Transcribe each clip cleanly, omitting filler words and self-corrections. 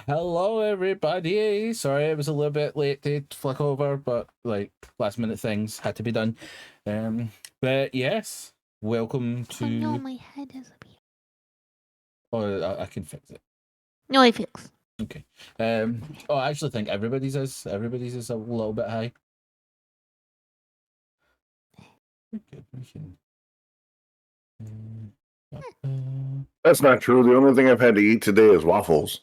Hello, everybody. Sorry, it was a little bit late to flick over, but like last minute things had to be done. But yes, welcome to. Oh no, my head is a bit. Oh, I can fix it. No, I fix. Okay. I actually think everybody's is a little bit high. Okay, we can. That's not true. The only thing I've had to eat today is waffles.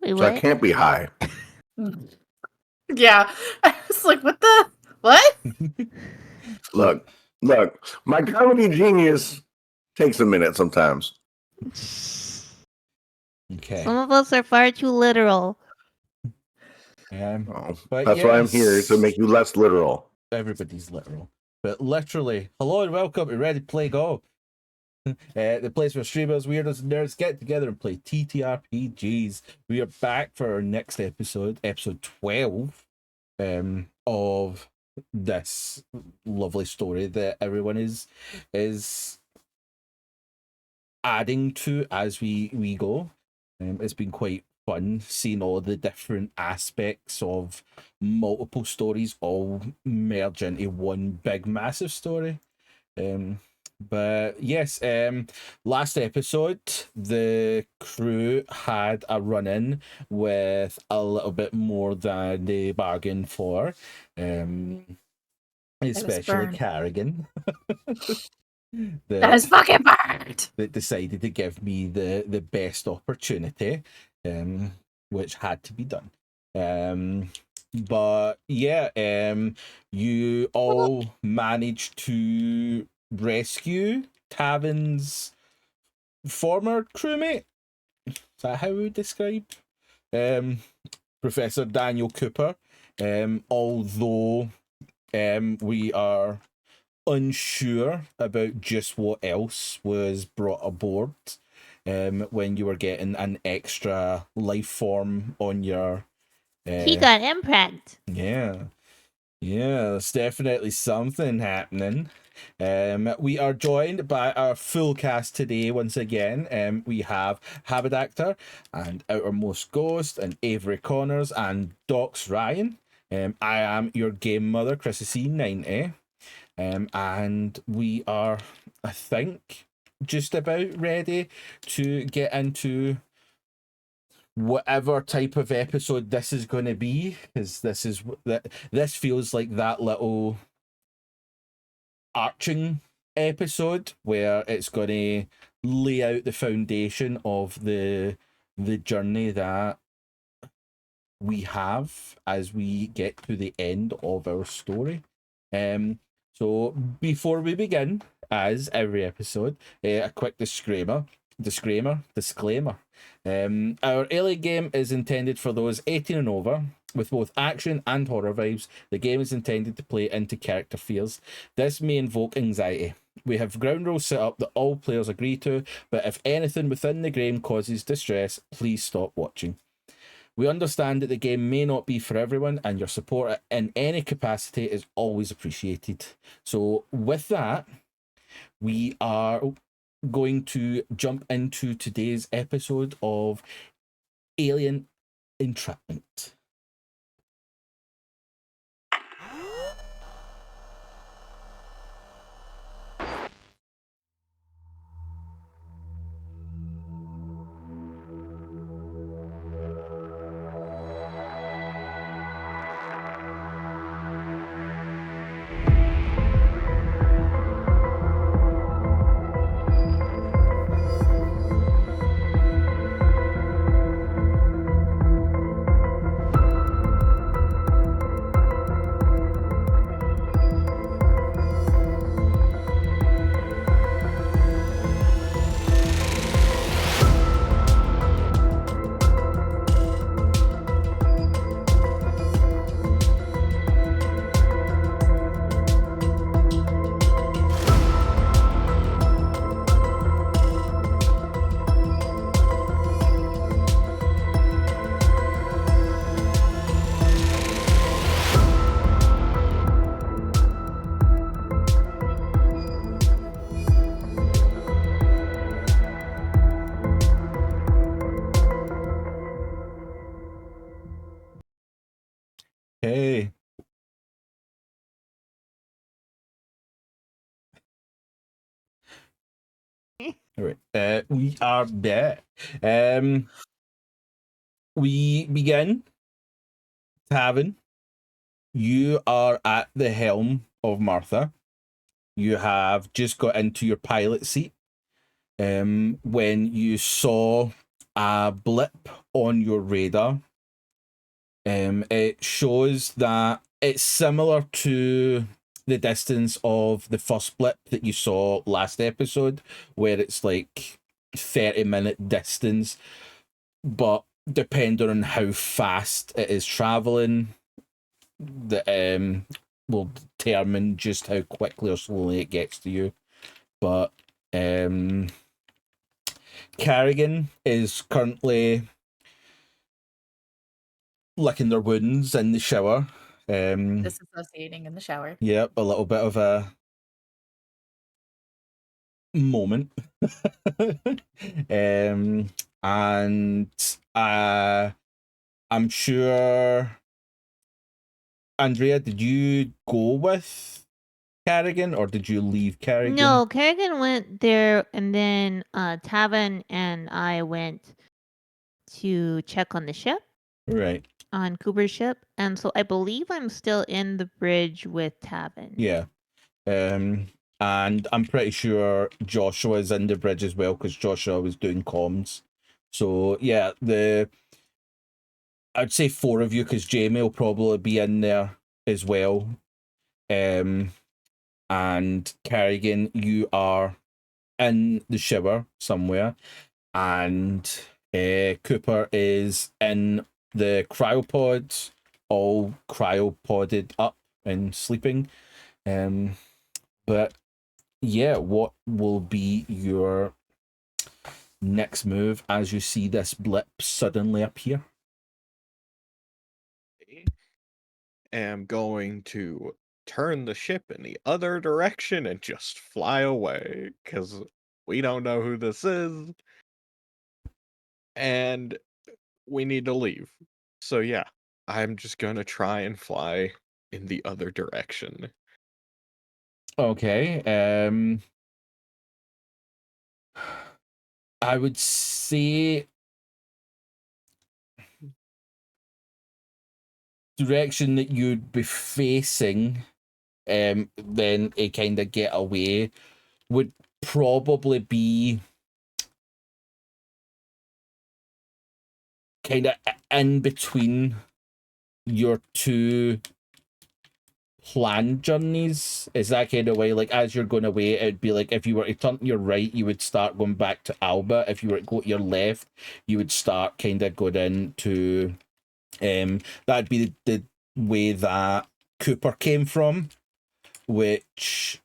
Wait, So what? I can't be high. Yeah. I was like, what? Look, my comedy genius takes a minute sometimes. Okay. Some of us are far too literal. But That's why I'm here, to make you less literal. Everybody's literal. But literally, hello and welcome to Ready Play Go. The place where streamers, weirdos, and nerds get together and play TTRPGs. We are back for our next episode 12, of this lovely story that everyone is adding to as we go. It's been quite fun seeing all the different aspects of multiple stories all merge into one big massive story. But yes, last episode the crew had a run-in with a little bit more than they bargained for, especially Carrigan. That is fucking burned. That decided to give me the best opportunity, which had to be done. But yeah, you all managed to rescue Tavin's former crewmate. Is that how we would describe Professor Daniel Cooper? Although we are unsure about just what else was brought aboard when you were getting an extra life form on your He got imprint. yeah, there's definitely something happening. We are joined by our full cast today once again. We have Haberdactor and Outermost Ghost and Avery Connors and Docs Ryan. I am your game mother, Chrissy C90. And we are, I think, just about ready to get into whatever type of episode this is going to be, because this feels like that little arching episode where it's going to lay out the foundation of the journey that we have as we get to the end of our story. So before we begin, as every episode, a quick disclaimer. Our Alien game is intended for those 18 and over, with both action and horror vibes. The game is intended to play into character fears. This may invoke anxiety. We have ground rules set up that all players agree to, but if anything within the game causes distress, please stop watching. We understand that the game may not be for everyone, and your support in any capacity is always appreciated. So with that, we are going to jump into today's episode of Alien Entrapment. Hey. All right. We are back. We begin. Tavin, you are at the helm of Martha. You have just got into your pilot seat. When you saw a blip on your radar, it shows that it's similar to the distance of the first blip that you saw last episode, where it's like 30-minute distance, but depending on how fast it is traveling, the will determine just how quickly or slowly it gets to you. But Carrigan is currently licking their wounds in the shower. Disassociating in the shower. Yep, a little bit of a moment. And I'm sure, Andrea, did you go with Carrigan or did you leave Carrigan? No, Carrigan went there, and then Tavin and I went to check on the ship, Right. on Cooper's ship, and so I believe I'm still in the bridge with Tavin. Yeah. And I'm pretty sure Joshua is in the bridge as well because Joshua was doing comms. So yeah, I'd say 4 of you because Jamie will probably be in there as well. And Carrigan, you are in the shower somewhere, and Cooper is in the cryopod, all cryopoded up and sleeping. But yeah, what will be your next move as you see this blip suddenly appear? Am going to turn the ship in the other direction and just fly away because we don't know who this is and we need to leave. So yeah, I'm just gonna try and fly in the other direction. Okay. I would say direction that you'd be facing, then a kind of get away would probably be kind of in between your 2 planned journeys. Is that kind of way, like as you're going away, it'd be like if you were to turn to your right, you would start going back to Alba. If you were to go to your left, you would start kind of going into that'd be the way that Cooper came from, which,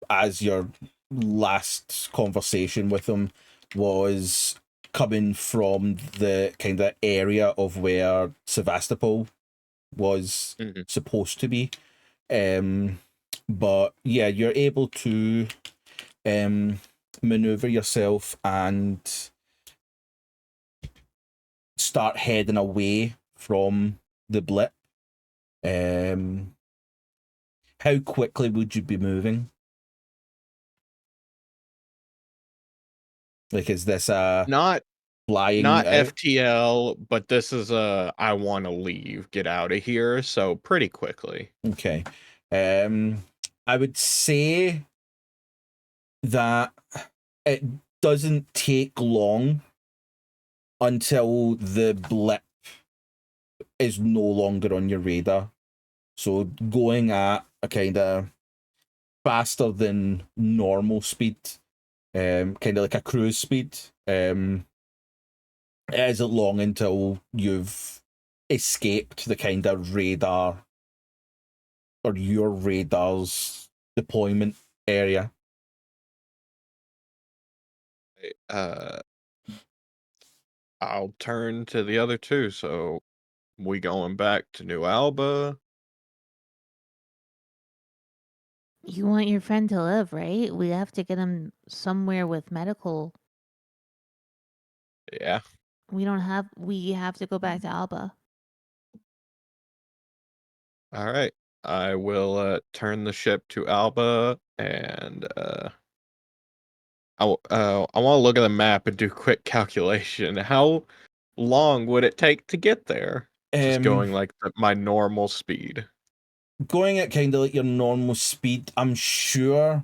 as your last conversation with him, was coming from the kind of area of where Sevastopol was supposed to be. But yeah, you're able to maneuver yourself and start heading away from the blip. How quickly would you be moving? Like, is this Not flying not out? FTL, but this is I want to leave, get out of here, so pretty quickly. Okay. I would say that it doesn't take long until the blip is no longer on your radar. So going at a kind of faster than normal speed, kind of like a cruise speed, it isn't long until you've escaped the kind of radar or your radar's deployment area. I'll turn to the other 2. So we going back to New Alba? You want your friend to live, right? We have to get him somewhere with medical. Yeah. We have to go back to Alba. All right. I will turn the ship to Alba, and I want to look at the map and do a quick calculation. How long would it take to get there? Just going like my normal speed. Going at kind of like your normal speed, I'm sure.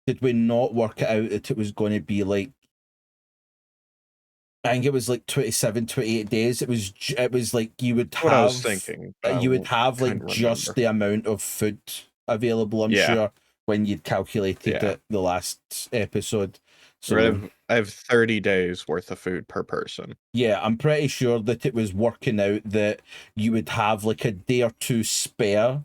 Did we not work it out that it was going to be like, I think it was like 27, 28 days. It was like you would have What I was thinking. you would have like couldn't just remember. the amount of food available, I'm Yeah. sure, when you'd calculated Yeah. it the last episode. So I have 30 days worth of food per person. yeah, I'm pretty sure that it was working out that you would have like a day or two spare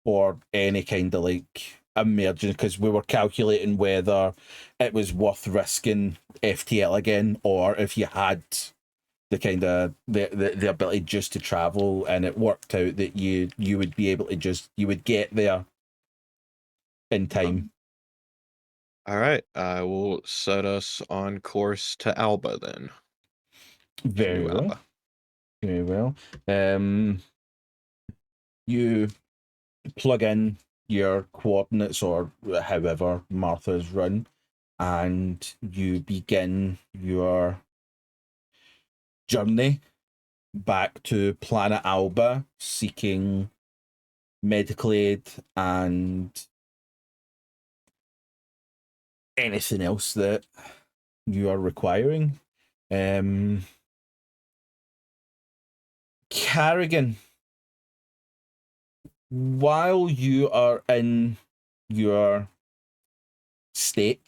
or any kind of like emergency, because we were calculating whether it was worth risking FTL again, or if you had the kind of the ability just to travel, and it worked out that you would be able to you would get there in time. All right, I will set us on course to Alba then. Very New well. Alba. Very well. You plug in your coordinates or however Martha's run, and you begin your journey back to Planet Alba, seeking medical aid and anything else that you are requiring. Carrigan, while you are in your state,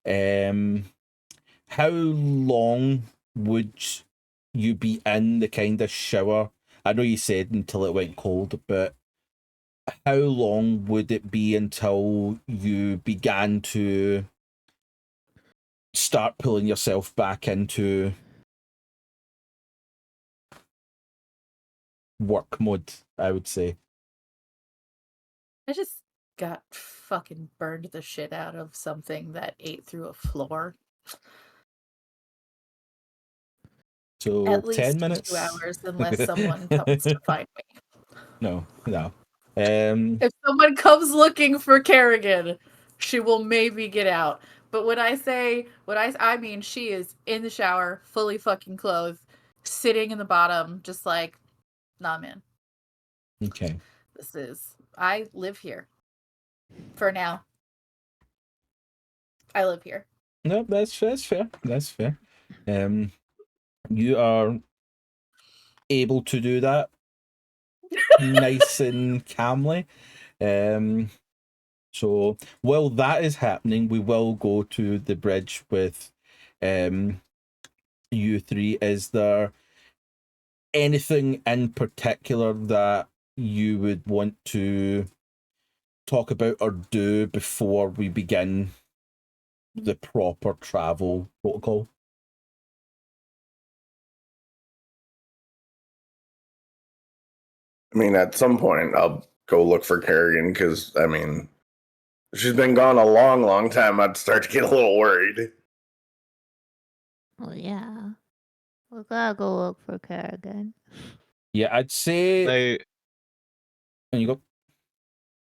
how long would you be in the kind of shower? I know you said until it went cold, but how long would it be until you began to start pulling yourself back into work mode, I would say? I just got fucking burned the shit out of something that ate through a floor. So At least 10 minutes? 2 hours, unless someone comes to find me. No. If someone comes looking for Carrigan, she will maybe get out. But when I say I mean she is in the shower, fully fucking clothed, sitting in the bottom, just like, nah, man. Okay. I live here. For now. I live here. No, that's fair. That's fair. You are able to do that nice and calmly. So while that is happening, we will go to the bridge with you three. Is there anything in particular that you would want to talk about or do before we begin the proper travel protocol? I mean, at some point, I'll go look for Carrigan because, I mean, she's been gone a long, long time. I'd start to get a little worried. Well, yeah. We gotta go look for Carrigan. Yeah, I'd say. And you go.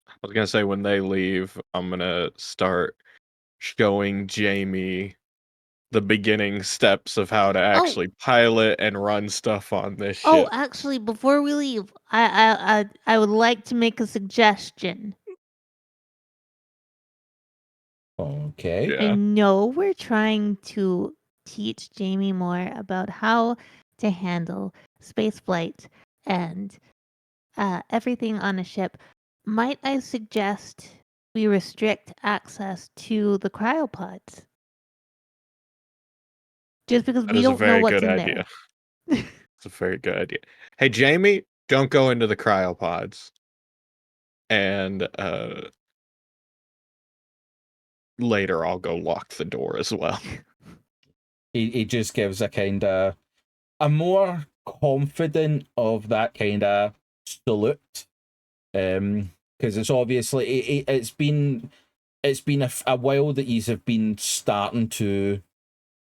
I was gonna say when they leave, I'm gonna start showing Jamie the beginning steps of how to actually pilot and run stuff on this ship. Oh, actually, before we leave, I would like to make a suggestion. Okay. I know we're trying to teach Jamie more about how to handle space flight and everything on a ship. Might I suggest we restrict access to the cryopods? Just because That we is a don't know very what's good in idea. there. It's a very good idea. Hey, Jamie, don't go into the cryopods. And later I'll go lock the door as well. He just gives a kind of a more confident of that kind of salute, because it's obviously it's been a while that he's have been starting to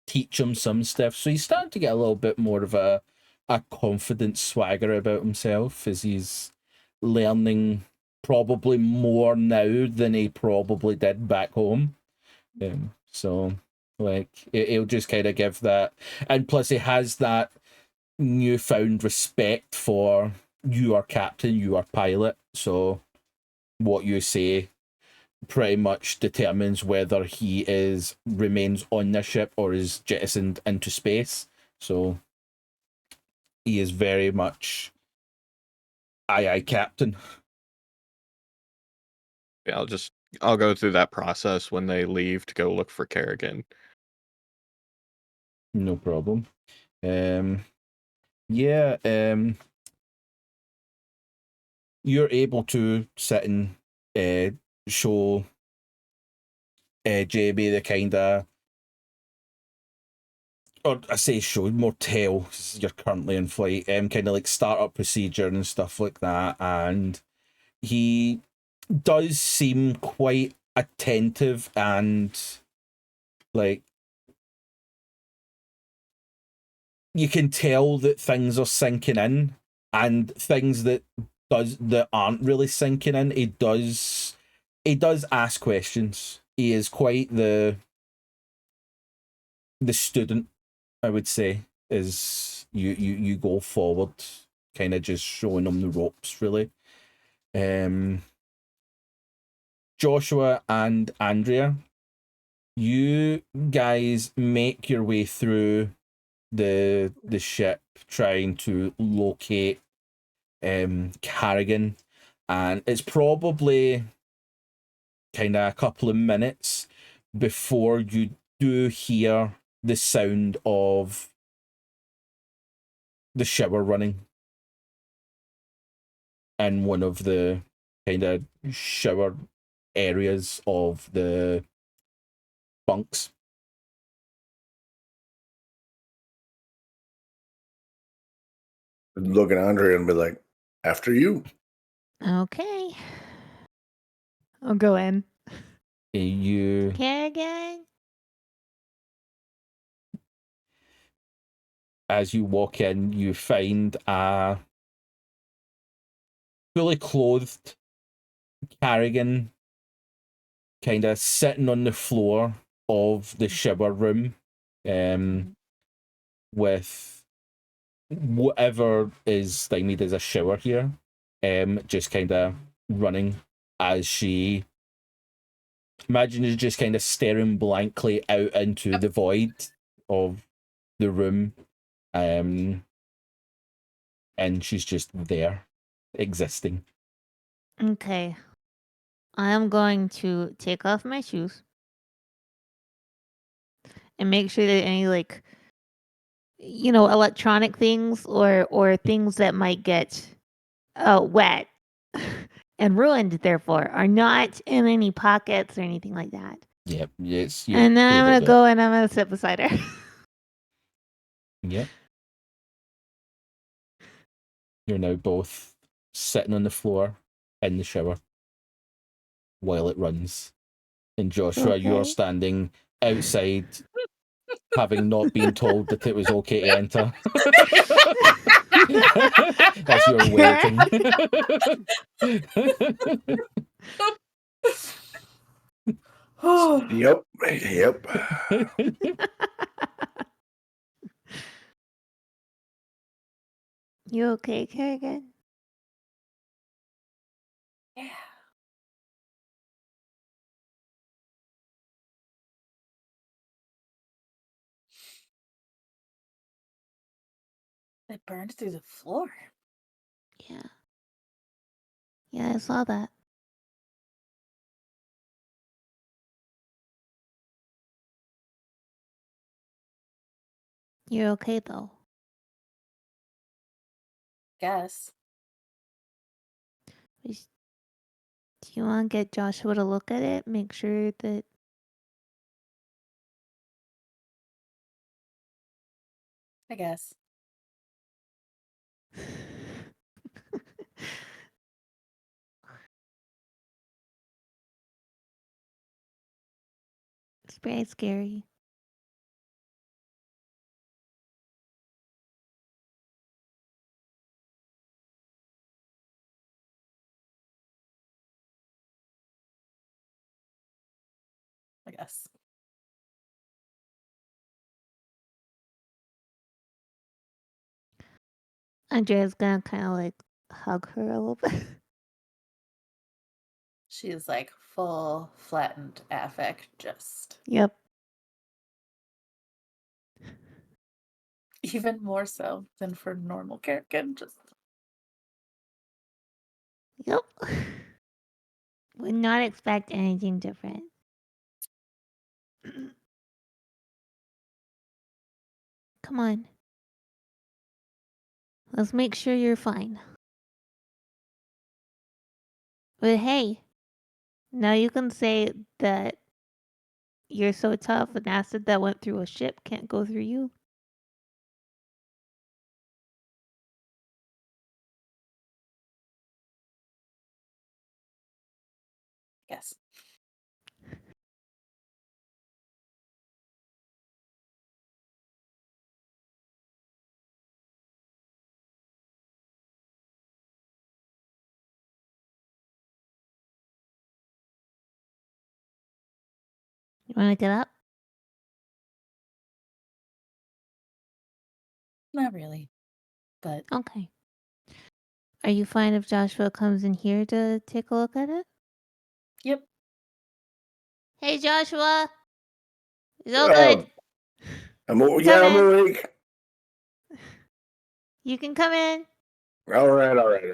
teach him some stuff, so he's starting to get a little bit more of a a confident swagger about himself, as he's learning probably more now than he probably did back home. So like he'll just kind of give that, and plus he has that newfound respect for you are captain, you are pilot, so what you say pretty much determines whether he remains on the ship or is jettisoned into space. So he is very much aye captain. Yeah, I'll go through that process when they leave to go look for Carrigan. No problem. You're able to sit and show JB the kind of, or I say show, more tell, 'cause you're currently in flight, kind of like startup procedure and stuff like that, and he does seem quite attentive and like you can tell that things are sinking in, and things that aren't really sinking in, he does ask questions. He is quite the student, I would say, is you go forward, kind of just showing them the ropes, really. Joshua and Andrea, you guys make your way through the ship trying to locate Carrigan, and it's probably kind of a couple of minutes before you do hear the sound of the shower running in one of the kind of shower areas of the bunks. Look at Andrea and be like, after you. Okay. I'll go in. You Carrigan? As you walk in, you find a fully clothed Carrigan kind of sitting on the floor of the shower room, with whatever is they need as a shower here, just kind of running as she. Imagine you're just kind of staring blankly out into the void of the room, and she's just there, existing. Okay. I am going to take off my shoes and make sure that any like electronic things or things that might get wet and ruined therefore are not in any pockets or anything like that. Yep, yes. And then I'm gonna go and I'm gonna sit beside her. Yep. You're now both sitting on the floor in the shower while it runs. And Joshua, you're Okay. standing outside, having not been told that it was okay to enter. As you're waiting. Yep. You okay, Carrigan? Yeah. It burned through the floor. Yeah. Yeah, I saw that. You're okay though. Guess. Do you want to get Joshua to look at it? Make sure that. I guess. It's very scary. Yes. Andrea's gonna kind of like hug her a little bit. She is like full flattened affect, just Yep. even more so than for normal Carrigan. Just Yep. Would not expect anything different. Come on. Let's make sure you're fine. But hey, now you can say that you're so tough, an acid that went through a ship can't go through you. yes. You want to get up? Not really. But Okay. Are you fine if Joshua comes in here to take a look at it? yep. Hey, Joshua. It's all good. I'm Come I'm in. awake. You can come in. All right.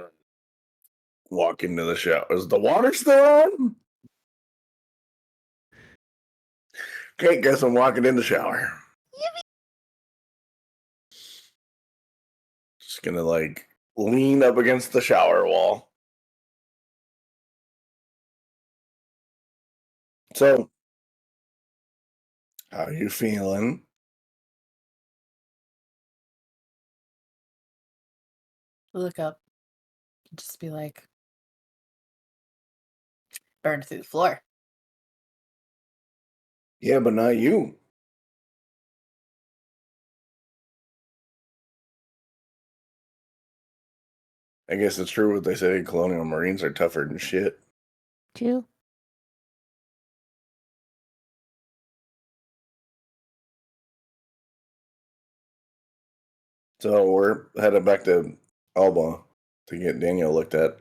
Walk into the shower. Is the water still on? Okay, guess I'm walking in the shower. Just gonna like lean up against the shower wall. So, how you feeling? Look up. Just be like burned through the floor. Yeah, but not you. I guess it's true what they say. Colonial Marines are tougher than shit. True. So we're headed back to Alba to get Daniel looked at.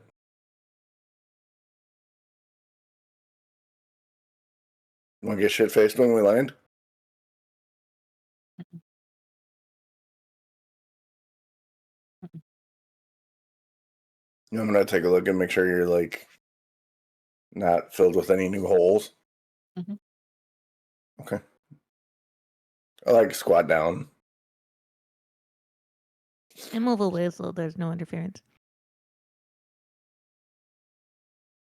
Want to get shit faced when we land? I'm gonna take a look and make sure you're like not filled with any new holes. Mhm. Okay. I like squat down. And move away so there's no interference.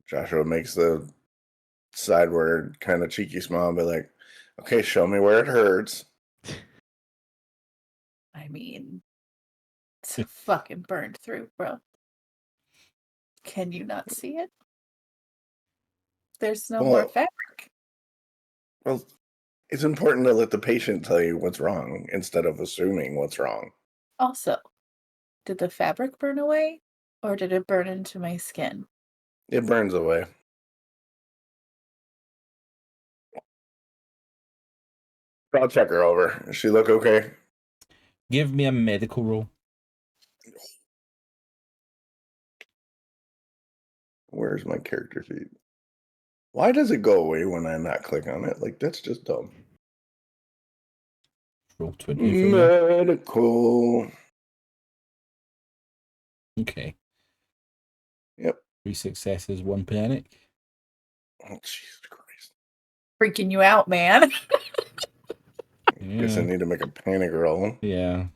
Joshua makes the sideward kind of cheeky smile and be like, okay, show me where it hurts. I mean, it's fucking burned through, bro. Can you not see it? There's no more fabric. Well, it's important to let the patient tell you what's wrong instead of assuming what's wrong. Also, did the fabric burn away or did it burn into my skin? It burns away. I'll check her over. Does she look okay? Give me a medical roll. Where's my character feed? Why does it go away when I not click on it? Like, that's just dumb. Roll 20 for you. Medical. Okay. Yep. 3 successes, 1 panic. Oh, Jesus Christ. Freaking you out, man. Guess I need to make a panic roll. Yeah.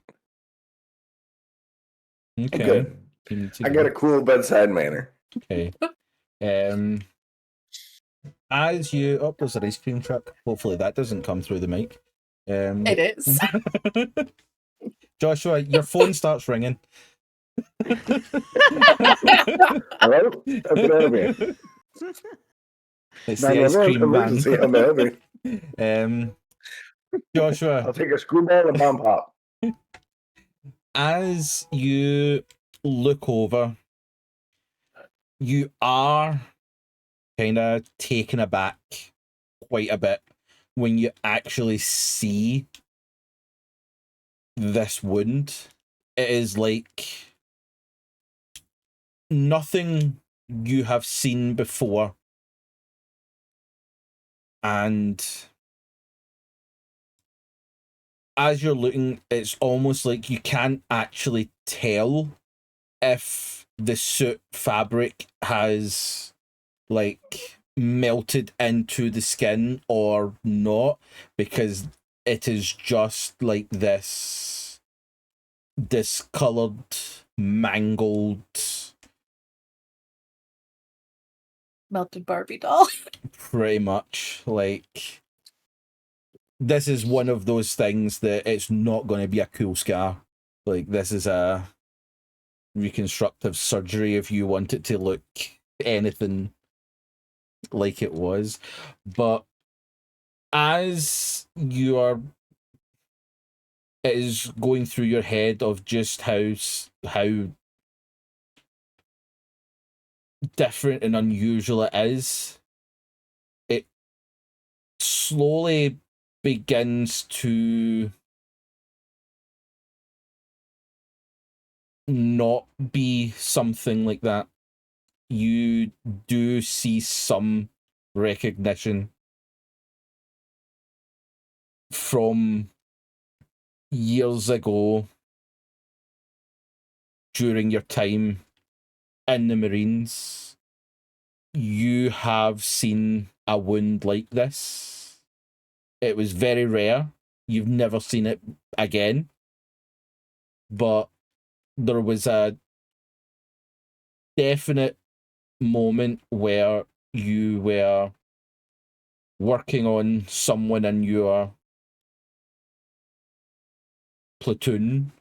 Okay. Good. You need to I got a cool bedside manner. Okay. As you there's an ice cream truck. Hopefully that doesn't come through the mic. It is. Joshua, your phone starts ringing. Hello? How can I help you? It's the ice 911, cream emergency. How may I help you? man. Joshua, I'll take a screwball and bomb pop. as you look over, you are kind of taken aback quite a bit when you actually see this wound, it is like nothing you have seen before. And as you're looking, it's almost like you can't actually tell if the suit fabric has like melted into the skin or not, because it is just like this discolored, mangled, Melted Barbie doll. pretty much. Like, this is one of those things that it's not going to be a cool scar. Like, this is a reconstructive surgery if you want it to look anything like it was. But as you are, it is going through your head of just how different and unusual it is, it slowly begins to not be something like that. You do see some recognition from years ago during your time in the Marines. You have seen a wound like this. It was very rare. You've never seen it again. But there was a definite moment where you were working on someone in your platoon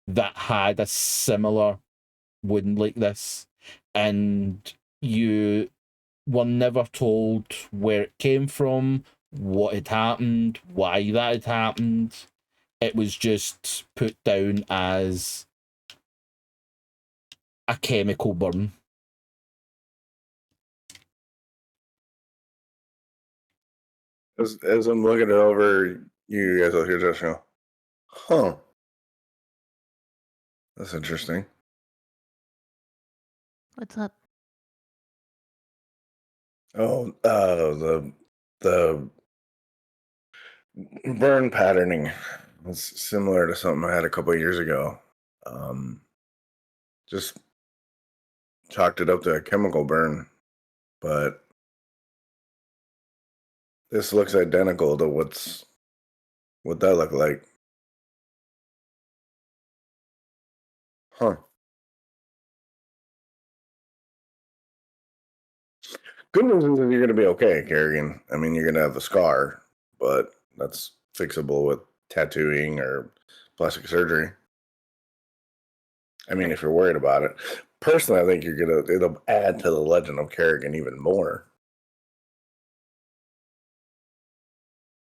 that had a similar wound like this, and you were never told where it came from, what had happened, why that had happened. It was just put down as a chemical burn. As I'm looking it over, you guys will hear just go, huh. That's interesting. What's up? Oh, the burn patterning was similar to something I had a couple of years ago. Just chalked it up to a chemical burn, but this looks identical to what that looked like. Huh. Good news is that you're going to be okay, Carrigan. I mean, you're going to have a scar, but that's fixable with tattooing or plastic surgery. I mean, if you're worried about it. Personally, I think it'll add to the legend of Carrigan even more.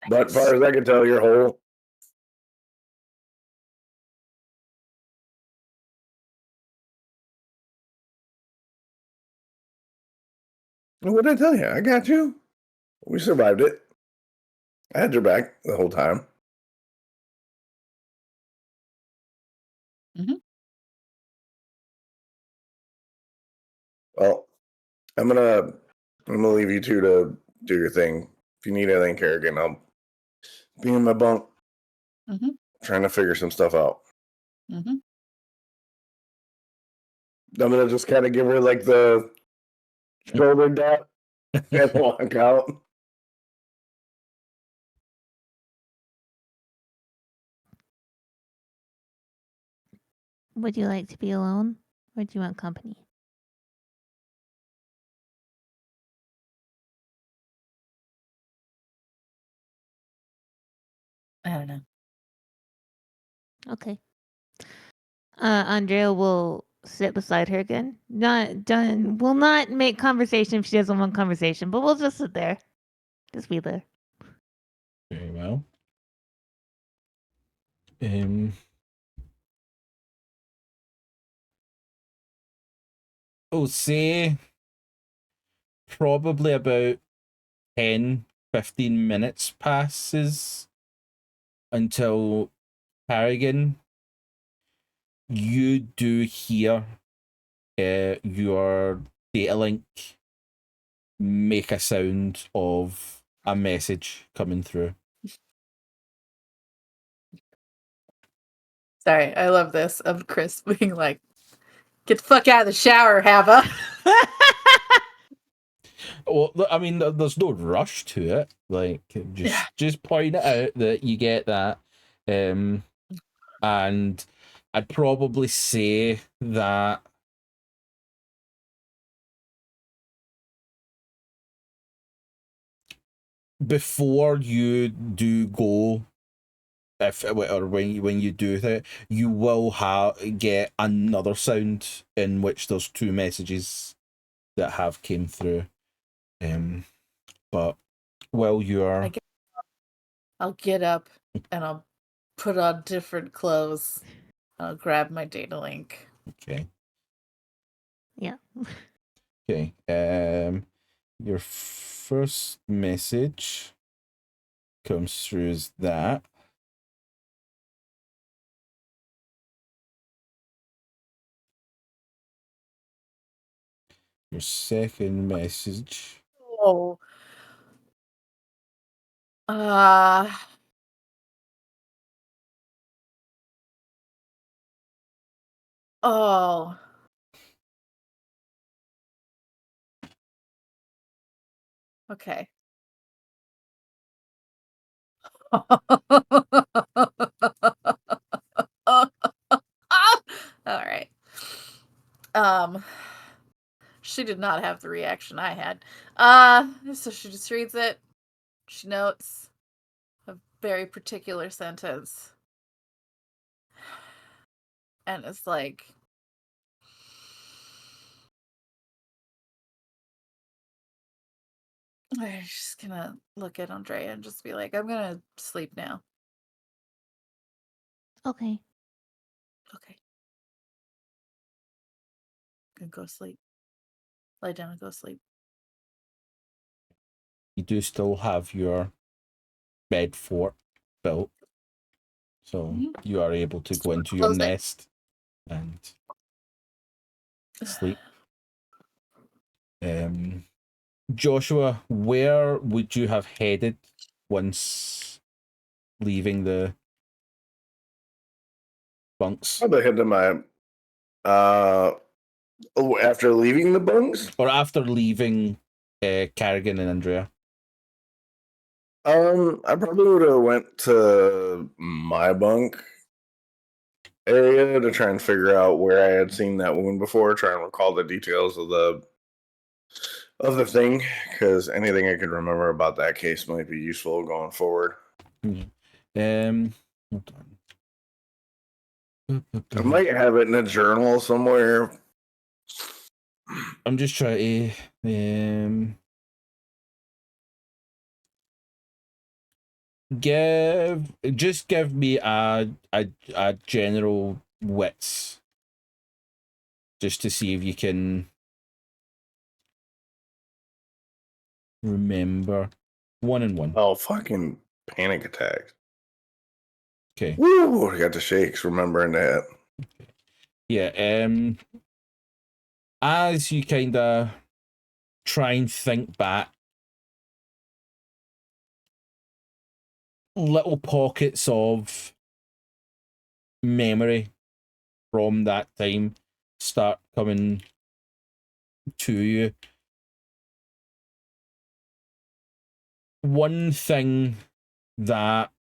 But as far as I can tell, you're whole. What did I tell you? I got you. We survived it. I had your back the whole time. Mhm. Well, I'm gonna leave you two to do your thing. If you need anything, Carrigan, I'll be in my bunk Mhm. trying to figure some stuff out. Mhm. I'm gonna just kind of give her like the shoulder dap and walk out. Would you like to be alone, or do you want company? I don't know. Okay. Andrea will sit beside her again. Not done. Will not make conversation if she doesn't want conversation, but we'll just sit there. Just be there. Very well. I'll say probably about 10 15 minutes passes until Carrigan, you do hear your data link make a sound of a message coming through. Sorry, I love this of Chris being like, "Get the fuck out of the shower, Hava." Well, I mean, there's no rush to it. Like, just point it out that you get that, and I'd probably say that before you do go, if or when you do that, you will get another sound in which there's two messages that have came through. But while you're, I'll get up and I'll put on different clothes. I'll grab my data link. okay. Yeah. Okay. Your first message comes through as that. Your second message. Oh. Oh. Okay. All right. She did not have the reaction I had. So she just reads it. She notes a very particular sentence. And it's like, I'm just gonna look at Andrea and just be like, I'm gonna sleep now. Okay. Okay. I'm gonna go sleep. Lie down and go sleep. You do still have your bed fort built, so you are able to go into your nest and sleep. Joshua, where would you have headed once leaving the bunks? I'd head to my after leaving the bunks, or after leaving Carrigan and Andrea. I probably would have went to my bunk area to try and figure out where I had seen that wound before, try and recall the details of the thing, because anything I could remember about that case might be useful going forward. Hold on. I might have it in a journal somewhere. I'm just trying to give me a general wits, just to see if you can remember. 1 and 1. Oh, fucking panic attacks. Okay. Woo! I got the shakes remembering that. Yeah. As you kind of try and think back, little pockets of memory from that time start coming to you. One thing that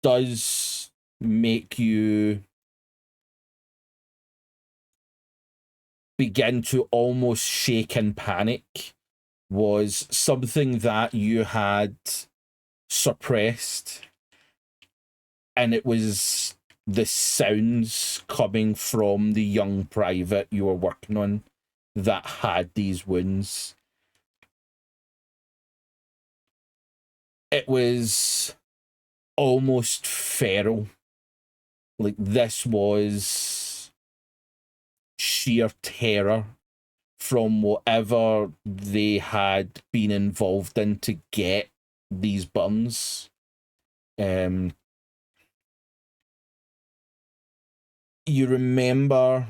does make you begin to almost shake in panic was something that you had suppressed, and it was the sounds coming from the young private you were working on that had these wounds. It was almost feral. Like, this was sheer terror from whatever they had been involved in to get these burns. You remember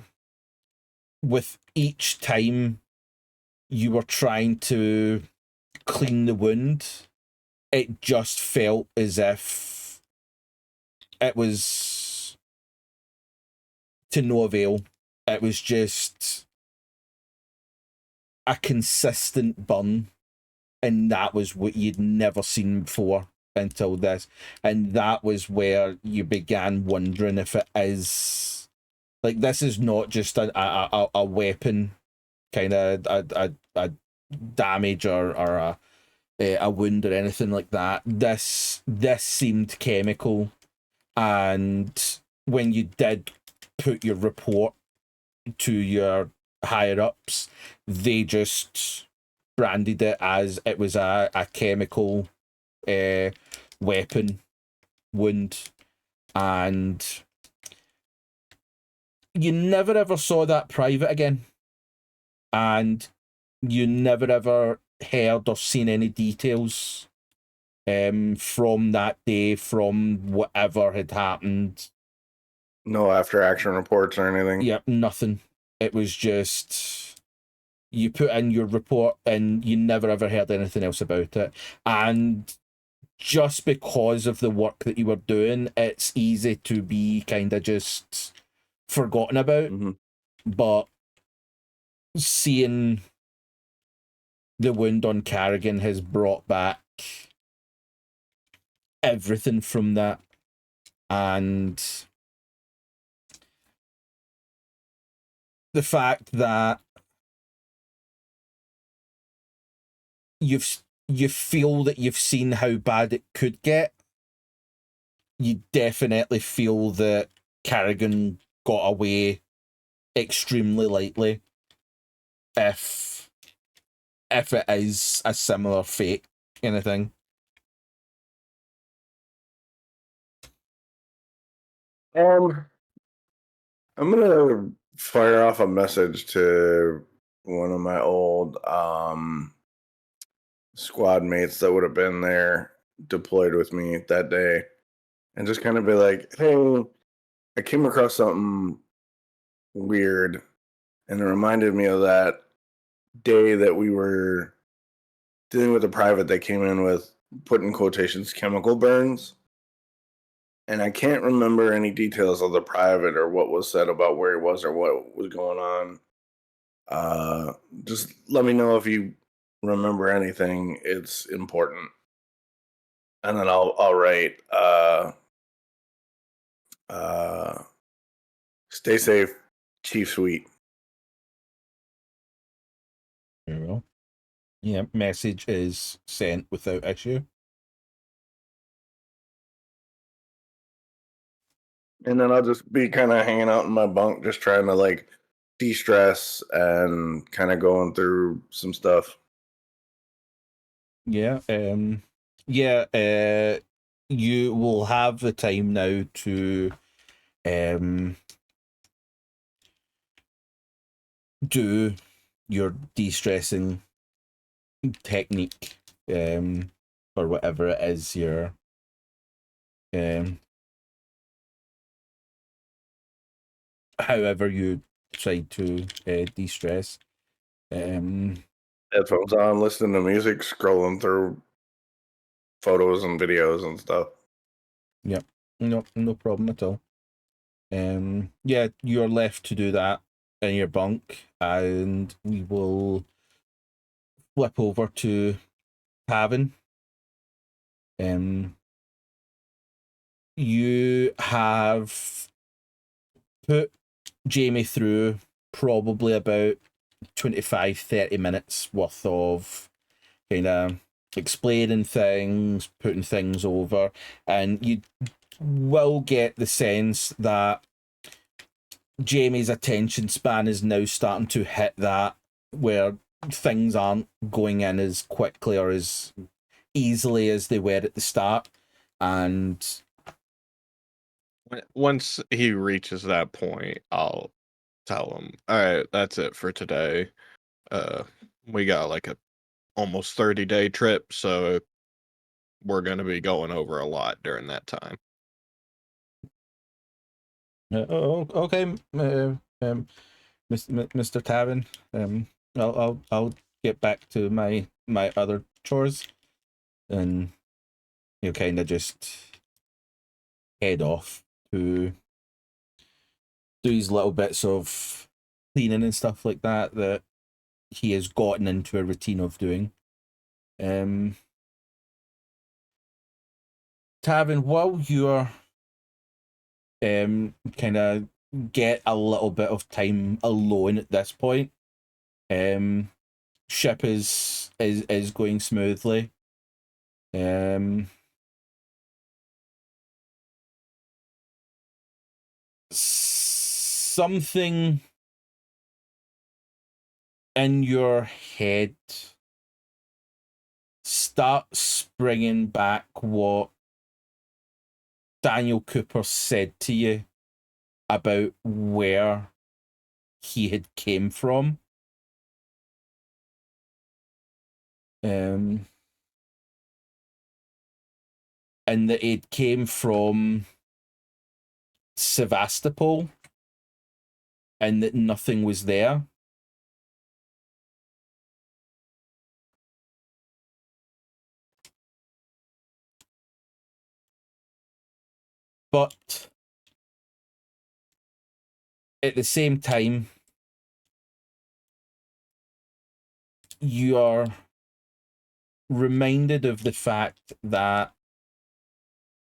with each time you were trying to clean the wound, it just felt as if it was to no avail. It was just a consistent burn, and that was what you'd never seen before until this. And that was where you began wondering if it is like, this is not just a weapon kind of a damage or a wound or anything like that. This seemed chemical, and when you did put your report to your higher ups, they just branded it as it was a chemical weapon wound, and you never ever saw that private again, and you never ever heard or seen any details from that day, from whatever had happened. No after action reports or anything. Yep, nothing. It was just you put in your report and you never ever heard anything else about it. And just because of the work that you were doing, it's easy to be kind of just forgotten about. Mm-hmm. But seeing the wound on Carrigan has brought back everything from that. And the fact that you feel that you've seen how bad it could get, you definitely feel that Carrigan got away extremely lightly if it is a similar fate kind of thing. I'm gonna fire off a message to one of my old squad mates that would have been there deployed with me that day, and just kind of be like, hey, I came across something weird, and it reminded me of that day that we were dealing with a private that came in with, put in quotations, chemical burns. And I can't remember any details of the private or what was said about where he was or what was going on. Just let me know if you remember anything. It's important. And then I'll write, stay safe, Chief Sweet. Very well. Yeah, message is sent without issue. And then I'll just be kind of hanging out in my bunk, just trying to like de-stress and kind of going through some stuff. Yeah, you will have the time now to do your de-stressing technique, or whatever it is you're however you decide to de-stress. Headphones on, listening to music, scrolling through photos and videos and stuff. Yep, no problem at all. Yeah, you're left to do that in your bunk, and we will flip over to Tavin. You have put Jamie through probably about 25-30 minutes worth of kind of explaining things, putting things over, and you will get the sense that Jamie's attention span is now starting to hit that where things aren't going in as quickly or as easily as they were at the start. And once he reaches that point, I'll tell him, all right, that's it for today. We got like a almost 30-day trip, so we're gonna be going over a lot during that time. Okay, Mr. Tavin. I'll get back to my other chores, and you kind of just head off to do his little bits of cleaning and stuff like that he has gotten into a routine of doing. Tavin, while you're kind of get a little bit of time alone at this point, ship is going smoothly. Something in your head starts springing back what Daniel Cooper said to you about where he had came from. And that it came from Sevastopol, and that nothing was there. But at the same time, you are reminded of the fact that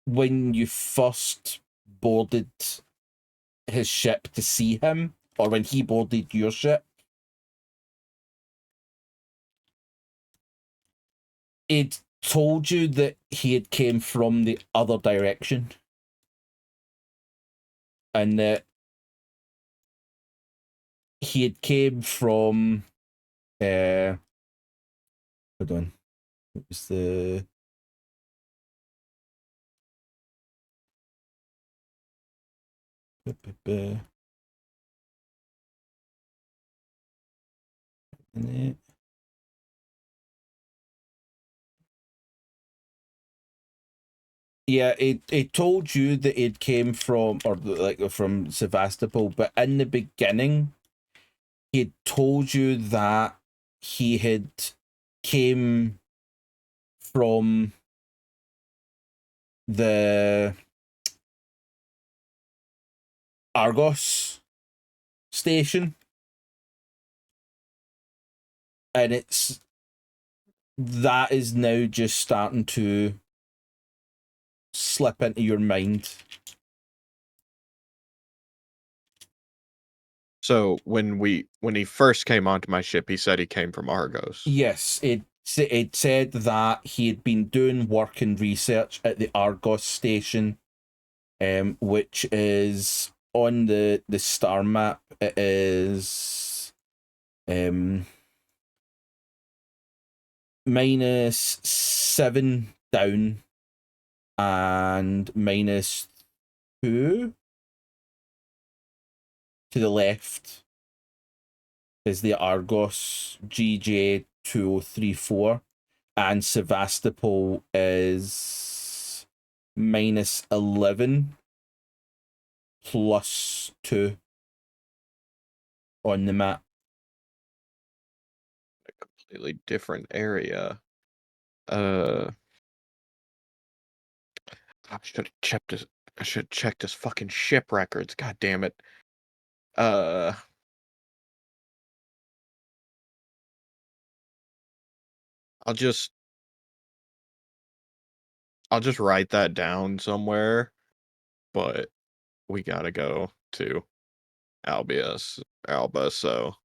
when you first boarded his ship to see him, or when he boarded your ship, it told you that he had came from the other direction, and that he had came from hold on, what was the yeah, it told you that it came from, or like from Sevastopol, but in the beginning, he told you that he had came from the Argos station, and that is now just starting to slip into your mind. So when he first came onto my ship, he said he came from Argos. Yes, it said that he had been doing work and research at the Argos station, which is on the star map. It is -7 down and -2 to the left is the Argos GJ2034, and Sevastopol is -11 +2 on the map. A completely different area. I should have checked his. I should have checked his fucking ship records. God damn it. I'll just write that down somewhere. But we gotta go to Alba, so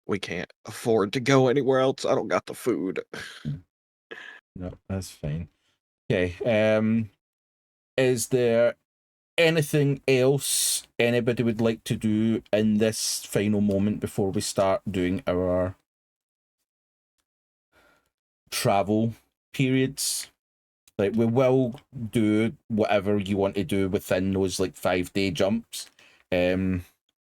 we can't afford to go anywhere else. I don't got the food. No, that's fine. Okay. Is there anything else anybody would like to do in this final moment before we start doing our travel periods? Like, we will do whatever you want to do within those like 5-day jumps.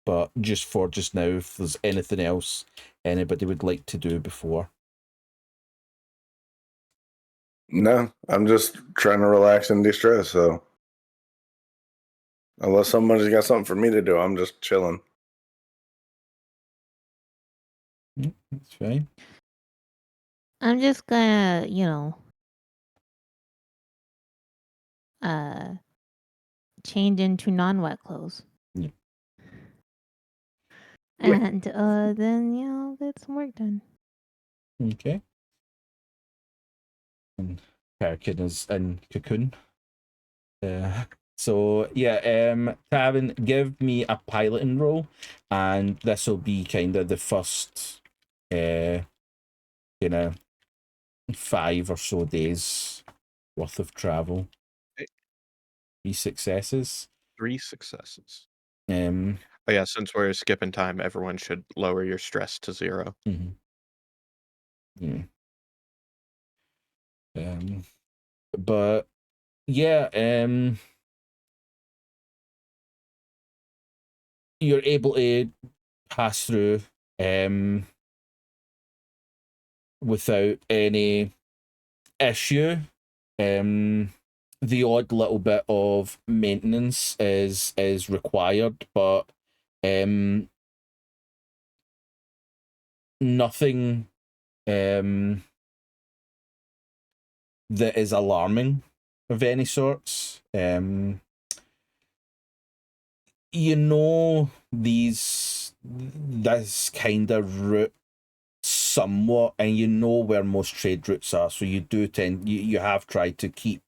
But just now, if there's anything else anybody would like to do before. No, I'm just trying to relax and de-stress. So unless somebody's got something for me to do, I'm just chilling. That's fine. I'm just gonna, change into non-wet clothes. Yeah. And then, get some work done. Okay. And Carrigan is in cocoon. So yeah, Tavin, give me a piloting roll, and this will be kind of the first, 5 or so days worth of travel. Okay. 3 successes. 3 successes. Oh yeah, since we're skipping time, everyone should lower your stress to 0. Yeah. But yeah, you're able to pass through without any issue. The odd little bit of maintenance is required, but nothing that is alarming of any sorts. This kind of route somewhat, and you know where most trade routes are, so you do tend you have tried to keep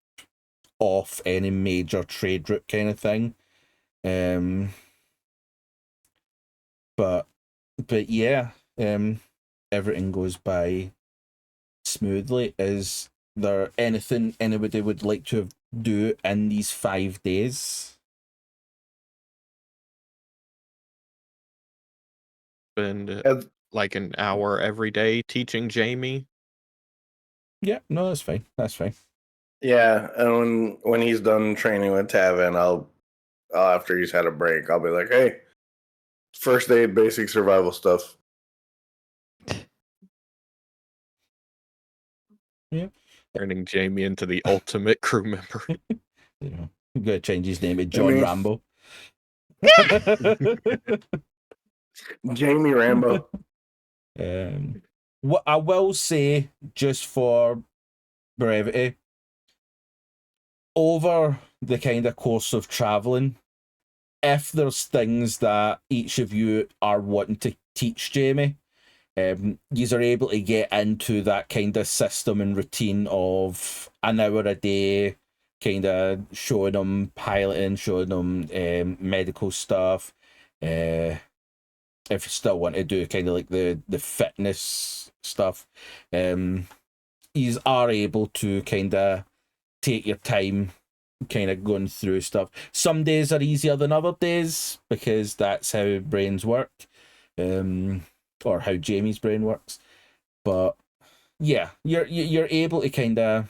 off any major trade route kind of thing. But yeah, everything goes by smoothly. Is there anything anybody would like to do in these 5 days? Spend like an hour every day teaching Jamie. Yeah, no, that's fine. That's fine. Yeah, and when he's done training with Tavin, I'll after he's had a break, I'll be like, hey, first aid, basic survival stuff. Yeah. Turning Jamie into the ultimate crew member. I'm gonna change his name to John Rambo. Jamie Rambo. What I will say, just for brevity, over the kind of course of traveling, if there's things that each of you are wanting to teach Jamie, you are able to get into that kind of system and routine of an hour a day, kind of showing them piloting, showing them medical stuff. If you still want to do kind of like the fitness stuff, you are able to kind of take your time kind of going through stuff. Some days are easier than other days because that's how brains work, or how Jamie's brain works. But yeah, you're able to kind of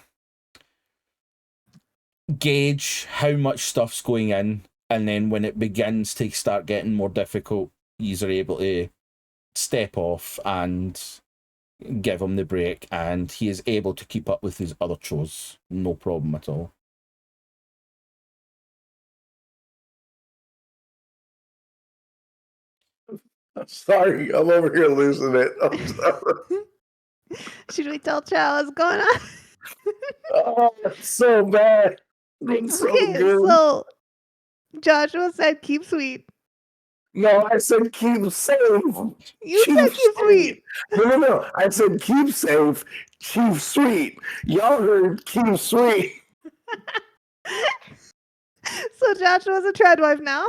gauge how much stuff's going in, and then when it begins to start getting more difficult, you are able to step off and give him the break, and he is able to keep up with his other chores, no problem at all. I'm sorry, I'm over here losing it. I'm sorry. Should we tell Chow what's going on? Oh, it's so bad. It's so Okay, good. so Joshua said keep sweet. No, I said keep safe. You said keep sweet. No. I said keep safe, keep sweet. Y'all heard keep sweet. So Joshua's a treadwife now.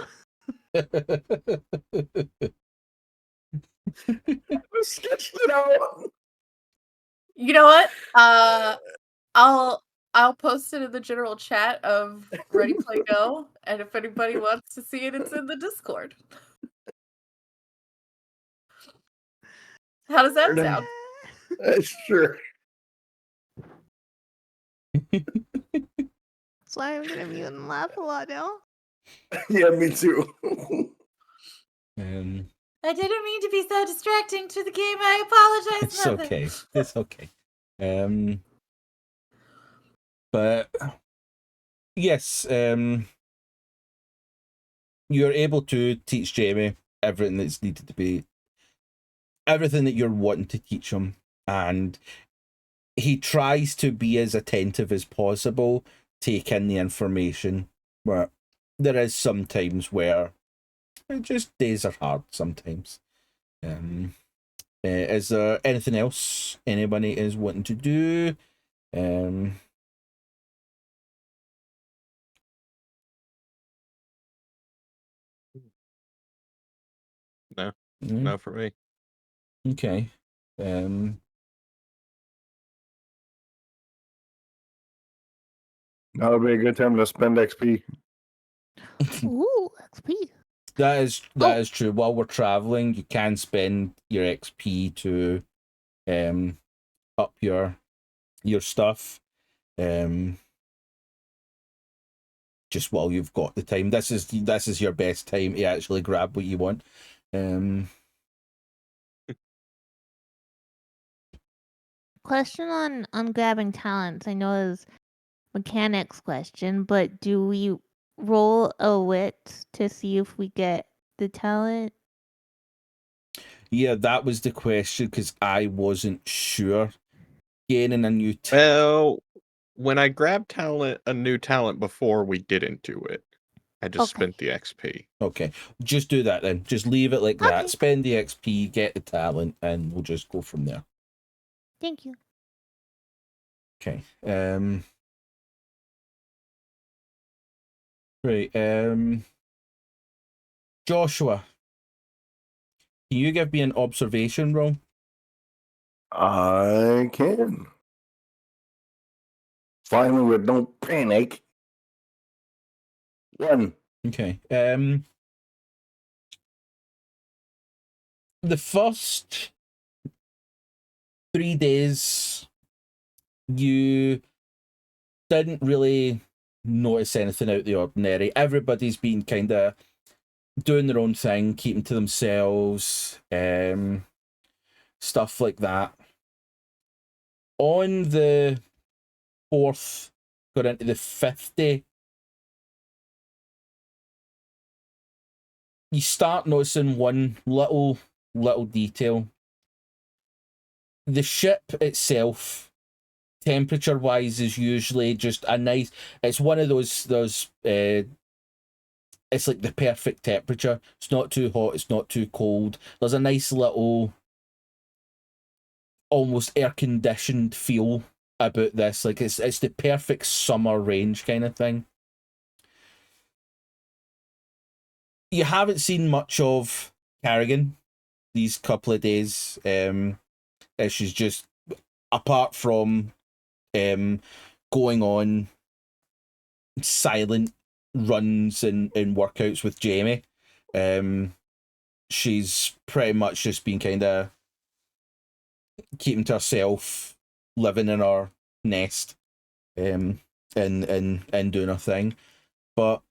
Sketched it out. You know what? I'll post it in the general chat of Ready Play Go, and if anybody wants to see it, it's in the Discord. How does that sound? Sure. So I'm gonna mute and laugh a lot now. Yeah, me too. I didn't mean to be so distracting to the game. I apologize. It's okay. It's okay. But yes, you're able to teach Jamie everything that's needed to be, everything that you're wanting to teach him, and he tries to be as attentive as possible, take in the information, but there is some times where just days are hard sometimes. Is there anything else anybody is wanting to do? No, no for me. Okay. That would be a good time to spend XP. Ooh, XP. That is true. While we're traveling, you can spend your XP to up your stuff. Just while you've got the time. This is your best time to actually grab what you want. Question on grabbing talents. I know it's mechanics question, but do we roll a wit to see if we get the talent? Yeah, that was the question because I wasn't sure. Gaining a new Well, when I grabbed a new talent before, we didn't do it. I just spent the XP. Okay, just do that then. Just leave it like that. Okay. Spend the XP, get the talent, and we'll just go from there. Thank you. Okay. Right. Joshua, can you give me an observation roll? I can. Finally, with no panic. 1. Okay. The first 3 days, you didn't really notice anything out of the ordinary. Everybody's been kind of doing their own thing, keeping to themselves, stuff like that. On the 4th, got into the 5th day, you start noticing one little detail. The ship itself, temperature wise, is usually just a nice, it's one of those it's like the perfect temperature. It's not too hot, it's not too cold. There's a nice little almost air conditioned feel about this. Like it's the perfect summer range kind of thing. You haven't seen much of Carrigan these couple of days. She's just, apart from going on silent runs and workouts with Jamie, she's pretty much just been kind of keeping to herself, living in her nest, and doing her thing. But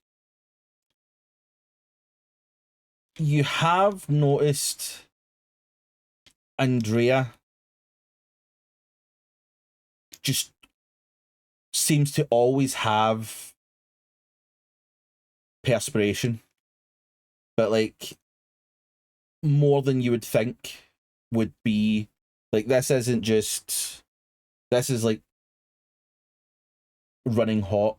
you have noticed Andrea just seems to always have perspiration, but like more than you would think would be. Like this isn't just, this is like running hot.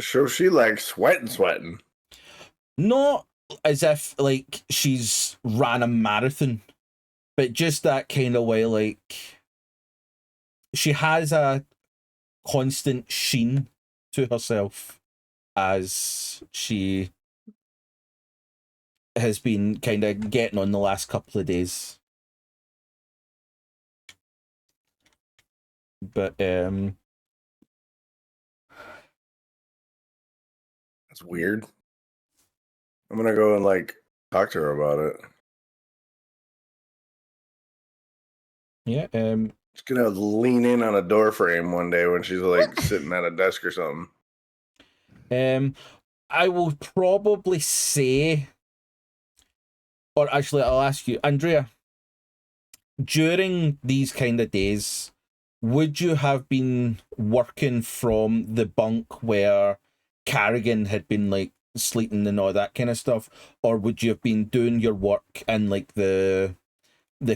So she like sweating. Not as if like she's ran a marathon, but just that kind of way, like she has a constant sheen to herself as she has been kind of getting on the last couple of days. But That's weird. I'm gonna go and like talk to her about it. yeah, She's gonna lean in on a door frame one day when she's like sitting at a desk or something. I will probably say, or actually, I'll ask you, Andrea. During these kind of days, would you have been working from the bunk where Carrigan had been like sleeping and all that kind of stuff, or would you have been doing your work in like the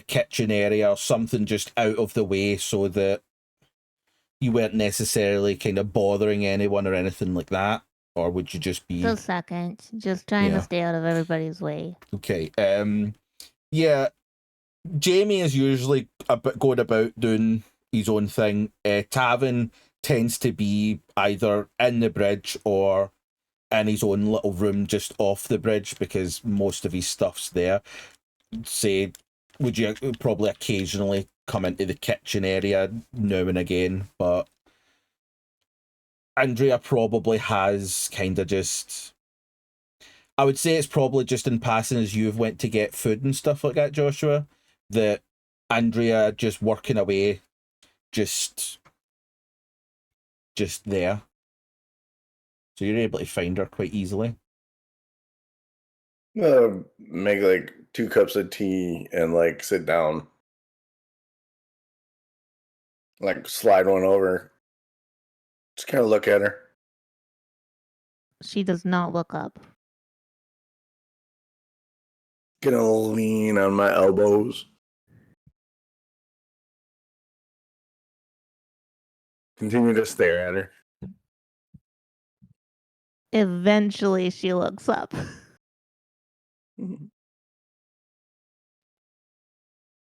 kitchen area or something just out of the way so that you weren't necessarily kind of bothering anyone or anything like that? Or would you just be The second, just trying to stay out of everybody's way. okay? Yeah, Jamie is usually going about doing his own thing. Tavin tends to be either in the bridge or in his own little room just off the bridge because most of his stuff's there. Say, would you probably occasionally come into the kitchen area now and again, but Andrea probably has kind of just... I would say it's probably just in passing as you've went to get food and stuff like that, Joshua, that Andrea just working away, just there. So you're able to find her quite easily. Make like 2 cups of tea and like sit down. Like slide one over. Just kind of look at her. She does not look up. Gonna lean on my elbows. Continue to stare at her. Eventually, she looks up.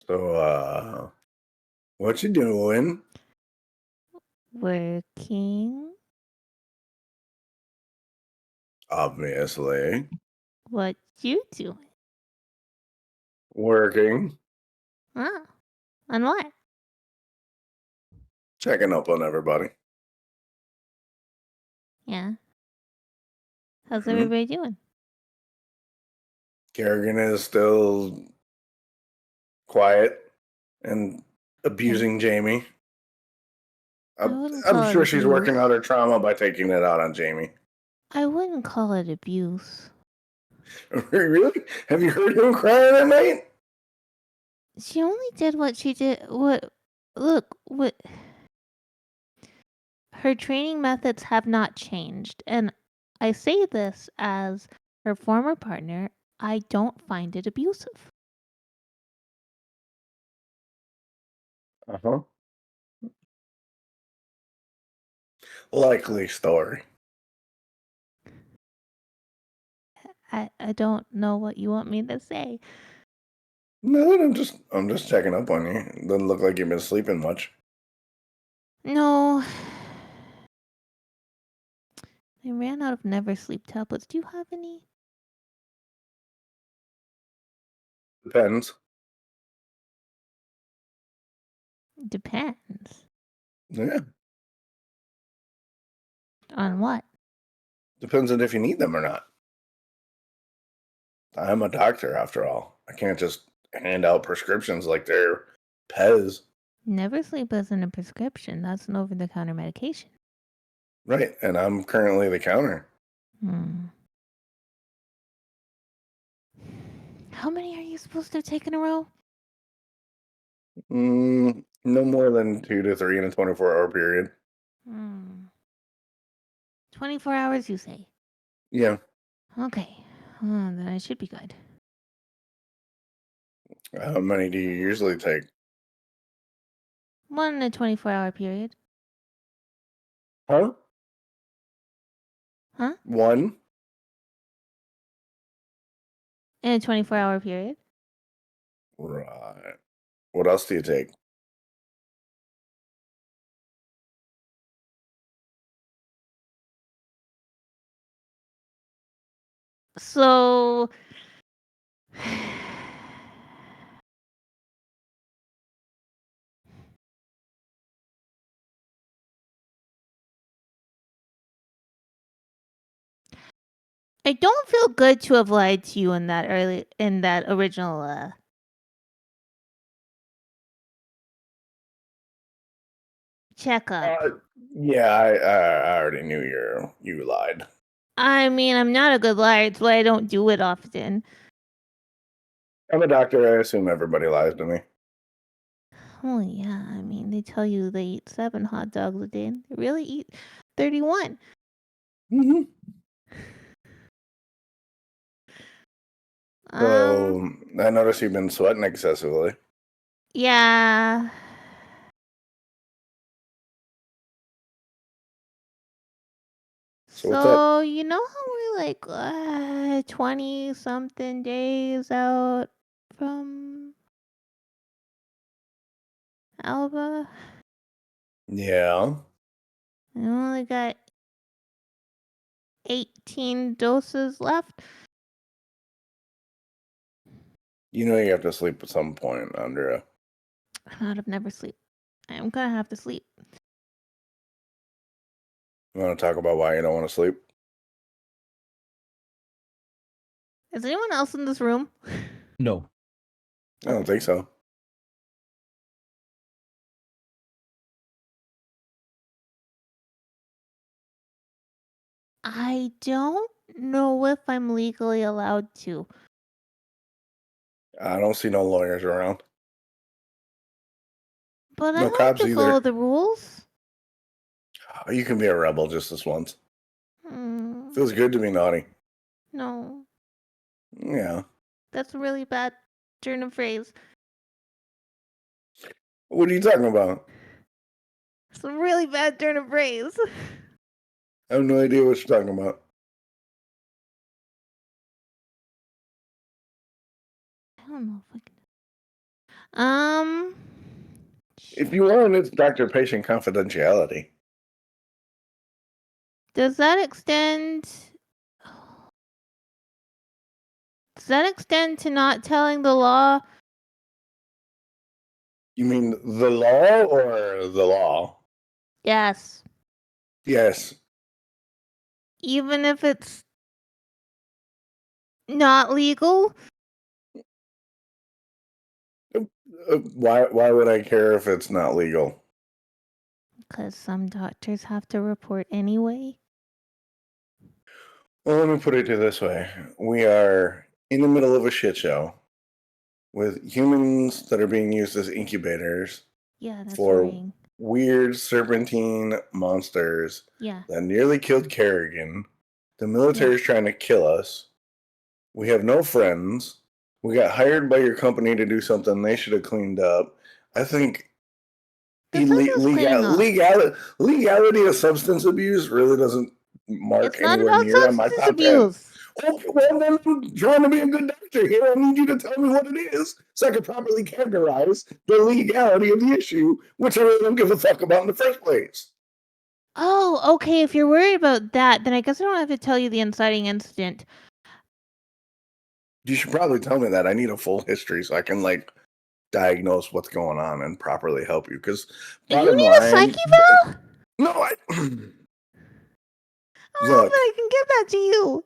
So, what you doing? Working. Obviously. What you doing? Working. Ah, on what? Checking up on everybody. Yeah. How's Mhm. everybody doing? Carrigan is still quiet and abusing Jamie. wouldn't call I'm it sure she's working abuse. out her trauma by taking it out on Jamie. I wouldn't call it abuse. Really? Have you heard him crying at night? She only did what she did. What? Her training methods have not changed, and I say this as her former partner. I don't find it abusive. Uh-huh. Likely story. I don't know what you want me to say. No, I'm just checking up on you. Doesn't look like you've been sleeping much. No. I ran out of never sleep tablets. Do you have any? Depends. Depends. Yeah. On what? Depends on if you need them or not. I'm a doctor after all. I can't just hand out prescriptions like they're Pez. Never sleep isn't a prescription. That's an over-the-counter medication. Right, and I'm currently the counter. How many are you supposed to take in a row? No more than 2 to 3 in a 24-hour period. 24 hours, you say? Yeah. Okay. Then I should be good. How many do you usually take? 1 in a 24-hour period. Huh? Huh? 1? In a 24-hour period. Right. What else do you take? So... I don't feel good to have lied to you in that original checkup. Yeah, I already knew you lied. I mean, I'm not a good liar. It's why I don't do it often. I'm a doctor. I assume everybody lies to me. Oh, yeah. I mean, they tell you they eat 7 hot dogs a day. They really eat 31. Mm-hmm. So I noticed you've been sweating excessively. Yeah. So what's up? So, you know how we're like 20-something days out from Alba? Yeah. I only got 18 doses left. You know you have to sleep at some point, Andrea. I'm out of never sleep. I'm gonna have to sleep. You want to talk about why you don't want to sleep? Is anyone else in this room? No. I don't think so. I don't know if I'm legally allowed to. I don't see no lawyers around. But No I like cops to either. follow the rules. You can be a rebel just this once. Hmm. Feels good to be naughty. No, Yeah. that's a really bad turn of phrase. What are you talking about? It's a really bad turn of phrase. I have no idea what you're talking about. I don't know if I can. If you want, it's doctor-patient confidentiality. Does that extend? Does that extend to not telling the law? You mean the law or the law? Yes. Yes. Even if it's not legal? Why would I care if it's not legal? Because some doctors have to report anyway. Well, let me put it this way. We are in the middle of a shit show with humans that are being used as incubators Yeah, that's for worrying. weird serpentine monsters Yeah. that nearly killed Carrigan. The military is trying to kill us. We have no friends. We got hired by your company to do something they should have cleaned up. I think This is cleaning up. legality of substance abuse really doesn't mark It's not anywhere about near on my substance top 10. abuse. Okay, well, then I'm trying to be a good doctor here. I need you to tell me what it is so I can properly characterize the legality of the issue, which I really don't give a fuck about in the first place. Oh, okay. If you're worried about that, then I guess I don't have to tell you the inciting incident. You should probably tell me that. I need a full history so I can diagnose what's going on and properly help you. Because You bottom need a line, psyche eval? no, I don't know look, if I can give that to you.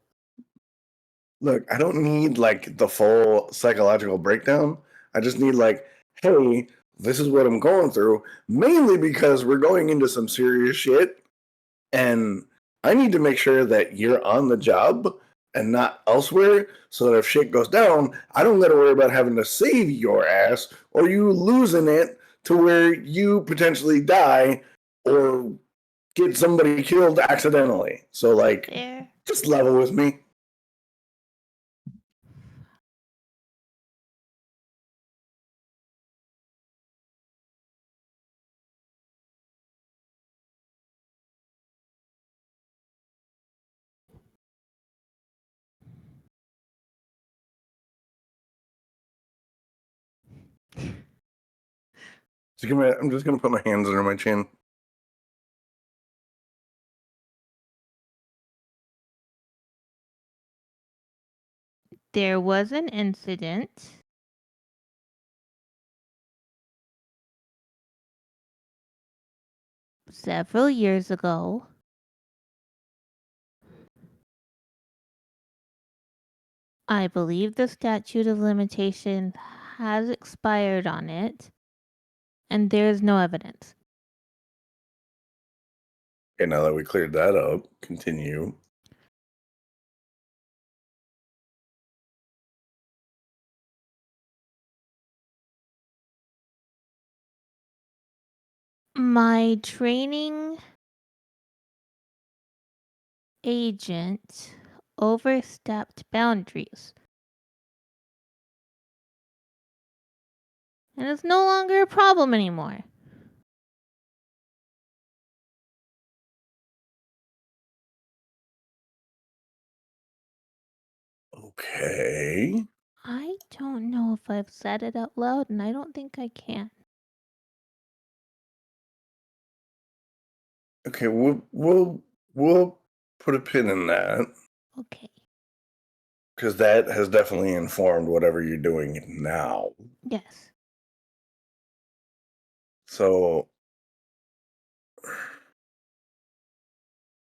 look. I don't need the full psychological breakdown. I just need hey, this is what I'm going through. Mainly because we're going into some serious shit, and I need to make sure that you're on the job and not elsewhere, so that if shit goes down, I don't got to worry about having to save your ass or you losing it to where you potentially die or get somebody killed accidentally. So There. just level with me. So I'm just gonna put my hands under my chin. There was an incident several years ago. I believe the statute of limitation has expired on it, and there is no evidence. Okay, now that we cleared that up, continue. My training agent overstepped boundaries. And it's no longer a problem anymore. Okay. I don't know if I've said it out loud, and I don't think I can. Okay, we'll put a pin in that Okay. because that has definitely informed whatever you're doing now. Yes. So,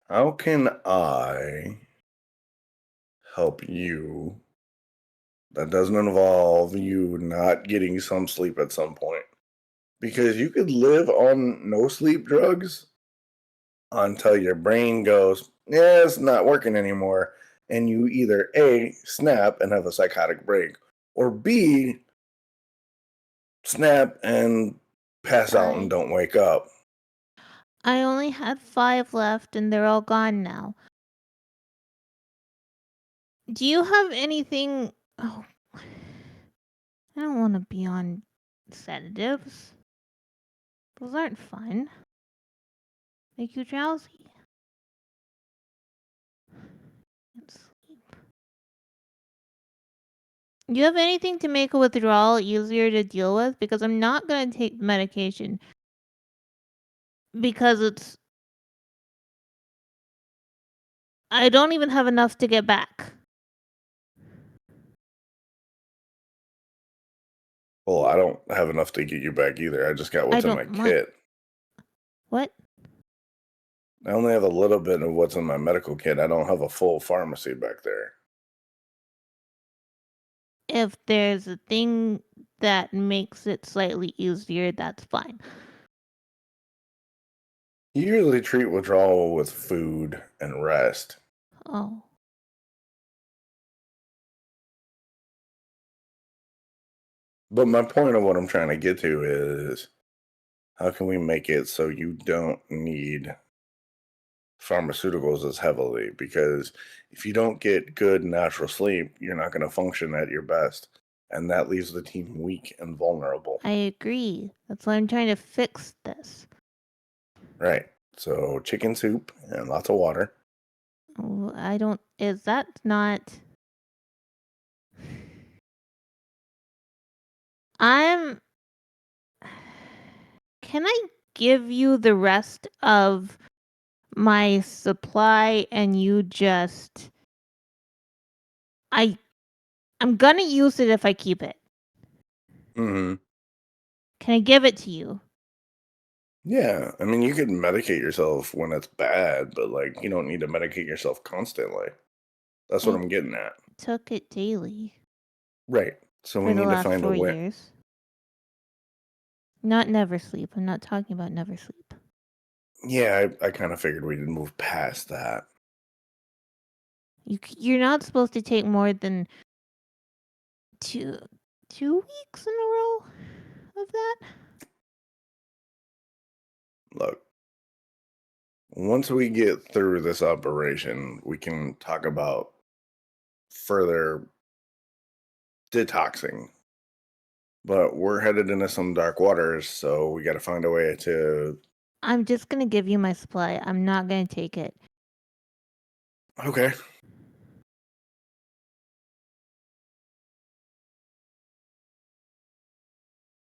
how can I help you that doesn't involve you not getting some sleep at some point? Because you could live on no sleep drugs until your brain goes, yeah, it's not working anymore. And you either A, snap and have a psychotic break, or B, snap and pass out and don't wake up. I only had 5 left, and they're all gone now. Do you have anything... Oh, I don't want to be on sedatives. Those aren't fun. Make you drowsy. And sleep. Do you have anything to make a withdrawal easier to deal with? Because I'm not going to take medication. Because it's... I don't even have enough to get back. Well, I don't have enough to get you back either. I just got what's in my kit. What? I only have a little bit of what's in my medical kit. I don't have a full pharmacy back there. If there's a thing that makes it slightly easier, that's fine. You usually treat withdrawal with food and rest. Oh. But my point of what I'm trying to get to is, how can we make it so you don't need pharmaceuticals as heavily? Because if you don't get good natural sleep, you're not going to function at your best. And that leaves the team weak and vulnerable. I agree. That's why I'm trying to fix this. Right. So chicken soup and lots of water. Oh, I don't... Is that not... I'm... Can I give you the rest of my supply and you just... I'm gonna use it if I keep it. Mm-hmm. Can I give it to you? Yeah. I mean, you could medicate yourself when it's bad, but like, you don't need to medicate yourself constantly. That's what I'm getting at. Took it daily. Right. So we For the need to last find a 4 way. years. Not never sleep. I'm not talking about never sleep. Yeah, I kind of figured we'd move past that. You're not supposed to take more than two weeks in a row of that. Look, once we get through this operation, we can talk about further detoxing. But we're headed into some dark waters, so we got to find a way to... I'm just gonna give you my supply. I'm not gonna take it. Okay.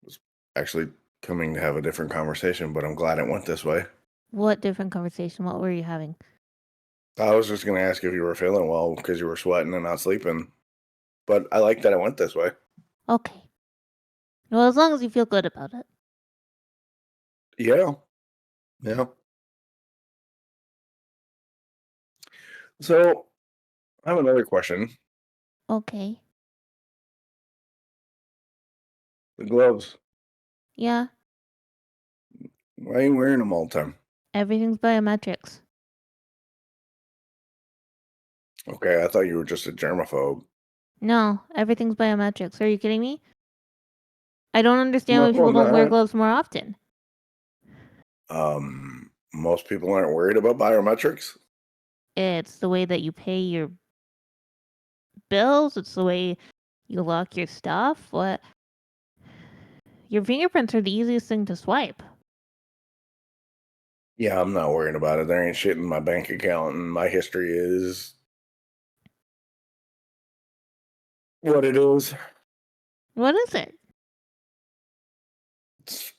Was actually coming to have a different conversation, but I'm glad it went this way. What different conversation? What were you having? I was just going to ask if you were feeling well because you were sweating and not sleeping. But I like that it went this way. Okay. Well, as long as you feel good about it. Yeah. Yeah. So, I have another question. Okay. The gloves. Yeah. Why are you wearing them all the time? Everything's biometrics. Okay, I thought you were just a germaphobe. No, everything's biometrics. Are you kidding me? I don't understand No, why people I'm don't wear not. gloves more often. Most people aren't worried about biometrics. It's the way that you pay your bills. It's the way you lock your stuff. What? Your fingerprints are the easiest thing to swipe. Yeah, I'm not worried about it. There ain't shit in my bank account, and my history is what it is. What is it? It's,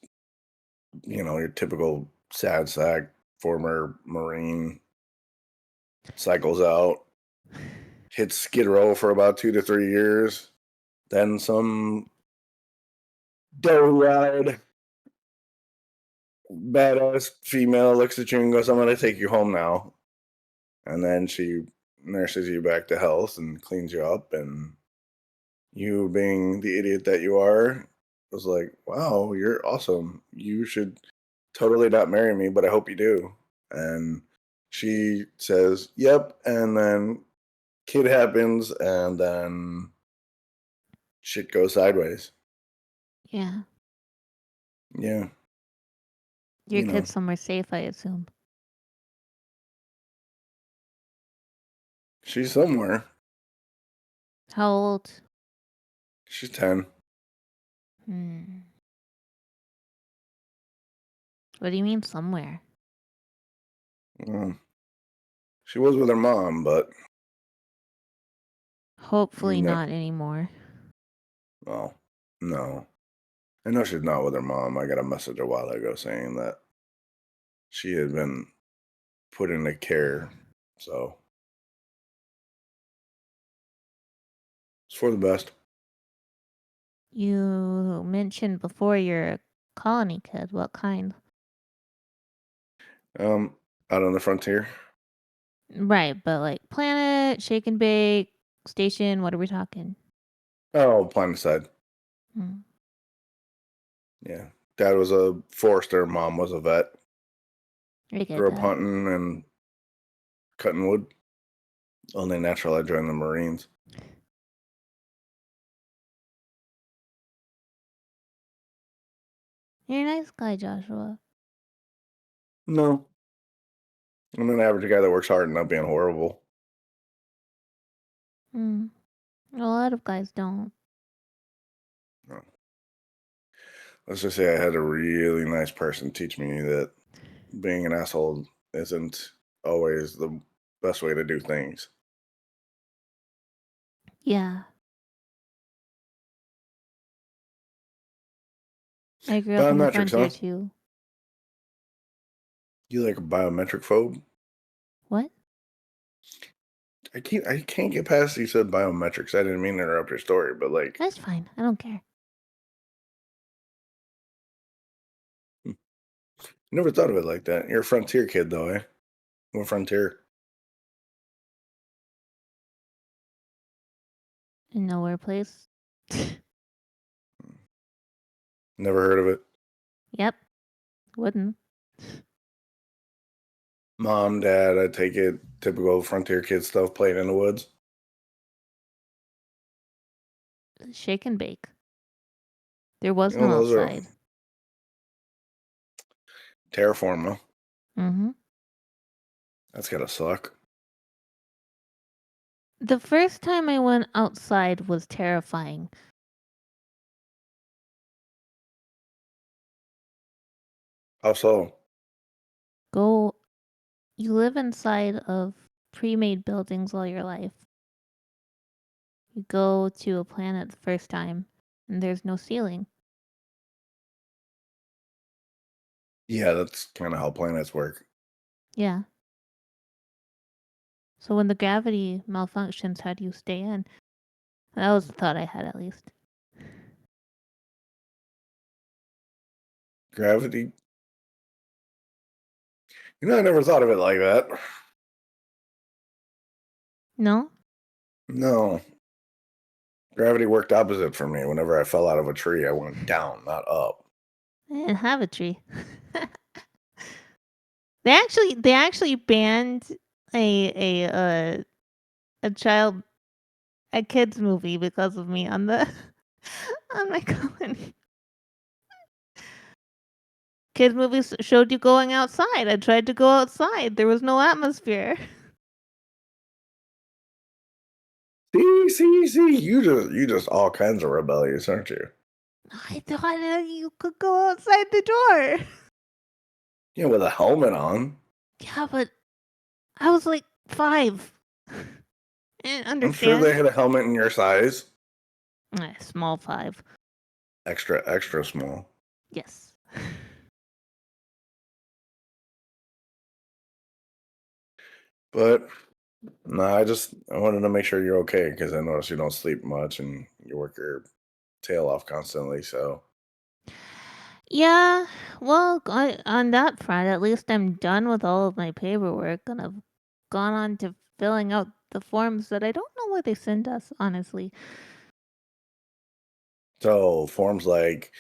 your typical sad sack former Marine cycles out, hits Skid Row for about 2 to 3 years, then some doe-eyed badass female looks at you and goes, "I'm gonna take you home now," and then she nurses you back to health and cleans you up, and you, being the idiot that you are, was like, "Wow, you're awesome. You should totally not marry me, but I hope you do." And she says, "Yep," and then kid happens, and then shit goes sideways. Yeah. Yeah. Your You know. kid's somewhere safe, I assume. She's somewhere. How old? She's 10. What do you mean somewhere? She was with her mom, but Hopefully No. not anymore. well, no. I know she's not with her mom. I got a message a while ago saying that she had been put into care, so it's for the best. You mentioned before you're a colony kid. What kind? Out on the frontier. Right, but like planet, shake and bake, station, what are we talking? Oh, Planet side. Hmm. Yeah. Dad was a forester, mom was a vet. I get Grew up that. hunting and cutting wood. Only natural I joined the Marines. You're a nice guy, Joshua. No. I'm an average guy that works hard and not being horrible. A lot of guys don't. No. Let's just say I had a really nice person teach me that being an asshole isn't always the best way to do things. Yeah. I grew up on the Biometrics, frontier huh? too. You like a biometric phobe? What? I can't get past you said biometrics. I didn't mean to interrupt your story, but like That's fine. I don't care. I never thought of it like that. You're a frontier kid though, eh? What frontier? Nowhere place. Never heard of it. Yep. Wouldn't. Mom, dad, I take it, typical frontier kid stuff, playing in the woods. Shake and bake. There was You know, no those are outside. terraform, huh? Mm-hmm. That's gotta suck. The first time I went outside was terrifying. How so? You live inside of pre-made buildings all your life. You go to a planet the first time, and there's no ceiling. Yeah, that's kind of how planets work. Yeah. So when the gravity malfunctions, how do you stay in? That was the thought I had, at least. Gravity. I never thought of it like that. No? No. Gravity worked opposite for me. Whenever I fell out of a tree, I went down, not up. I didn't have a tree. They actually banned a kids movie because of me on the on my colony. Kids movies showed you going outside. I tried to go outside. There was no atmosphere. See, you just all kinds of rebellious, aren't you? I thought you could go outside the door. Yeah, with a helmet on. Yeah, but I was like 5. And I'm sure they understand. had a helmet in your size. Small 5. Extra small. Yes. But no, I wanted to make sure you're okay because I noticed you don't sleep much and you work your tail off constantly. So Yeah, well, on that front, at least I'm done with all of my paperwork and I've gone on to filling out the forms that I don't know why they send us, honestly. forms like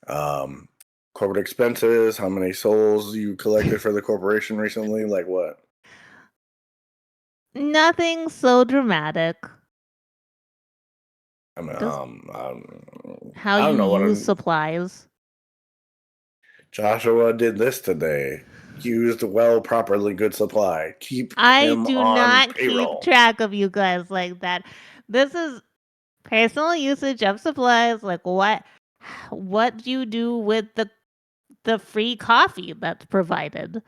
corporate expenses, how many souls you collected for the corporation recently, like what? Nothing so dramatic. I mean, How I don't you know what use supplies. Joshua did this today. Used properly good supply. Keep I him do on not payroll. keep track of you guys like that. This is personal usage of supplies. Like what do you do with the free coffee that's provided?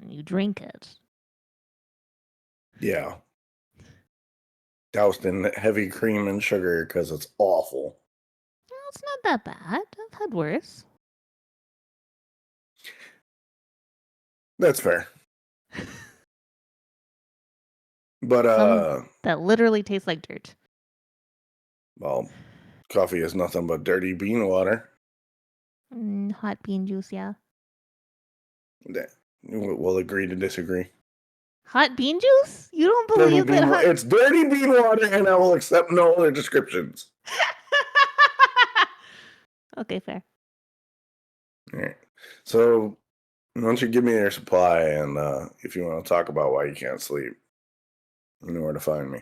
You drink it. Yeah. Doused in heavy cream and sugar because it's awful. No, it's not that bad. I've had worse. That's fair. But Some that literally tastes like dirt. well, coffee is nothing but dirty bean water. Hot bean juice, yeah. We'll agree to disagree. Hot bean juice? You don't believe that? It's dirty bean water, and I will accept no other descriptions. Okay, fair. All right. So, why don't you give me your supply, and if you want to talk about why you can't sleep, you know where to find me.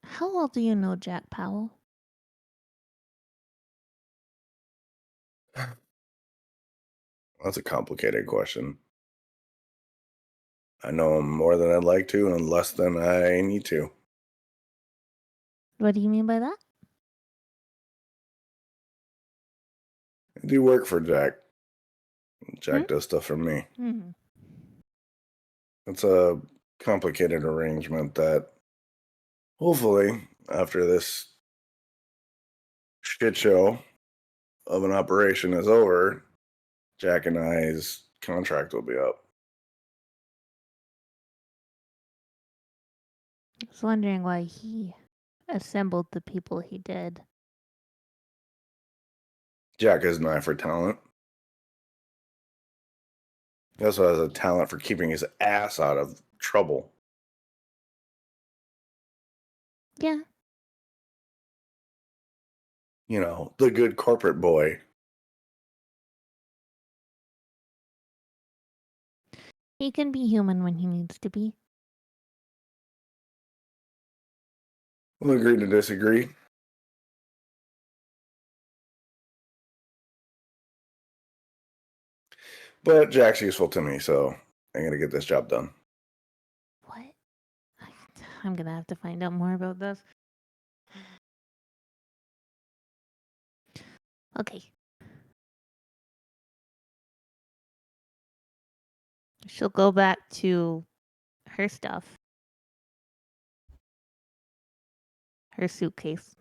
How well do you know Jack Powell? That's a complicated question. I know him more than I'd like to, and less than I need to. What do you mean by that? I do work for Jack. Jack does stuff for me. It's a complicated arrangement that hopefully, after this shit show of an operation is over, Jack and I's contract will be up. I was wondering why he assembled the people he did. Jack has an eye for talent. He also has a talent for keeping his ass out of trouble. Yeah. You know, the good corporate boy. He can be human when he needs to be. We'll agree to disagree. But Jack's useful to me, so I'm going to get this job done. What? I'm going to have to find out more about this. Okay. She'll go back to her stuff. Her suitcase.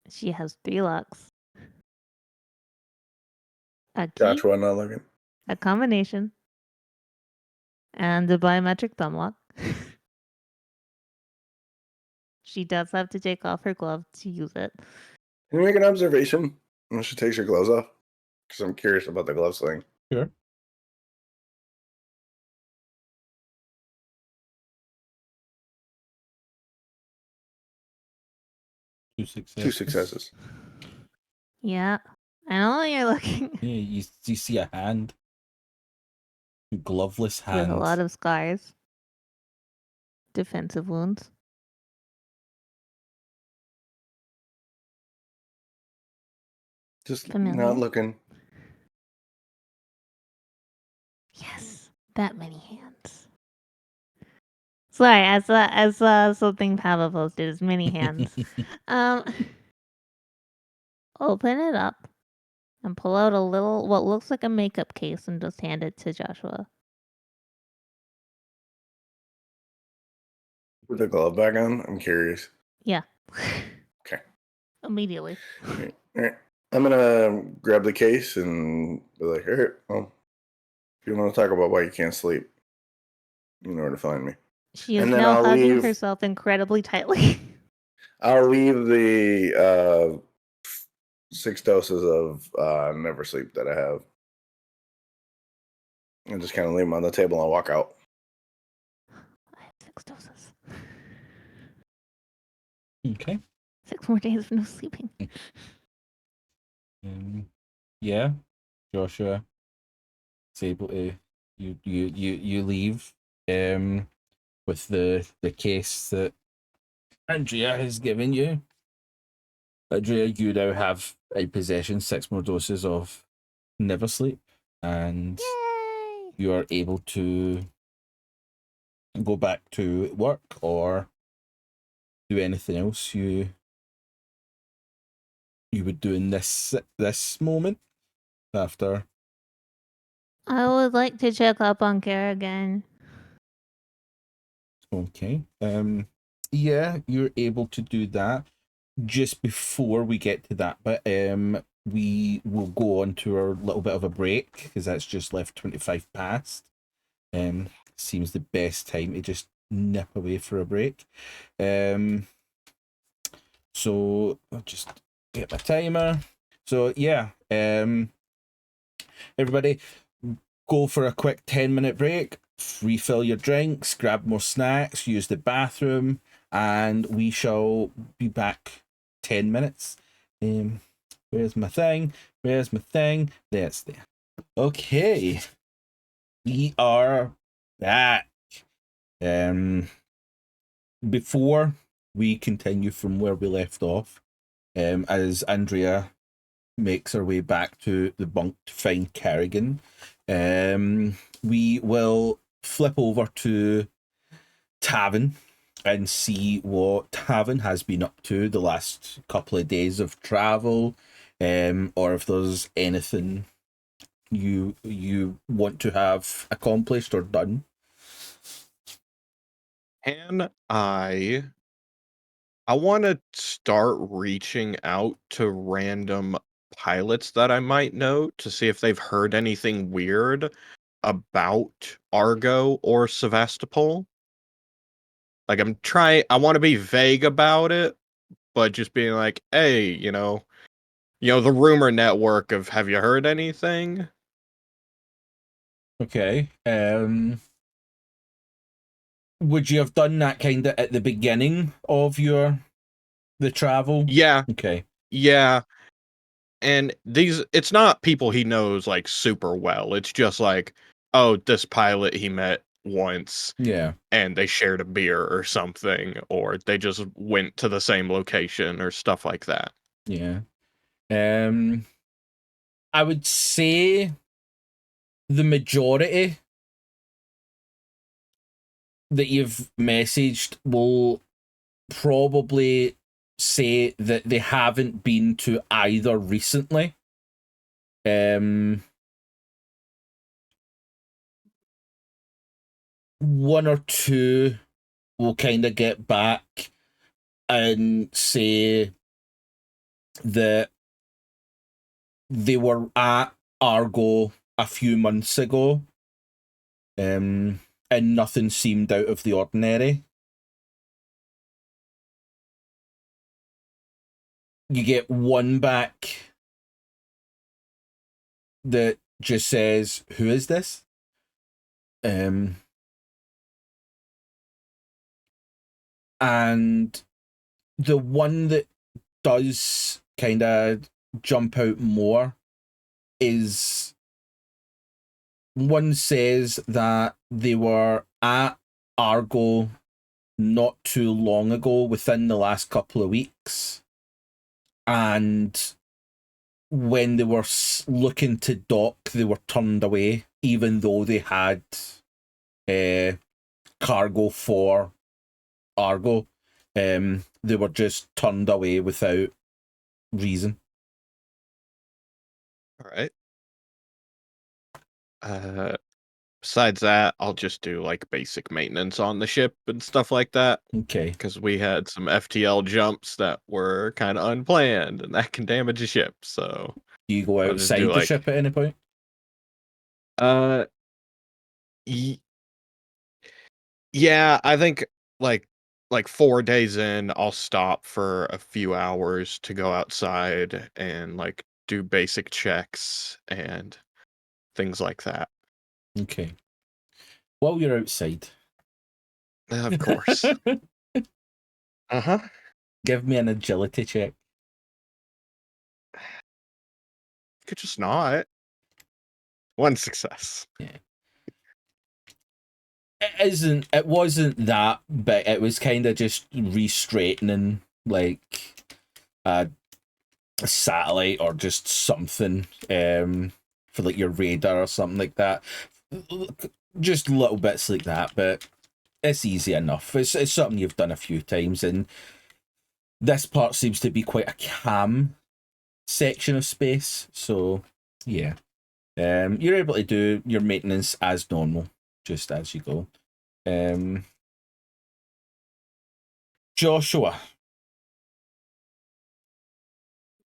She has 3 locks. A key, Joshua not looking. a combination, and a biometric thumb lock. She does have to take off her glove to use it. Can you make an observation when she takes her gloves off? Because I'm curious about the gloves thing. Sure. 2 successes. 2 successes. Yeah. I know you're looking Yeah, you see a hand. A gloveless hand. with a lot of scars. Defensive wounds. Just Familiar. not looking. Yes, that many hands. Sorry, as something Pava posted is many hands. Open it up and pull out a little what looks like a makeup case and just hand it to Joshua. Put the glove back on. I'm curious. Yeah. Okay. Immediately. All right. I'm gonna grab the case and be like, "All right, well, if you want to talk about why you can't sleep, you know where to find me." She is And then now I'll hugging leave- herself incredibly tightly. I'll leave the 6 doses of Never Sleep that I have, and just kind of leave them on the table and walk out. I have 6 doses. Okay. 6 more days of no sleeping. Yeah, Joshua is able to you leave with the case that Andrea has given you. Andrea, you now have in possession 6 more doses of Never Sleep, and Yay! you are able to go back to work or do anything else you would do in this moment after. I would like to check up on Carrigan. Okay. Yeah, you're able to do that. Just before we get to that, but we will go on to our little bit of a break because that's just left 25 past. Seems the best time to just nip away for a break. So I'll just get my timer. So yeah, everybody go for a quick 10-minute break, refill your drinks, grab more snacks, use the bathroom, and we shall be back 10 minutes. Where's my thing? There it's there. Okay, we are back. Before we continue from where we left off, as Andrea makes her way back to the bunk to find Carrigan, we will flip over to Tavin and see what Tavin has been up to the last couple of days of travel, or if there's anything you want to have accomplished or done. Can I want to start reaching out to random pilots that I might know to see if they've heard anything weird about Argo or Sevastopol. Like I want to be vague about it, but just being like, hey, the rumor network of have you heard anything? Okay. Would you have done that kind of at the beginning of the travel? Yeah. Okay. Yeah. And it's not people he knows like super well. It's just like, oh, this pilot he met once. Yeah. And they shared a beer or something, or they just went to the same location or stuff like that. Yeah. I would say the majority that you've messaged will probably say that they haven't been to either recently. One or two will kind of get back and say that they were at Argo a few months ago, and nothing seemed out of the ordinary. You get one back that just says, "Who is this?" And the one that does kind of jump out more is one says that they were at Argo not too long ago, within the last couple of weeks, and when they were looking to dock, they were turned away, even though they had cargo for Argo. They were just turned away without reason. All right. Besides that, I'll just do like basic maintenance on the ship and stuff like that. Okay. Because we had some FTL jumps that were kind of unplanned, and that can damage a ship. So Do you go I'll just outside do, the like, ship at any point? Yeah, I think like 4 days in, I'll stop for a few hours to go outside and like do basic checks and things like that. Okay. While you're outside, Of course. Uh-huh. give me an agility check. Could just not. One success. Yeah. It wasn't that big. It was kind of just re-straightening like a satellite or just something for like your radar or something like that. Just little bits like that, but it's easy enough. It's something you've done a few times, and this part seems to be quite a calm section of space. So yeah, you're able to do your maintenance as normal, just as you go. Joshua,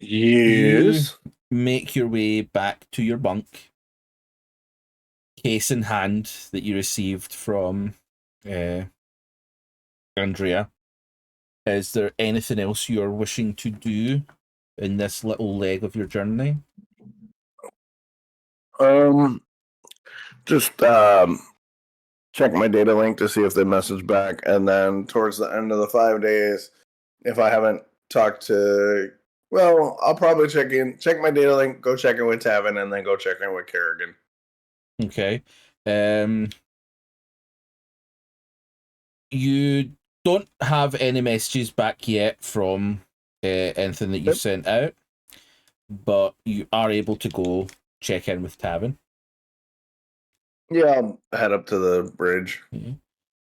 Yes. you make your way back to your bunk, case in hand that you received from Andrea. Is there anything else you're wishing to do in this little leg of your journey? Just check my data link to see if they message back, and then towards the end of the 5 days, if I haven't talked to, well, I'll probably check my data link, go check in with Tavin, and then go check in with Carrigan. Okay. You don't have any messages back yet from anything that you've sent out, but you are able to go check in with Tavin. Yeah, I'll head up to the bridge.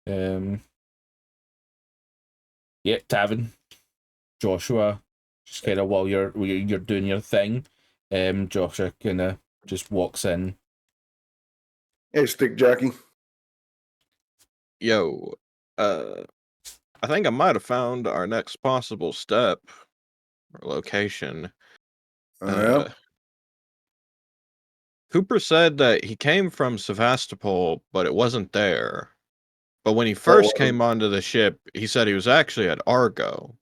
Yeah, Tavin, Joshua, just kind of while you're doing your thing, Joshua kind of just walks in. Hey, stick jockey. Yo, I think I might have found our next possible step or location. Yeah. Cooper said that he came from Sevastopol, but it wasn't there. But when he first came onto the ship, he said he was actually at Argo.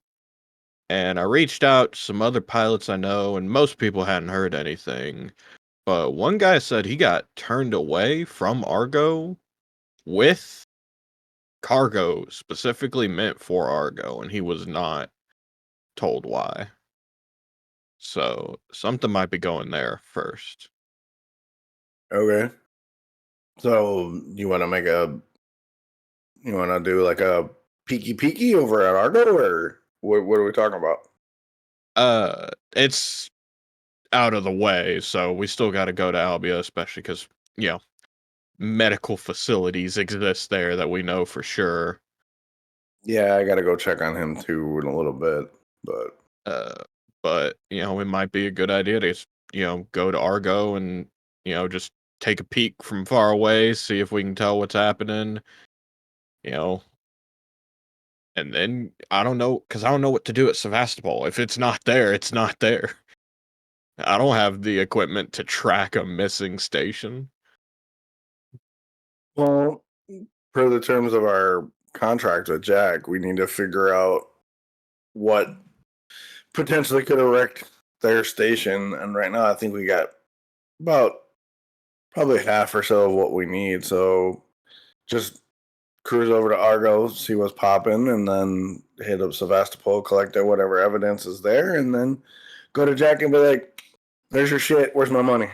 And I reached out to some other pilots I know, and most people hadn't heard anything. But one guy said he got turned away from Argo with cargo specifically meant for Argo, and he was not told why. So something might be going there first. Okay. So you want to do like a peeky over at Argo, or what are we talking about? It's out of the way, so we still got to go to Albia, especially because, medical facilities exist there that we know for sure. Yeah, I got to go check on him too in a little bit, but it might be a good idea to go to Argo and just take a peek from far away, see if we can tell what's happening, and then I don't know, because I don't know what to do at Sevastopol. If it's not there, it's not there. I don't have the equipment to track a missing station. Well, per the terms of our contract with Jack, we need to figure out what potentially could have wrecked their station. And right now, I think we got about probably half or so of what we need. So just cruise over to Argo, see what's popping, and then hit up Sevastopol, collect whatever evidence is there, and then go to Jack and be like, "There's your shit. Where's my money?"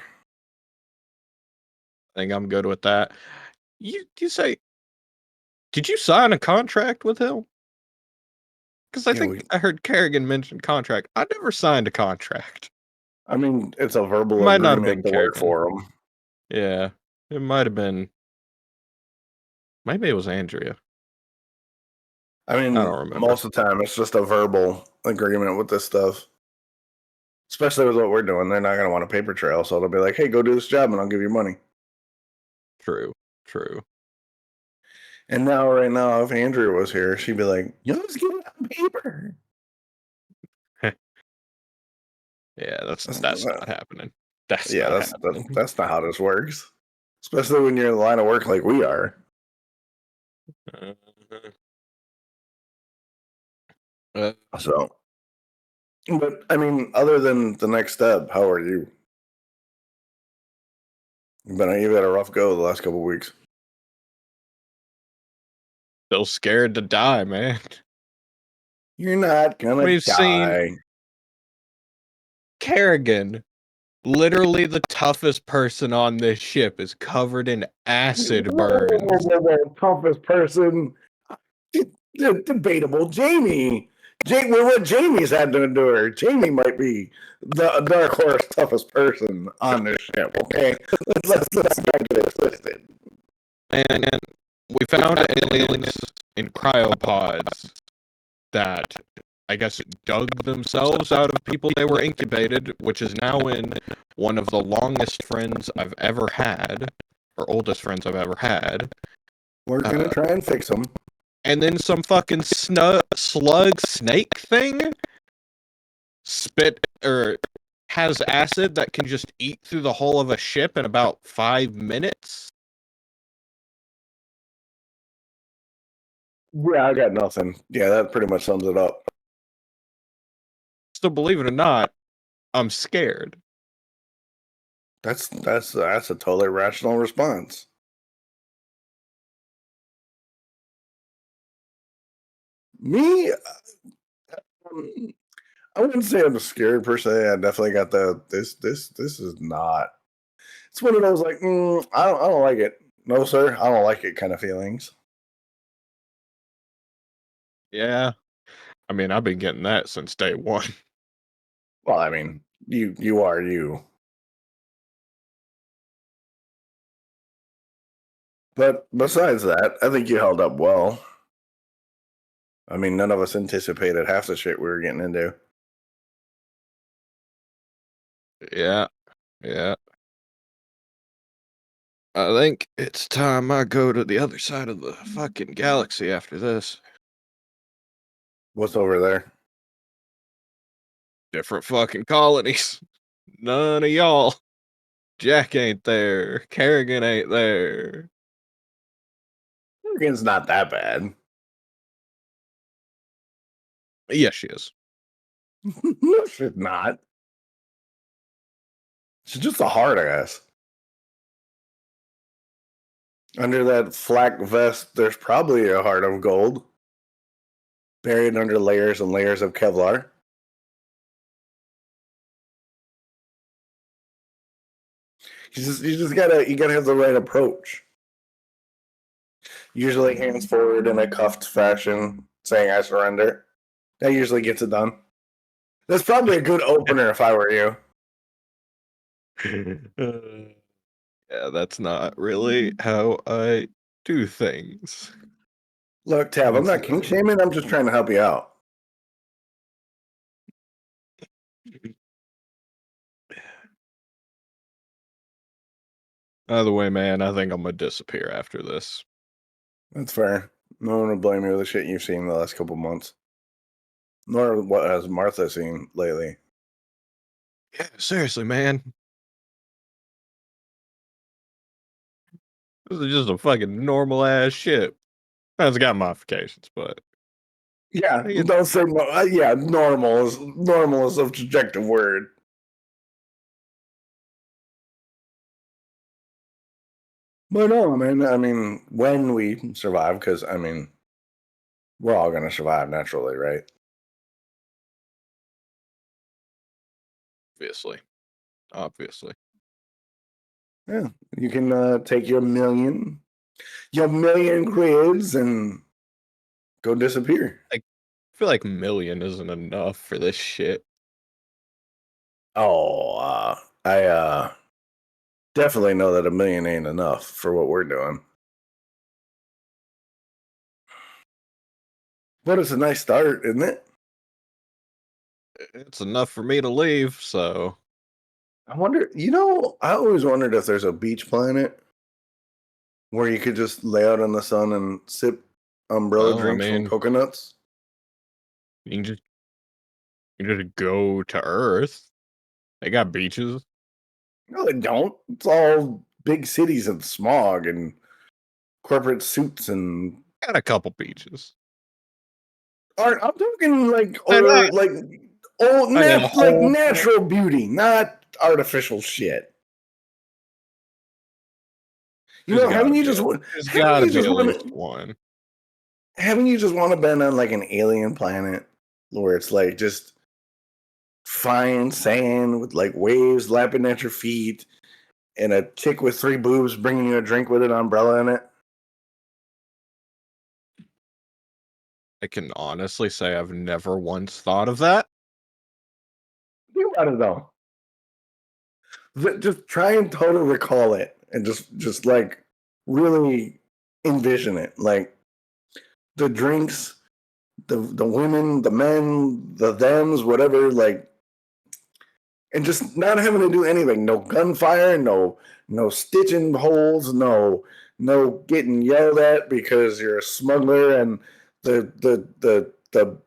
I think I'm good with that. You say, did you sign a contract with him? Because I Yeah, think I heard Carrigan mention contract. I never signed a contract. I mean, it's a verbal Might not have been agreement to work Carrigan. for him. Yeah, it might have been. Maybe it was Andrea. I mean, I don't remember. most of the time, it's just a verbal agreement with this stuff. Especially with what we're doing. They're not going to want a paper trail, so they'll be like, "Hey, go do this job and I'll give you money." True. And now, right now, if Andrea was here, she'd be like, "You just give it on paper." Yeah, that's not happening. That's not how this works. Especially when you're in the line of work like we are. So, but I mean, other than the next step, how are you? You've had a rough go the last couple of weeks. Still scared to die, man. You're not gonna We've die. seen Carrigan, literally the toughest person on this ship, is covered in acid burns. The toughest person. Debatable. What Jamie's had to endure. Jamie might be the dark horse toughest person on this ship. Okay, let's not get it twisted. And we found aliens in cryopods that, I guess, dug themselves out of people they were incubated, which is now in one of the longest friends I've ever had, or oldest friends I've ever had. We're gonna try and fix them. And then some fucking slug snake thing has acid that can just eat through the hull of a ship in about 5 minutes. Yeah, I got nothing. Yeah, that pretty much sums it up. So believe it or not, I'm scared. That's a totally rational response. Me, I wouldn't say I'm scared per se. I definitely got this is not. It's one of those like I don't like it. No sir, I don't like it kind of feelings. Yeah. I mean, I've been getting that since day one. Well, I mean, you are you. But besides that, I think you held up well. I mean, none of us anticipated half the shit we were getting into. Yeah. I think it's time I go to the other side of the fucking galaxy after this. What's over there? Different fucking colonies. None of y'all. Jack ain't there. Carrigan ain't there. Carrigan's not that bad. Yes, she is. No, she's not. She's just a hard ass. Under that flak vest, there's probably a heart of gold. Buried under layers and layers of Kevlar. You gotta have the right approach. Usually hands forward in a cuffed fashion, saying I surrender. That usually gets it done. That's probably a good opener if I were you. Yeah, that's not really how I do things. Look, Tav, I'm not king shaming, I'm just trying to help you out. Either way, man, I think I'm gonna disappear after this. That's fair. No one will blame you for the shit you've seen the last couple months. Nor what has Martha seen lately. Yeah, seriously, man. This is just a fucking normal ass ship. It's got modifications, but Yeah, don't say yeah. Normal is a subjective word. But no, man. I mean, when we survive, because I mean, we're all gonna survive naturally, right? Obviously. Yeah, you can take your million grids and go disappear. I feel like million isn't enough for this shit. Oh, I definitely know that a million ain't enough for what we're doing. But it's a nice start, isn't it? It's enough for me to leave, so I wonder, I always wondered if there's a beach planet where you could just lay out in the sun and sip umbrella Well, I drinks from mean- coconuts. you can just go to Earth. They got beaches. No, they don't. It's all big cities and smog and corporate suits and Got a couple beaches. I'm talking like They're not- like natural beauty, not artificial shit. Haven't you just There's gotta be at least one. haven't you just want to been on like an alien planet where it's like just fine sand with like waves lapping at your feet and a chick with 3 boobs bringing you a drink with an umbrella in it? I can honestly say I've never once thought of that. Think about it though. Just try and totally recall it and just like really envision it. Like the drinks, the women, the men, the thems, whatever, like, and just not having to do anything. No gunfire, no stitching holes, no getting yelled at because you're a smuggler and the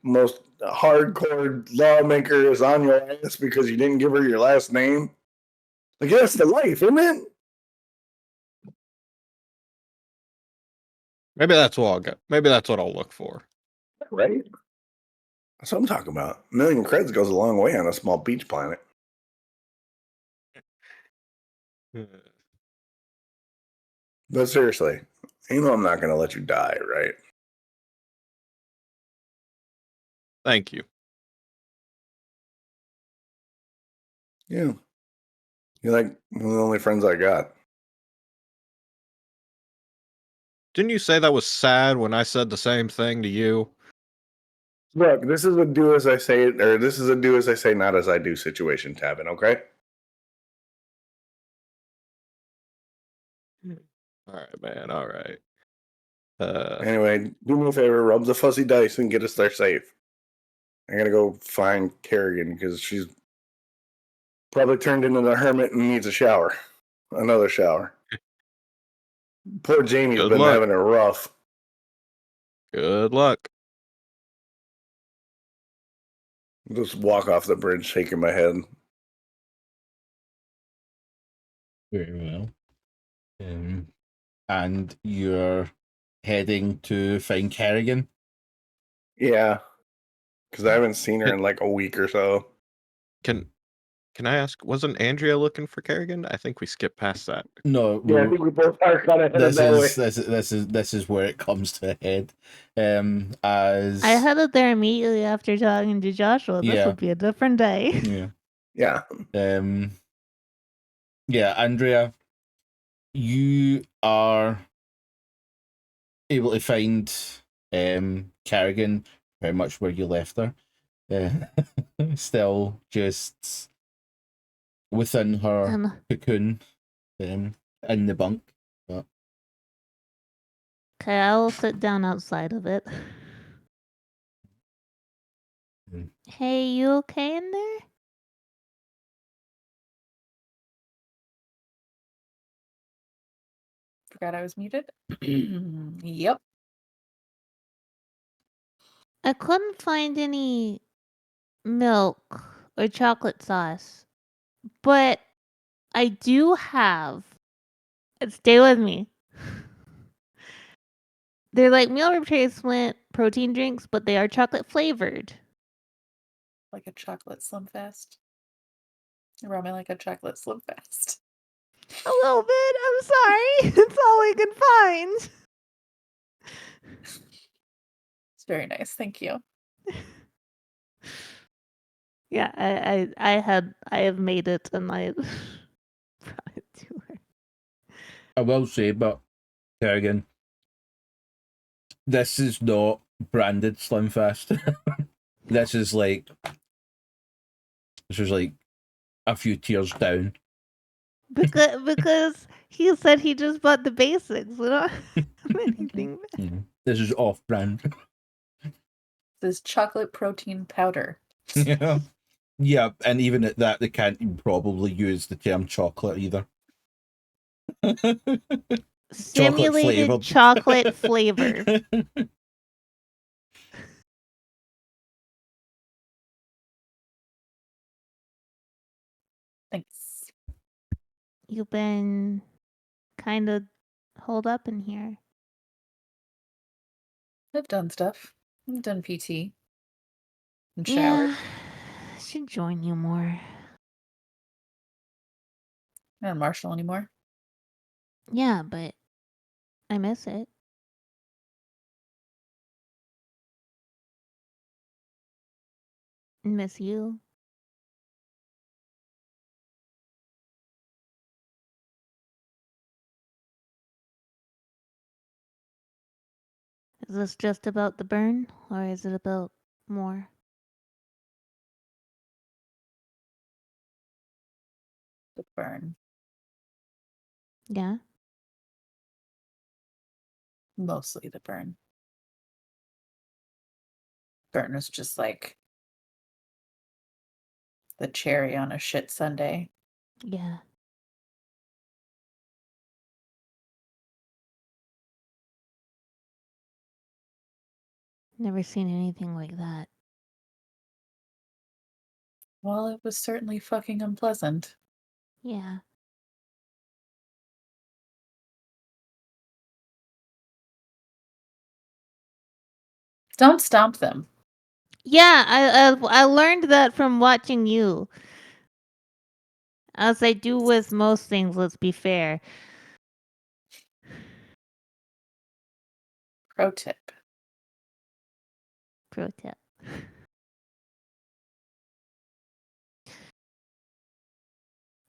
most hardcore lawmaker is on your ass because you didn't give her your last name. Like, that's the life, isn't it? Maybe that's what I'll get. Maybe that's what I'll look for. Right? That's what I'm talking about. A million creds goes a long way on a small beach planet. But seriously, I'm not going to let you die, right? Thank you. Yeah. You're like one of the only friends I got. Didn't you say that was sad when I said the same thing to you? Look, this is a do as I say, or this is a do as I say, not as I do situation, Tavin, okay? All right, man. All right. Anyway, do me a favor, rub the fuzzy dice and get us there safe. I gotta go find Carrigan because she's probably turned into the hermit and needs a shower. Another shower. Poor Jamie's Good been luck. having it rough. Good luck. Just walk off the bridge shaking my head. Very well. And you're heading to find Carrigan? Yeah. Because I haven't seen her in like a week or so. Can I ask, wasn't Andrea looking for Carrigan? I think we skipped past that. No, Yeah, I think we both are kind of headed that way. This is where it comes to a head. As I headed there immediately after talking to Joshua. This Yeah. would be a different day. yeah. Yeah. Yeah, Andrea, you are able to find Carrigan pretty much where you left her. Still just within her cocoon in the bunk. But Okay, I'll sit down outside of it. Hey, you okay in there? Forgot I was muted. Yep. I couldn't find any milk or chocolate sauce, but I do have. Stay with me. They're like meal replacement protein drinks, but they are chocolate flavored. Like a chocolate Slim Fast. Run me like a chocolate Slim Fast. A little bit. I'm sorry. It's all I can find. It's very nice. Thank you. Yeah, I have made it, and I brought it to her. I will say, but Carrigan, this is not branded Slim Fast. This is like a few tiers down. Because he said he just bought the basics. We don't have anything. This is off brand. This is chocolate protein powder. Yeah. Yeah, and even at that, they can't probably use the term chocolate either. Simulated chocolate flavor. Thanks. You've been kind of holed up in here. I've done stuff. I've done PT. And showered. Yeah, I should join you more. Not a Marshall anymore. Yeah, but I miss it. Miss you. Is this just about the burn, or is it about more? The burn. Yeah? Mostly the burn. Burn was just like the cherry on a shit sundae. Yeah. Never seen anything like that. Well, it was certainly fucking unpleasant. Yeah. Don't stomp them. Yeah, I learned that from watching you. As I do with most things, let's be fair. Pro tip. Pro tip.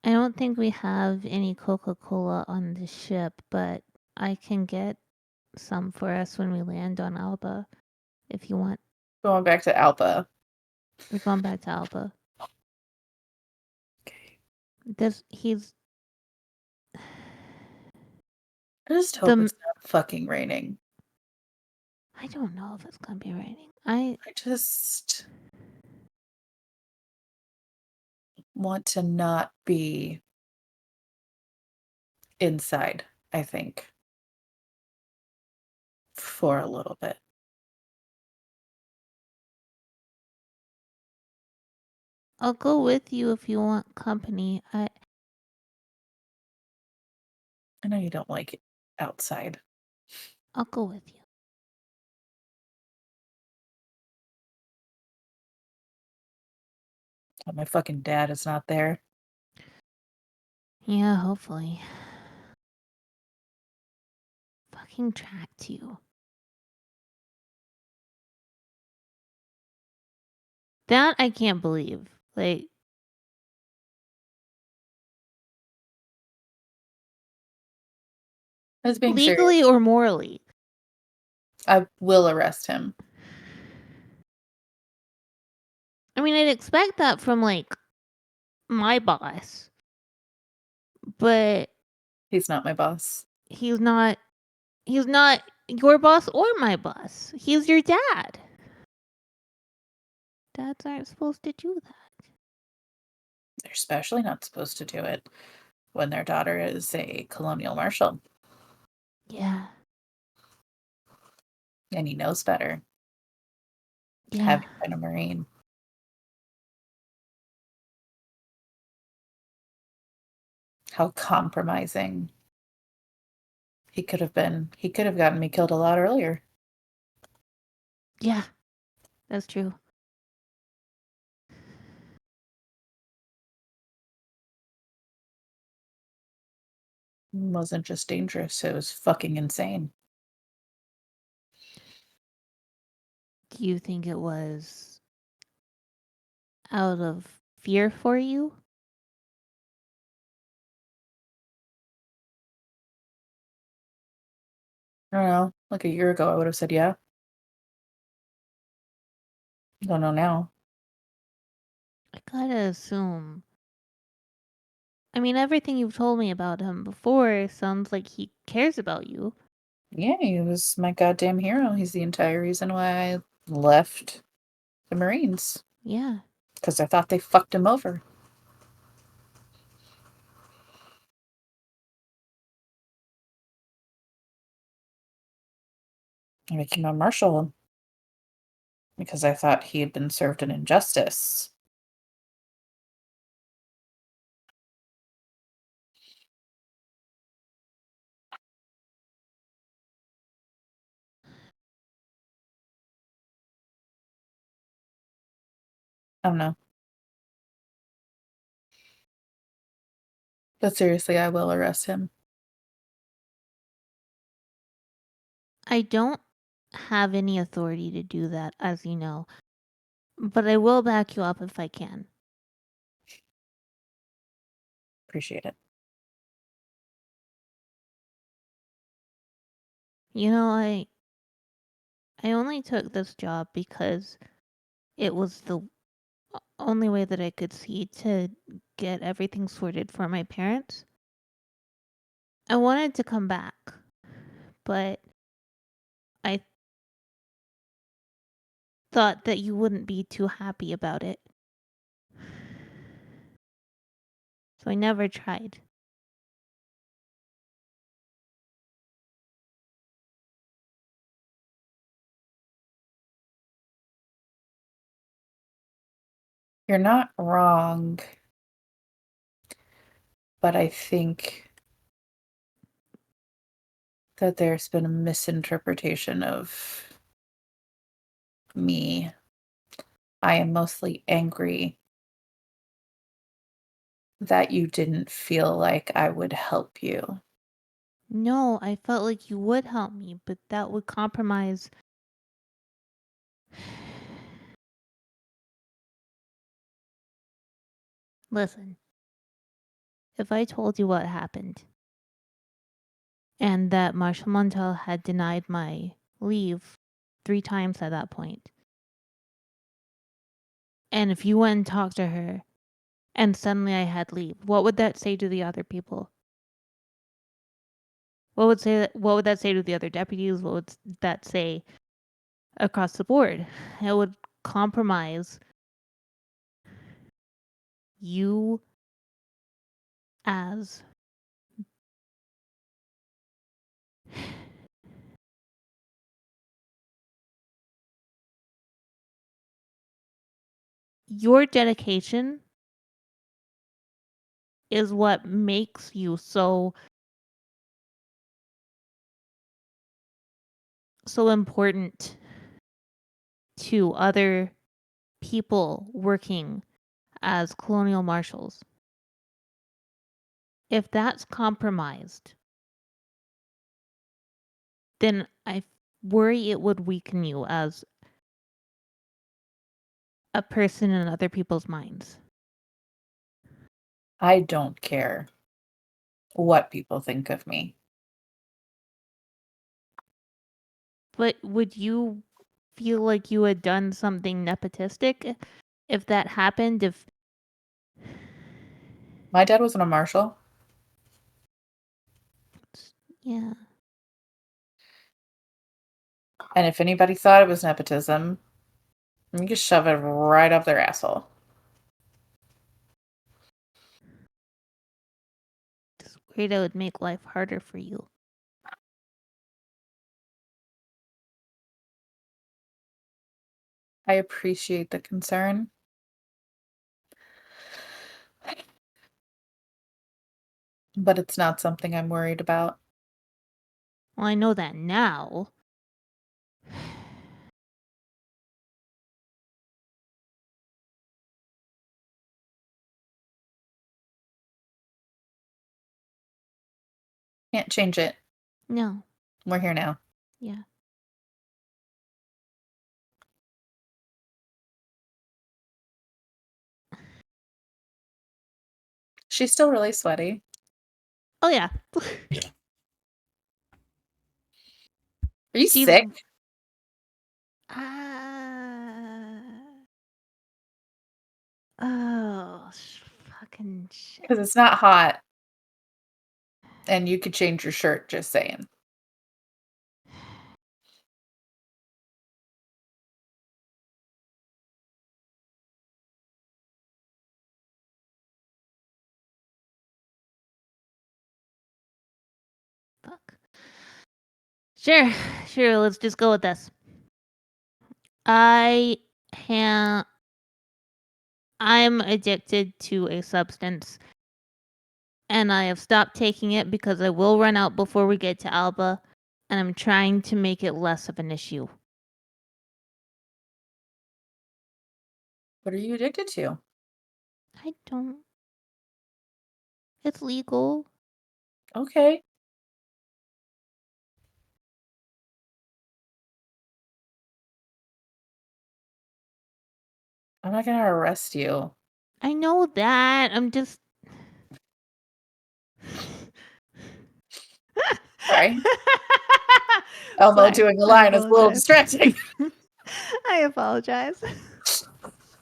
I don't think we have any Coca-Cola on the ship, but I can get some for us when we land on Alba, if you want. Going back to Alba. We're going back to Alba. Okay. He's... I just hope it's not fucking raining. I don't know if it's gonna be raining. I just want to not be inside, I think, for a little bit. I'll go with you if you want company. I know you don't like it outside. I'll go with you. But my fucking dad is not there. Yeah, hopefully. Fucking tracked you. That I can't believe. Like, I was being legally serious. or morally. I will arrest him. I mean, I'd expect that from, like, my boss. But He's not my boss. he's not your boss or my boss. He's your dad. Dads aren't supposed to do that. They're especially not supposed to do it when their daughter is a colonial marshal. Yeah. And he knows better. Yeah. Having been a Marine. How compromising he could have been. He could have gotten me killed a lot earlier. Yeah. That's true. wasn't just dangerous, it was fucking insane. Do you think it was out of fear for you? I don't know. Like a year ago, I would have said yeah. I don't know now. I gotta assume. I mean, everything you've told me about him before sounds like he cares about you. Yeah, he was my goddamn hero. He's the entire reason why I left the Marines. Yeah. Because I thought they fucked him over. I became a marshal because I thought he had been served an injustice. I don't know. But seriously, I will arrest him. I don't have any authority to do that, as you know. But I will back you up if I can. Appreciate it. You know, I only took this job because it was the only way that I could see to get everything sorted for my parents. I wanted to come back, but I thought that you wouldn't be too happy about it. So I never tried. You're not wrong. But I think that there's been a misinterpretation of me. I am mostly angry that you didn't feel like I would help you. No, I felt like you would help me, but that would compromise. Listen, if I told you what happened and that Marshal Montel had denied my leave 3 times at that point, and if you went and talked to her and suddenly I had leave, what would that say to the other people? What would that say to the other deputies? What would that say across the board? It would compromise you as your dedication is what makes you so important to other people working as colonial marshals. If that's compromised, then I worry it would weaken you as a person in other people's minds. I don't care what people think of me. But would you feel like you had done something nepotistic if that happened? If My dad wasn't a marshal. yeah. And if anybody thought it was nepotism, you just shove it right up their asshole. Just worried it would make life harder for you. I appreciate the concern. But it's not something I'm worried about. Well, I know that now. Can't change it. No. We're here now. Yeah. She's still really sweaty. Oh yeah. Are you She's- sick? Oh, fucking shit. Because it's not hot. And you could change your shirt, just saying. Fuck. Sure, let's just go with this. I'm addicted to a substance, and I have stopped taking it because I will run out before we get to Alba, and I'm trying to make it less of an issue. What are you addicted to? I don't. It's legal. Okay. I'm not going to arrest you. I know that. I'm just. Sorry. Elmo Sorry, doing a I line is a little apologize. distracting. I apologize.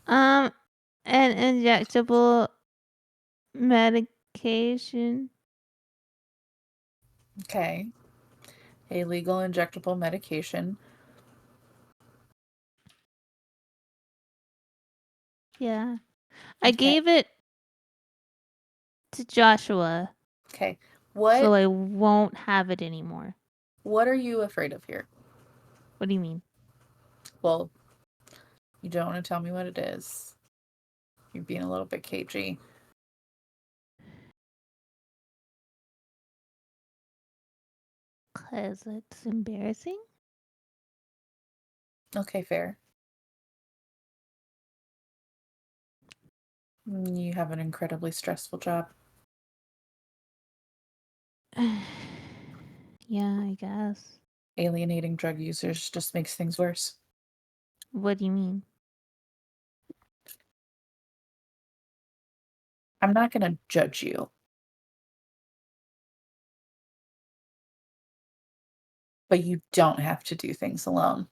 An injectable medication. Okay. A legal injectable medication. Yeah. I Okay. gave it to Joshua, Okay. What so I won't have it anymore. What are you afraid of here? What do you mean? Well, you don't want to tell me what it is. You're being a little bit cagey. Because it's embarrassing? Okay, fair. You have an incredibly stressful job. Yeah, I guess. Alienating drug users just makes things worse. What do you mean? I'm not going to judge you. But you don't have to do things alone.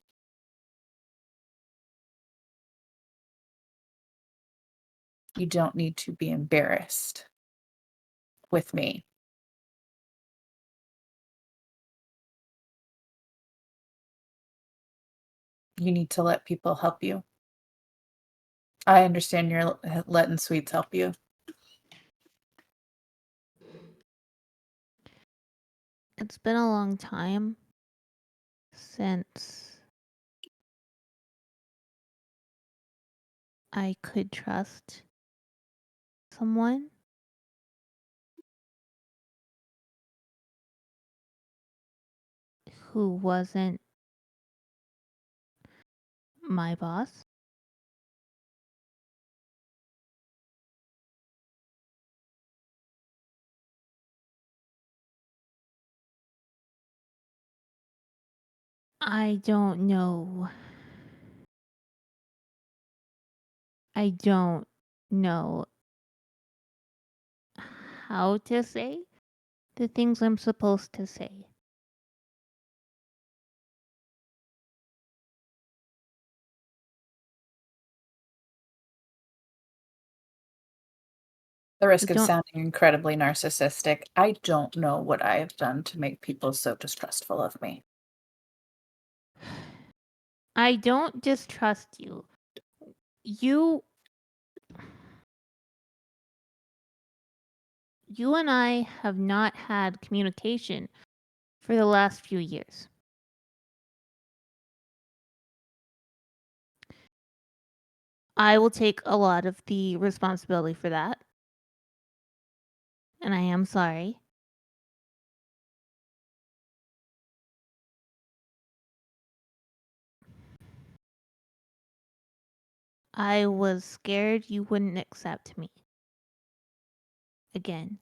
You don't need to be embarrassed with me. You need to let people help you. I understand you're letting sweets help you. It's been a long time since I could trust someone. Who wasn't my boss. I don't know. I don't know how to say the things I'm supposed to say. The risk I of don't- sounding incredibly narcissistic. I don't know what I have done to make people so distrustful of me. I don't distrust you. You and I have not had communication for the last few years. I will take a lot of the responsibility for that. And I am sorry. I was scared you wouldn't accept me. Again.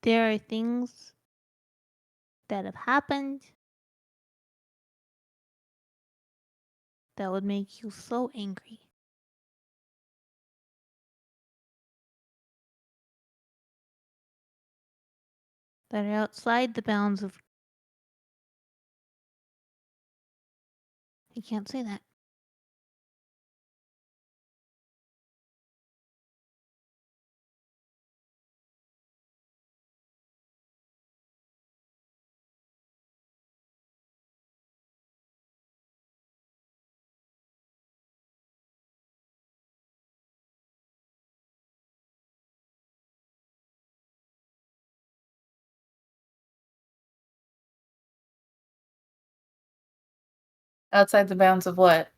there are things that have happened that would make you so angry. That are outside the bounds of. I can't say that. Outside the bounds of what?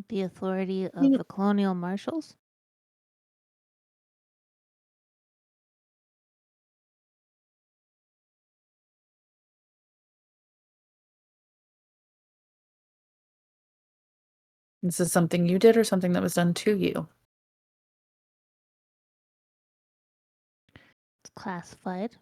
The authority of the colonial marshals. This is something you did or something that was done to you? It's classified.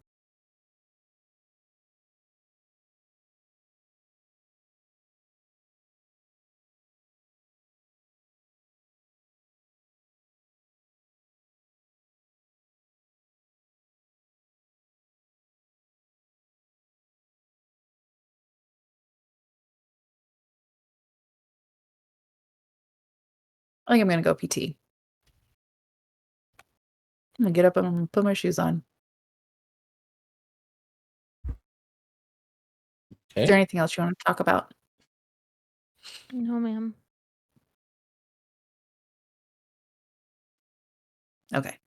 I think I'm gonna go PT. I'm gonna get up and put my shoes on. Is there anything else you want to talk about? No, ma'am. Okay.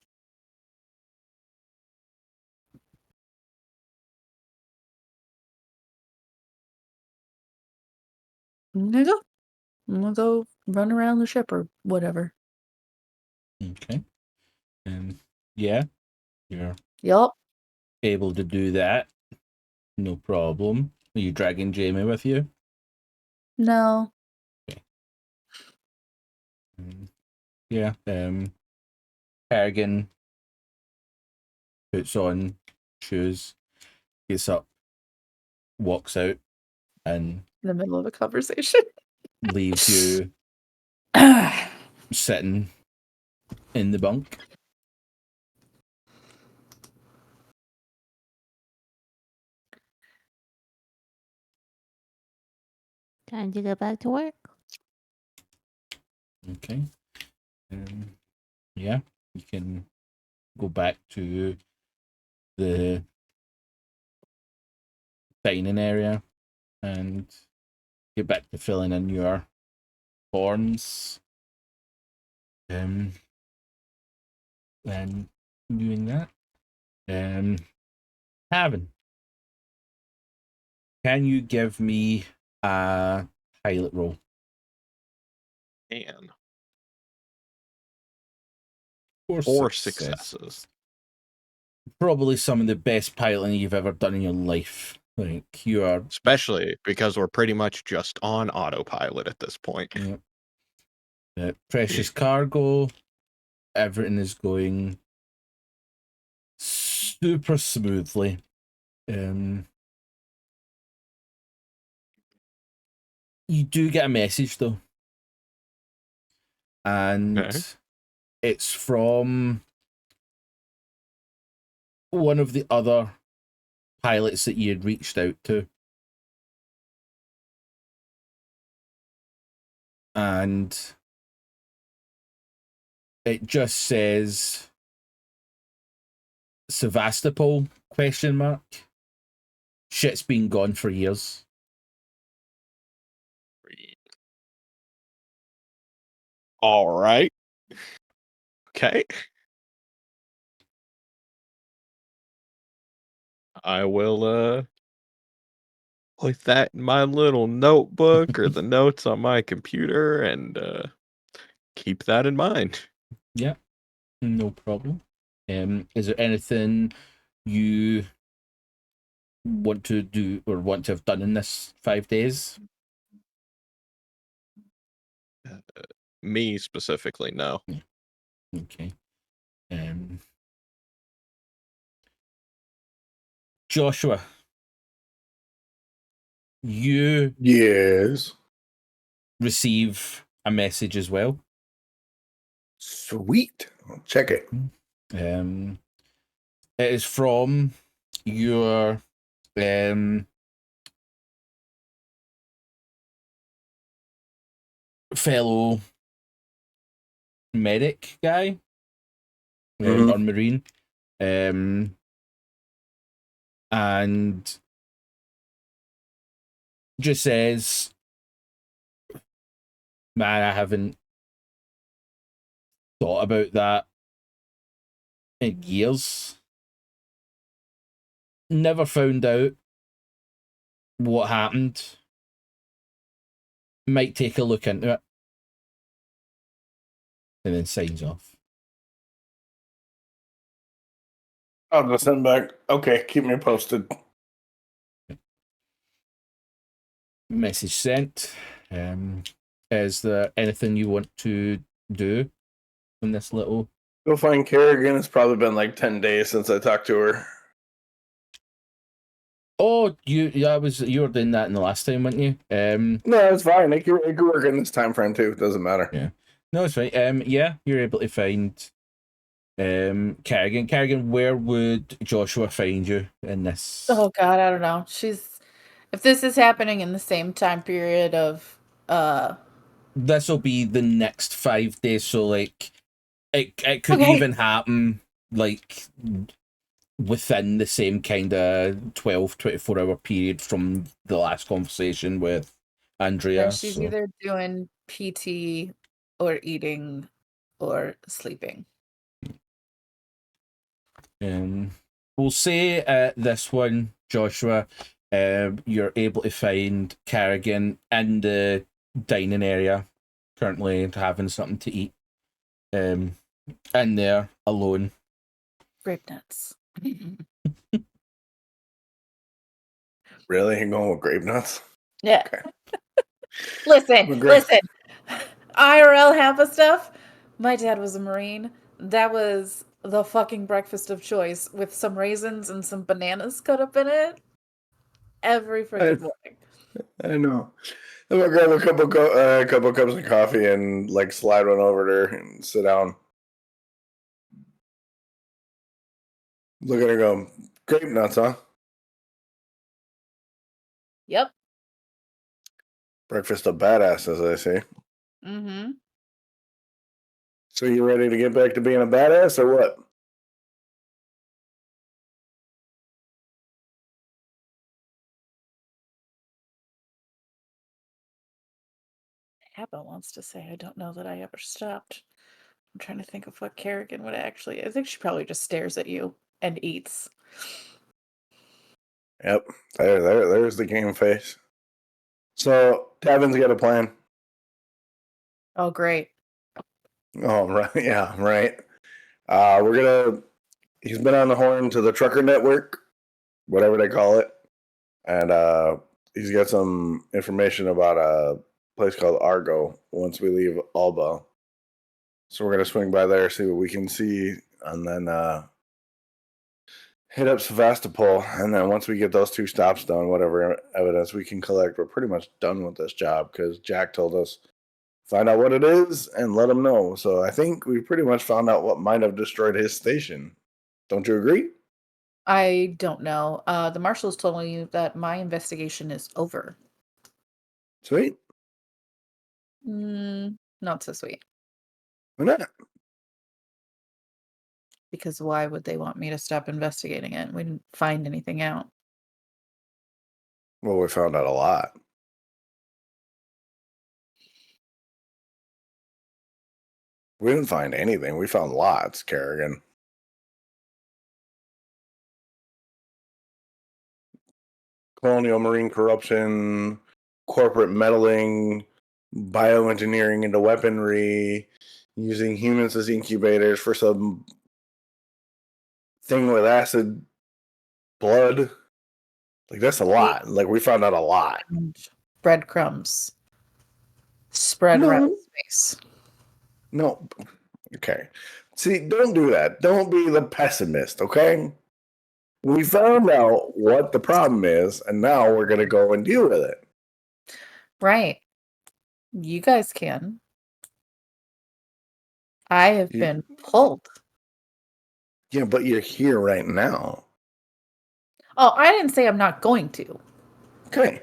I'm gonna go. I'm gonna go run around the ship or whatever. Okay. Yeah, you're Yup. able to do that. No problem. Are you dragging Jamie with you? No. Yeah. Carrigan puts on shoes, gets up, walks out, and In the middle of a conversation. leaves you sitting in the bunk. Time to get back to work. Okay. Yeah, you can go back to the dining area and get back to filling in your forms. And doing that. Tavin, can you give me a pilot roll? And Four successes. Probably some of the best piloting you've ever done in your life. Like you are, Especially because we're pretty much just on autopilot at this point. precious cargo. Everything is going super smoothly. You do get a message though, and it's from one of the other pilots that you had reached out to. And it just says Sevastopol ? Shit's been gone for years. All right. Okay. I will put that in my little notebook or the notes on my computer and keep that in mind. Yeah, no problem. Is there anything you want to do or want to have done in this 5 days? me specifically, no. Okay. Joshua, you Yes. receive a message as well. Sweet. I'll check it. It is from your fellow medic guy or marine, and just says, "Man, I haven't thought about that in years. Never found out what happened. Might take a look into it." And then signs off. I'll just send back. Okay, keep me posted. Message sent. Is there anything you want to do in this little? Go find Carrigan. It's probably been like 10 days since I talked to her. Oh, you were doing that in the last time, weren't you? No, it's fine. It could work in this time frame too. It doesn't matter. Yeah. No, it's fine. Yeah, you're able to find Carrigan. Carrigan, where would Joshua find you in this? Oh God, I don't know. If this is happening in the same time period of This will be the next 5 days, so like it could Okay. even happen like within the same kind of 12-24 hour period from the last conversation with Andrea. and she's either doing PT or eating or sleeping. We'll say this one, Joshua, you're able to find Carrigan in the dining area, currently having something to eat. In there, alone. Grape nuts. Really? You're going with grape nuts? Yeah. Okay. Listen. IRL HAPA stuff. My dad was a Marine. That was the fucking breakfast of choice with some raisins and some bananas cut up in it. Every freaking morning. I know. I'm gonna grab a couple cups of coffee and like slide one over to her and sit down. Look at her go, grape nuts, huh? Yep. Breakfast of badasses, I see. Mm-hmm. So you ready to get back to being a badass or what? HAPA wants to say I don't know that I ever stopped. I'm trying to think of what Carrigan would actually. I think she probably just stares at you and eats. Yep. There's the game face. So Tavin's got a plan. Oh, great. Oh, right. Yeah, right. He's been on the horn to the trucker network, whatever they call it. And he's got some information about a place called Argo once we leave Alba. So we're going to swing by there, see what we can see, and then hit up Sevastopol. And then once we get those 2 stops done, whatever evidence we can collect, we're pretty much done with this job because Jack told us find out what it is and let him know. So I think we pretty much found out what might have destroyed his station. Don't you agree? I don't know. The marshals told me that my investigation is over. Sweet. Not so sweet. Why not? Because why would they want me to stop investigating it? We didn't find anything out. Well, we found out a lot. We didn't find anything. We found lots, Carrigan. Colonial marine corruption, corporate meddling, bioengineering into weaponry, using humans as incubators for some thing with acid blood. Like, that's a lot. Like, we found out a lot. And breadcrumbs. spread around No. space. No. Okay. See, don't do that. Don't be the pessimist, okay? We found out what the problem is, and now we're going to go and deal with it. Right. You guys can. I have been pulled. Yeah, but you're here right now. Oh, I didn't say I'm not going to, Okay.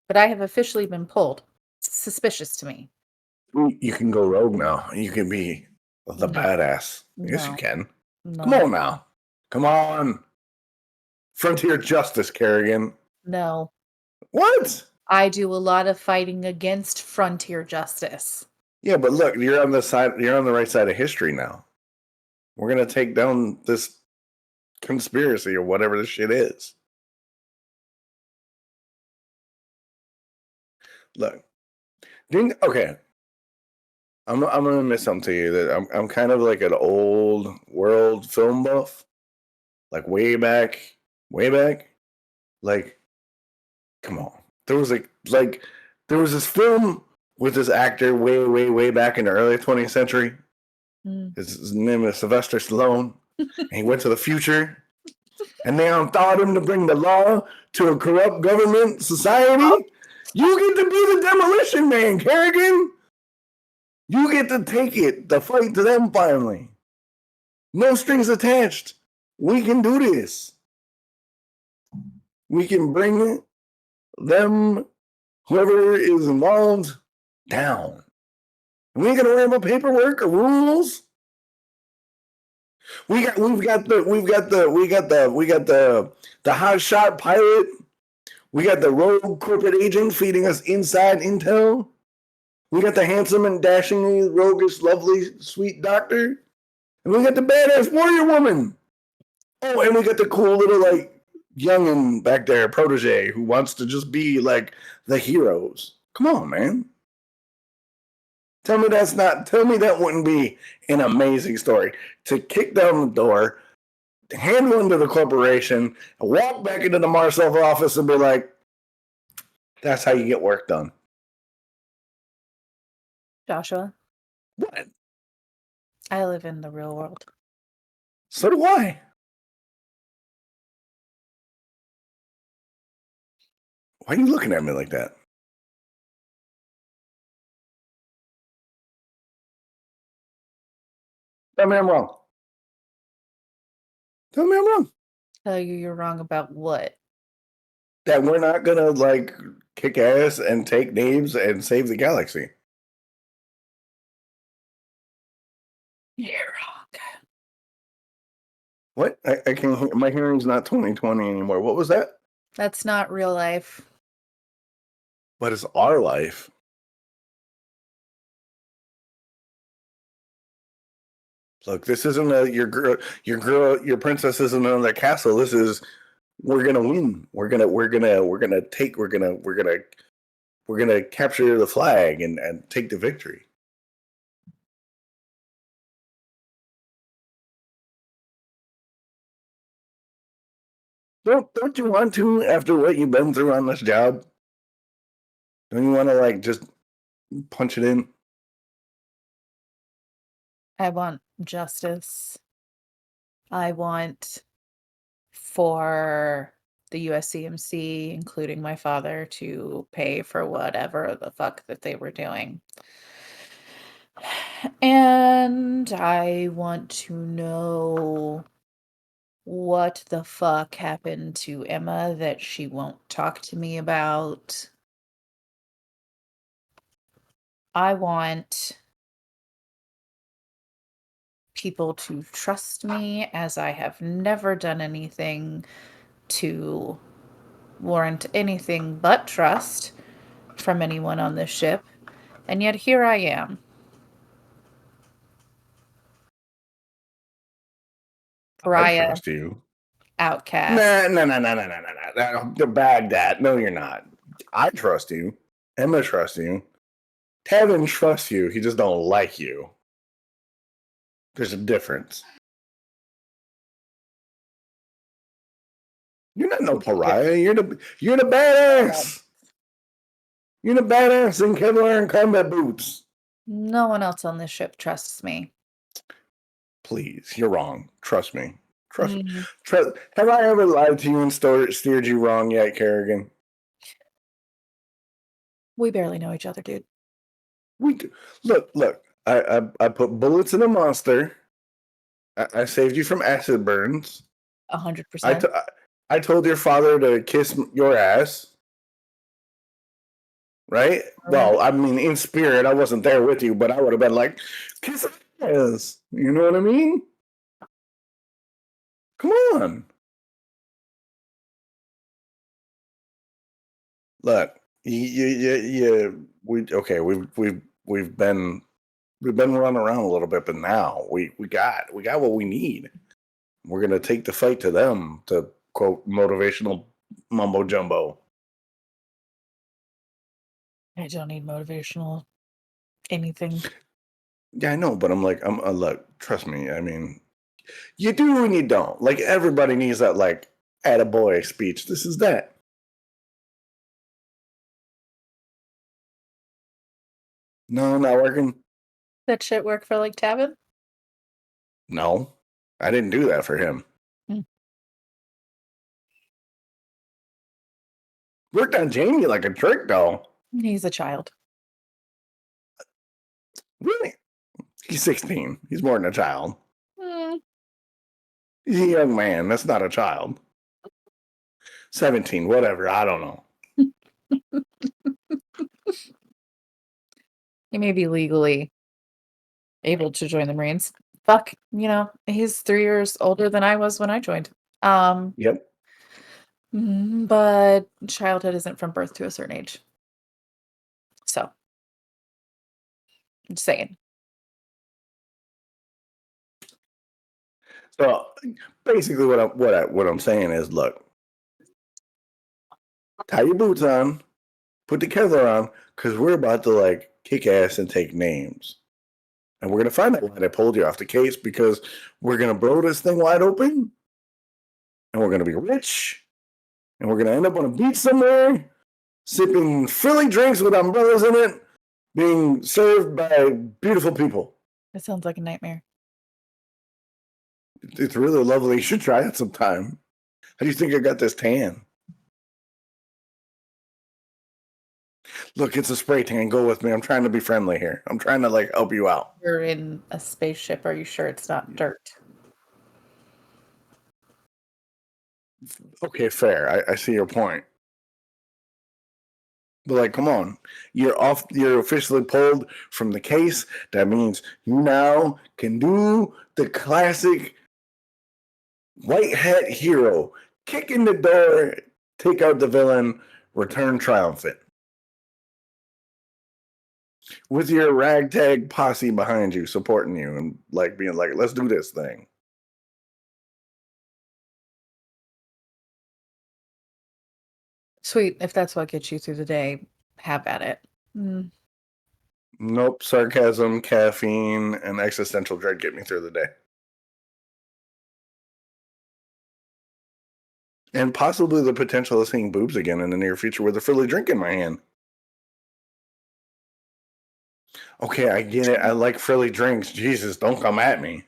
but I have officially been pulled. It's suspicious to me. You can go rogue now. You can be the No. badass. Yes, you No. can. No. Come on now. Come on. Frontier justice, Carrigan. No. What? I do a lot of fighting against frontier justice. Yeah, but look, you're on the right side of history now. We're gonna take down this conspiracy or whatever this shit is. Look. Okay. I'm gonna admit something to you that I'm kind of like an old world film buff. Like way back. Like, come on. There was there was this film with this actor way back in the early 20th century. His name is Sylvester Stallone. And he went to the future. And they taught him to bring the law to a corrupt government society. You get to be the demolition man, Carrigan. You get to take it, the fight to them finally. No strings attached. We can do this. We can bring them, whoever is involved, down. We ain't gonna worry about paperwork or rules. We got the hotshot pilot. We got the rogue corporate agent feeding us inside intel. We got the handsome and dashingly roguish, lovely, sweet doctor. And we got the badass warrior woman. Oh, and we got the cool little youngin back there, protege, who wants to just be like the heroes. Come on, man. Tell me that wouldn't be an amazing story. To kick down the door, hand one to the corporation, walk back into the Marcel office and be like, that's how you get work done. Joshua, What? I live in the real world. So do I. Why are you looking at me like that? Tell me I'm wrong. Tell me I'm wrong. Tell you you're wrong about what? That we're not gonna kick ass and take names and save the galaxy. You're wrong. What? I can't hear. My hearing's not 20/20 anymore. What was that? That's not real life. But it's our life. Look, this isn't your princess isn't in the castle. This is we're gonna win. We're gonna capture the flag and take the victory. Don't you want to after what you've been through on this job? Don't you want to just punch it in? I want justice. I want for the USCMC, including my father, to pay for whatever the fuck that they were doing. And I want to know what the fuck happened to Emma that she won't talk to me about. I want people to trust me, as I have never done anything to warrant anything but trust from anyone on this ship. And yet here I am. I Pariah, trust you. outcast. No. Bag that. No, you're not. I trust you. Emma trusts you. Tavin trusts you. He just don't like you. There's a difference. You're not no pariah. You're the badass. You're the badass in Kevlar and combat boots. No one else on this ship trusts me. Please, you're wrong. Trust me. Trust me. Mm, Have I ever lied to you and steered you wrong yet, Carrigan? we barely know each other, dude. We do. Look. I put bullets in a monster. I saved you from acid burns. 100%. I told your father to kiss your ass. Right? Well, I mean, in spirit, I wasn't there with you, but I would have been like, kiss ass. You know what I mean? Come on. Look, we've been running around a little bit, but now we got what we need. We're gonna take the fight to them, to quote motivational mumbo jumbo. I don't need motivational anything. Yeah, I know, but I'm look, trust me. I mean, you do and you don't. Like everybody needs that like attaboy speech. This is that. No, not working. That shit work for like Tavin? No, I didn't do that for him. Worked on Jamie like a trick, though. He's a child. Really? He's 16. He's more than a child. Mm, He's a young man. That's not a child. 17, whatever. I don't know. he may be legally able to join the Marines. Fuck, he's 3 years older than I was when I joined. Yep. But childhood isn't from birth to a certain age. So, I'm just saying. So basically, what I'm saying is, look, tie your boots on, put the Kevlar on, because we're about to like kick ass and take names, and we're gonna find out why they pulled you off the case, because we're gonna blow this thing wide open, and we're gonna be rich, and we're gonna end up on a beach somewhere, sipping frilly drinks with umbrellas in it, being served by beautiful people. It sounds like a nightmare. It's really lovely. You should try it sometime. How do you think I got this tan? Look, it's a spray tan. Go with me. I'm trying to be friendly here. I'm trying to like help you out. You're in a spaceship. Are you sure it's not dirt? Okay, fair. I see your point. But like, come on. You're officially pulled from the case. That means you now can do the classic white hat hero. Kick in the door, take out the villain, return triumphant. With your ragtag posse behind you, supporting you, and like being like, let's do this thing. Sweet. If that's what gets you through the day, have at it. Nope, sarcasm, caffeine, and existential dread get me through the day. And possibly the potential of seeing boobs again in the near future with a frilly drink in my hand. Okay, I get it. I like frilly drinks. Jesus, don't come at me.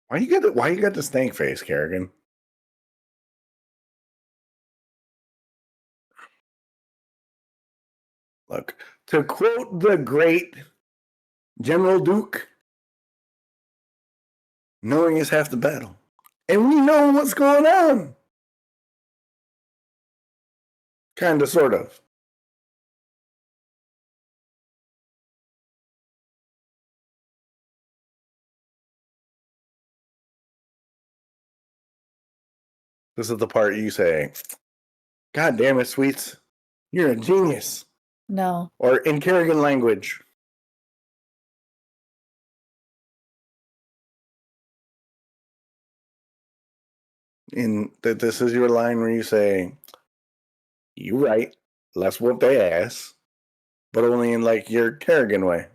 Why you got the stank face, Carrigan? Look, to quote the great General Duke, knowing is half the battle. And we know what's going on. Kind of, sort of. This is the part you say, God damn it, Sweets. You're a genius. No. Or in Carrigan language. This is your line where you say, you right, let's whoop their ass. But only in like your Carrigan way.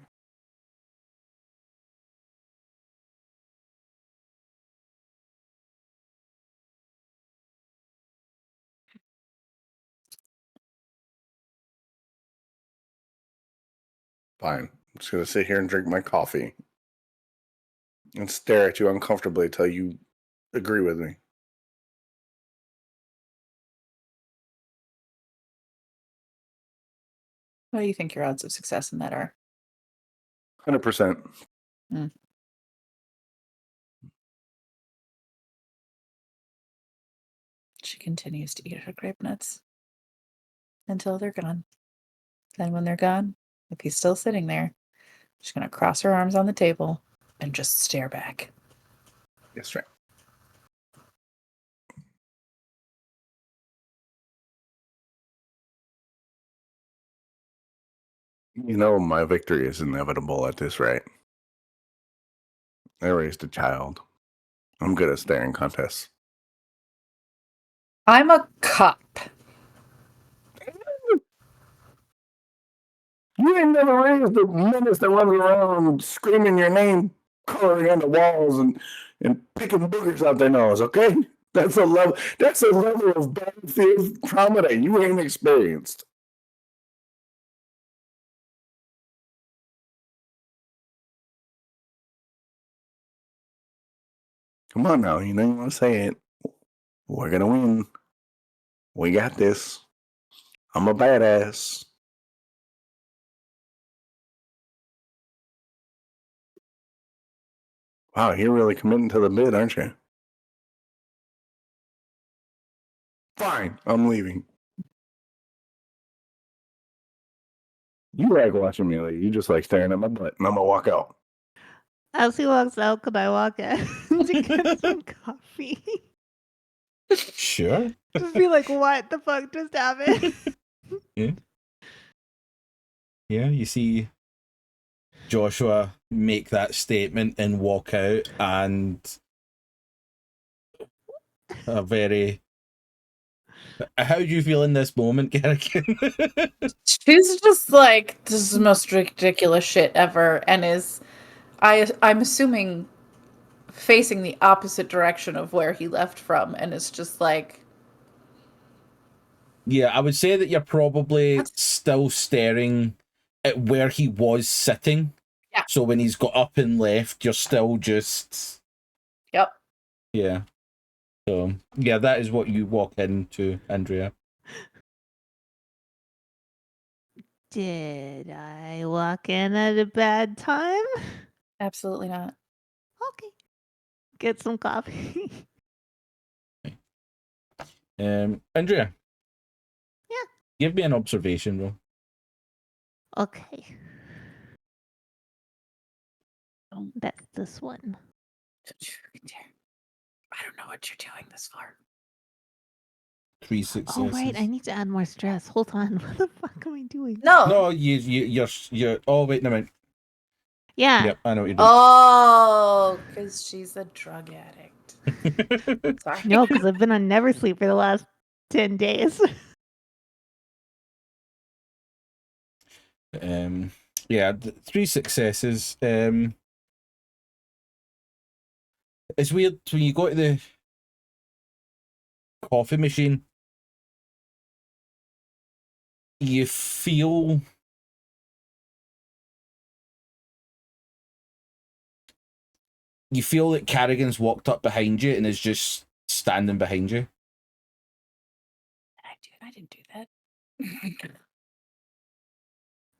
Fine. I'm just going to sit here and drink my coffee and stare at you uncomfortably until you agree with me. What do you think your odds of success in that are? 100%. She continues to eat her grape nuts until they're gone. Then when they're gone, if he's still sitting there, she's going to cross her arms on the table and just stare back. Yes, right. You know, my victory is inevitable at this rate. I raised a child. I'm good at staring contests. I'm a cop. You ain't never raised a menace that runs around screaming your name, coloring on the walls, and picking boogers out their nose, okay? That's a level of battlefield trauma that you ain't experienced. Come on now, you know you want to say it. We're gonna win. We got this. I'm a badass. Wow, you're really committing to the bid, aren't you? Fine, I'm leaving. You like watching me, like, you just like staring at my butt, and I'm gonna walk out. As he walks out, could I walk in to get some coffee? Sure. Just be like, what the fuck just happened? Yeah, you see Joshua make that statement and walk out, and a very... How do you feel in this moment, Carrigan? She's just like, this is the most ridiculous shit ever, and I'm assuming facing the opposite direction of where he left from, and it's just like... Yeah, I would say that you're probably still staring at where he was sitting. Yeah. So when he's got up and left, you're still just... Yep. Yeah. So, yeah, that is what you walk into, Andrea. Did I walk in at a bad time? Absolutely not. Okay. Get some coffee. Andrea. Yeah. Give me an observation roll. Okay. That's this one. I don't know what you're doing this for. 3 successes. Oh right, I need to add more stress. Hold on. What the fuck am I doing? No, you're. Oh wait, no mind. Yeah. Yep, I know what you're doing. Oh, because she's a drug addict. Sorry. No, because I've been on Never Sleep for the last 10 days. Yeah, 3 successes. It's weird when you go to the coffee machine, you feel that Carrigan's walked up behind you and is just standing behind you. I didn't do that.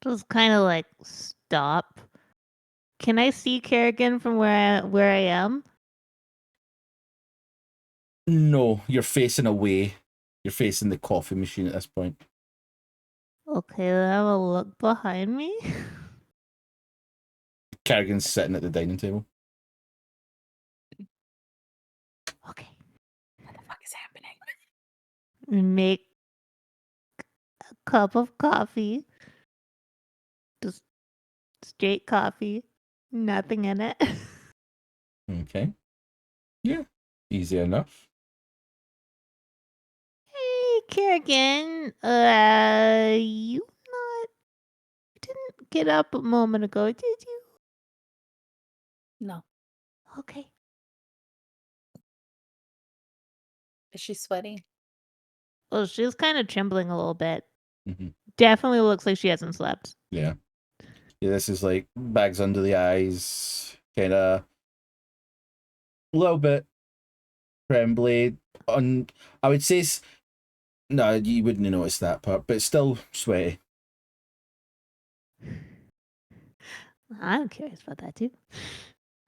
Just kind of like stop. Can I see Carrigan from where I am? No, you're facing away. You're facing the coffee machine at this point. Okay, then I will look behind me. Carrigan's sitting at the dining table. Okay. What the fuck is happening? Make a cup of coffee. Just straight coffee. Nothing in it. Okay. Yeah. Easy enough. Hey, Carrigan. You didn't get up a moment ago, did you? No. Okay. Is she sweaty? Well, she's kind of trembling a little bit. Mm-hmm. Definitely looks like she hasn't slept. Yeah. Yeah, this is like bags under the eyes, kind of a little bit trembly. I would say, no, you wouldn't notice that part, but still sweaty. I'm curious about that too.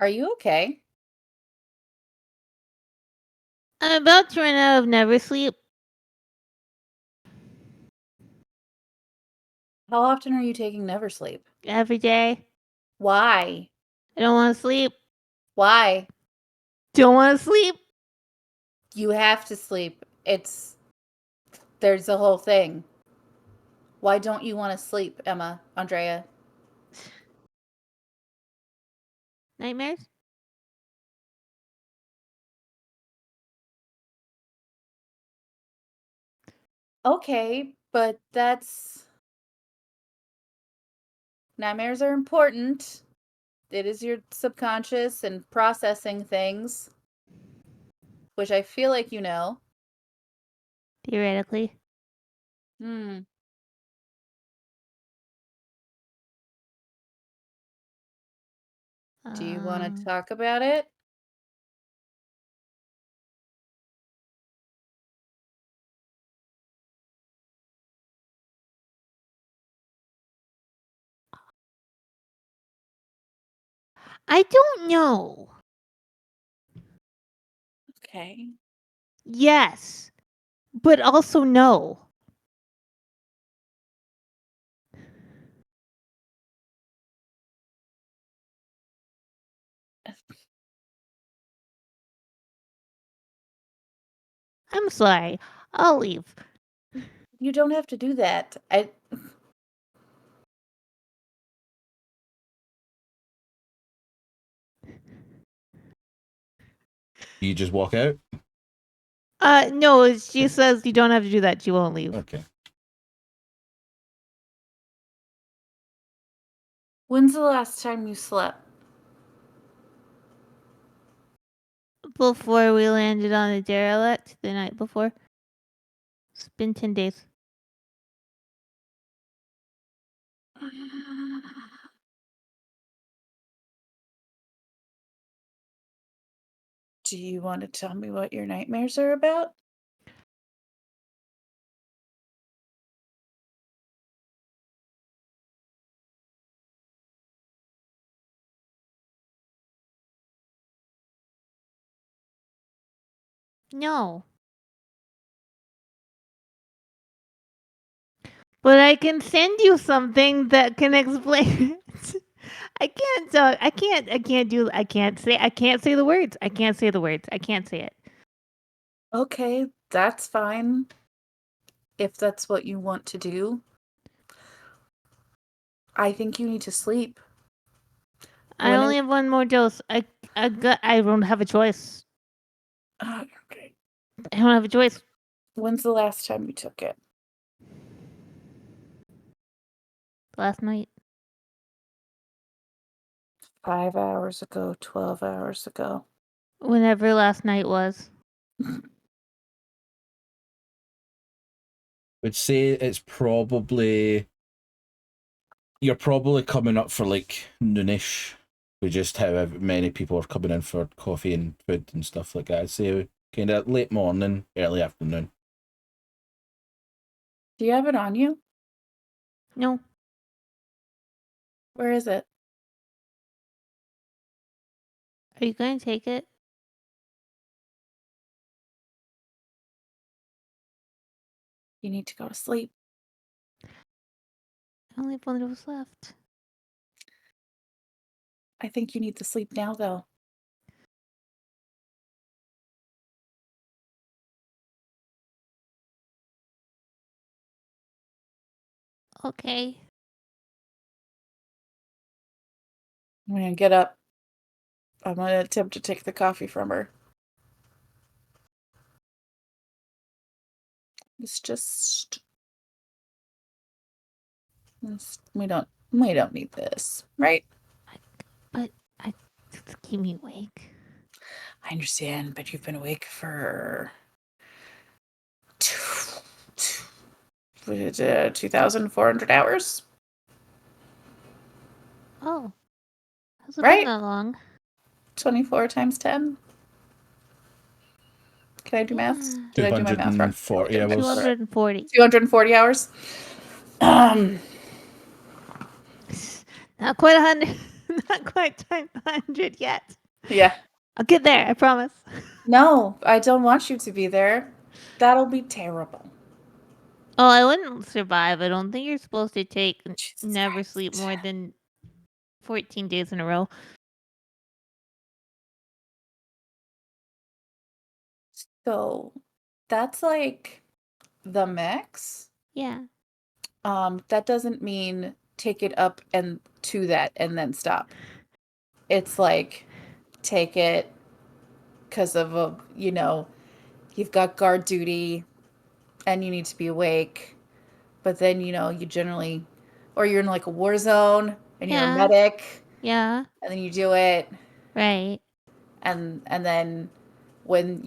Are you okay? I'm about to run out of never sleep. How often are you taking Never Sleep? Every day. Why? I don't want to sleep. Why? Don't want to sleep. You have to sleep. There's the whole thing. Why don't you want to sleep, Emma, Andrea? Nightmares? Okay, but nightmares are important. It is your subconscious and processing things, which I feel like you know. Theoretically. Hmm. Do you want to talk about it? I don't know. Okay. Yes, but also no. I'm sorry. I'll leave. You don't have to do that. You just walk out. No, she says you don't have to do that. She won't leave. Okay. When's the last time you slept? Before we landed on the derelict the night before. It's been 10 days. Do you want to tell me what your nightmares are about? No. But I can send you something that can explain it. I can't say the words. I can't say the words. I can't say it. Okay, that's fine. If that's what you want to do. I think you need to sleep. I When only have one more dose. I don't have a choice. Okay. I don't have a choice. When's the last time you took it? Last night. 5 hours ago, 12 hours ago. Whenever last night was. Would say it's probably, you're probably coming up for like noonish, with just how many people are coming in for coffee and food and stuff like that. I'd say kind of late morning, early afternoon. Do you have it on you? No. Where is it? Are you going to take it? You need to go to sleep. I only have one dose left. I think you need to sleep now, though. Okay. I'm going to get up. I'm going to attempt to take the coffee from her. It's just... We don't need this, right? But just keep me awake. I understand, but you've been awake for 2,400 hours. Oh. Has it Right? been that long? 24 times 10. Can I do maths? Yeah. Did I do my math wrong? 240 hours. 240. 240 hours. Not quite 100. Not quite time 100 yet. Yeah. I'll get there, I promise. No, I don't want you to be there. That'll be terrible. Oh, I wouldn't survive. I don't think you're supposed to take Jesus never Christ. sleep more than 14 days in a row. So that's like the max. Yeah. That doesn't mean take it up and to that and then stop. It's like take it because of you've got guard duty and you need to be awake, but then you generally, or you're in like a war zone and you're a Yeah. medic Yeah. and then you do it, Right. and then when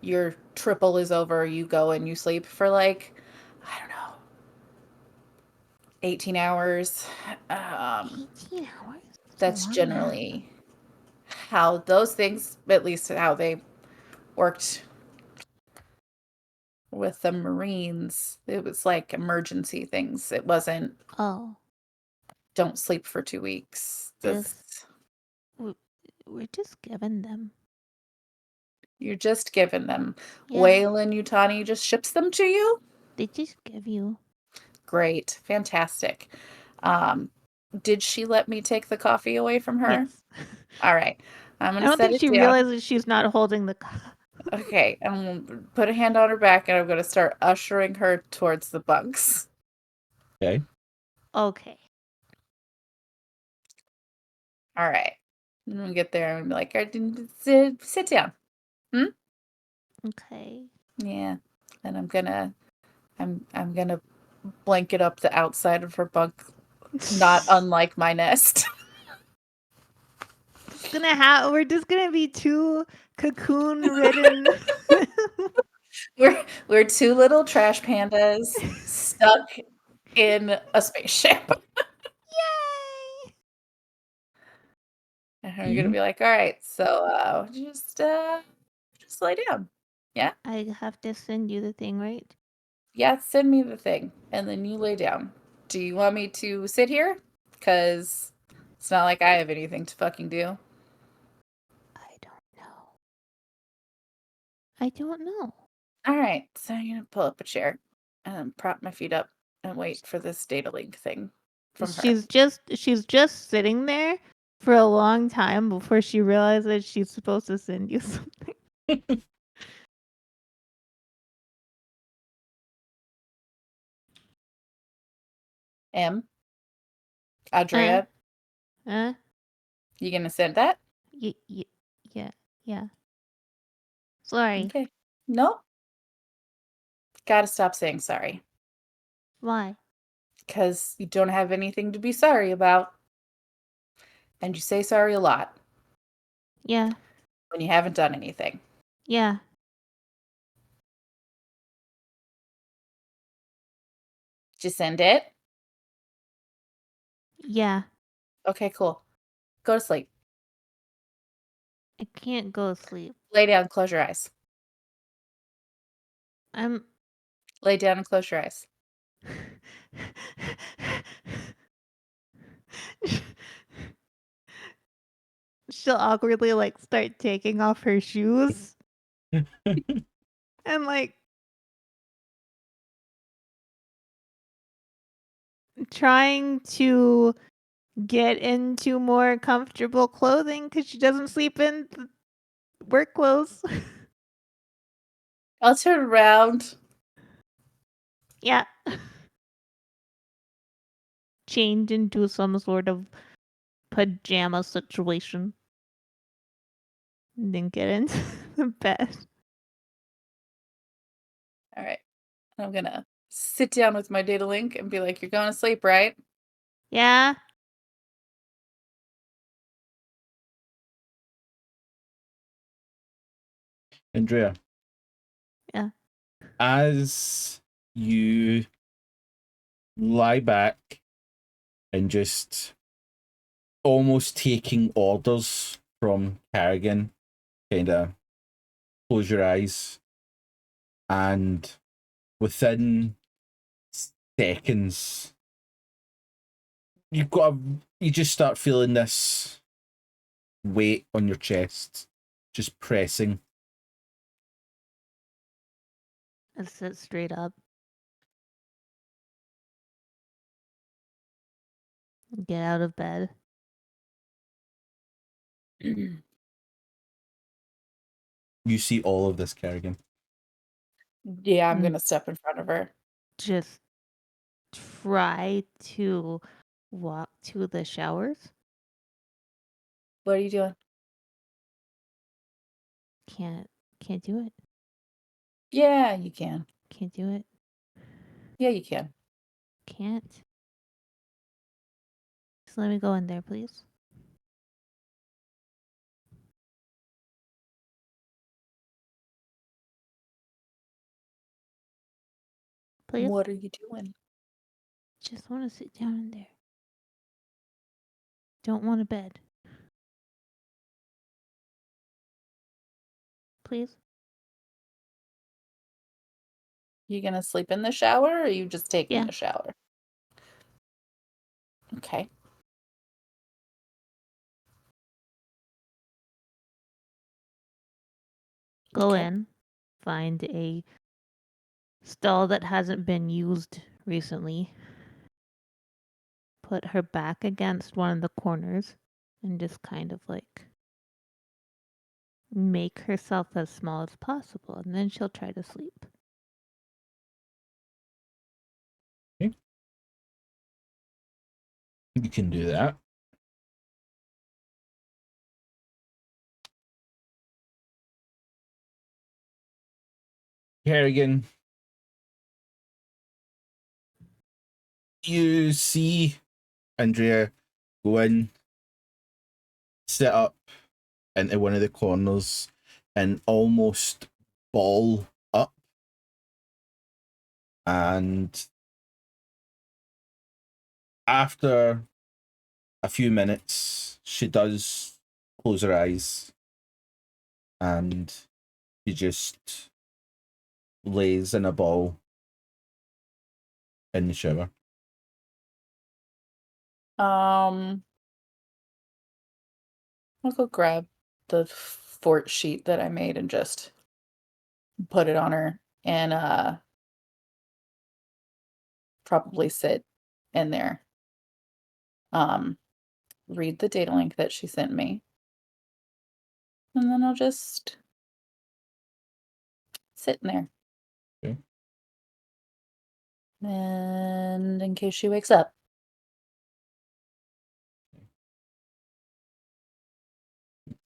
your triple is over, you go and you sleep for like, I don't know, 18 hours. 18 hours? That's a long generally how those things, at least how they worked with the Marines. It was like emergency things. It wasn't nap. Oh. don't sleep for 2 weeks. We're just giving them. You're just giving them. Yeah. Wayland Yutani just ships them to you? They just give you. Great. Fantastic. Did she let me take the coffee away from her? Yes. All right. I'm I going to don't set think it she down. realizes she's not holding the cup. Okay. I'm going to put a hand on her back and I'm going to start ushering her towards the bunks. Okay. Okay. All right. I'm going to get there and be like, sit down. Okay. Yeah. And I'm gonna blanket up the outside of her bunk, not unlike my nest. We're just gonna be two cocoon ridden. We're two little trash pandas stuck in a spaceship. Yay! And I'm gonna be like, all right, so just lay down. Yeah? I have to send you the thing, right? Yeah, send me the thing. And then you lay down. Do you want me to sit here? Because it's not like I have anything to fucking do. I don't know. I don't know. All right, so I'm gonna pull up a chair and prop my feet up and wait for this data link thing from her. She's just sitting there for a long time before she realizes she's supposed to send you something. Andrea, Huh? you gonna send that? Yeah. Sorry. Okay. No. Gotta stop saying sorry. Why? Because you don't have anything to be sorry about. And you say sorry a lot Yeah. when you haven't done anything. Yeah. Did you send it? Yeah. Okay, cool. Go to sleep. I can't go to sleep. Lay down, close your eyes. I'm Lay down and close your eyes. She'll awkwardly start taking off her shoes and trying to get into more comfortable clothing because she doesn't sleep in the work clothes. I'll turn around. Yeah. Change into some sort of pajama situation. And then get into the bed. All right. I'm gonna sit down with my data link and be like, you're going to sleep, right? Yeah. Andrea. Yeah. As you lie back and just almost taking orders from Carrigan. Kind of close your eyes, and within seconds, you just start feeling this weight on your chest, just pressing. I sit straight up. Get out of bed. You see all of this, Carrigan. Yeah, I'm gonna step in front of her. Just try to walk to the showers. What are you doing? Can't do it. Yeah, you can. Can't do it. Yeah, you can. Can't. Just let me go in there, please. Please. What are you doing? Just want to sit down in there. Don't want a bed. Please. You gonna sleep in the shower, or are you just taking Yeah. a shower? Okay. Go Okay. in. Find a stall that hasn't been used recently. Put her back against one of the corners and just kind of like make herself as small as possible, and then she'll try to sleep. You can do that. Carrigan, you see Andrea go in, sit up into one of the corners, and almost ball up. And after a few minutes, she does close her eyes, and she just lays in a ball in the shower. I'll go grab the fort sheet that I made and just put it on her, and probably sit in there. Read the data link that she sent me, and then I'll just sit in there. Okay. And in case she wakes up.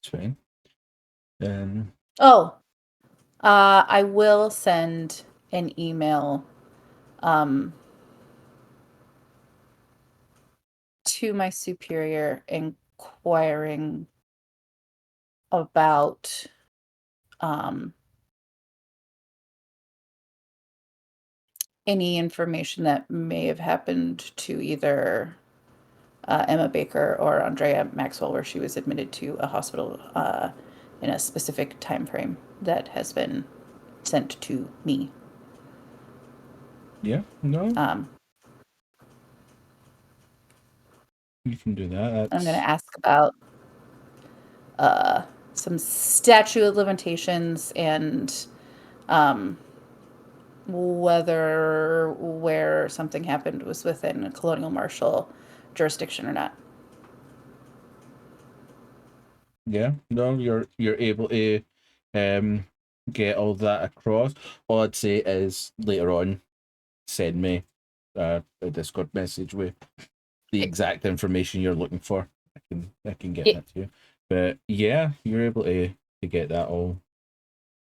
It's fine. I will send an email to my superior inquiring about any information that may have happened to either Emma Baker or Andrea Maxwell, where she was admitted to a hospital in a specific time frame that has been sent to me. Yeah, no, you can do that. I'm going to ask about some statute of limitations and where something happened was within a colonial martial jurisdiction or not. Yeah, no, you're able to get all that across. All I'd say is later on, send me a Discord message with the exact information you're looking for. I can get that to you. But yeah, you're able to get that all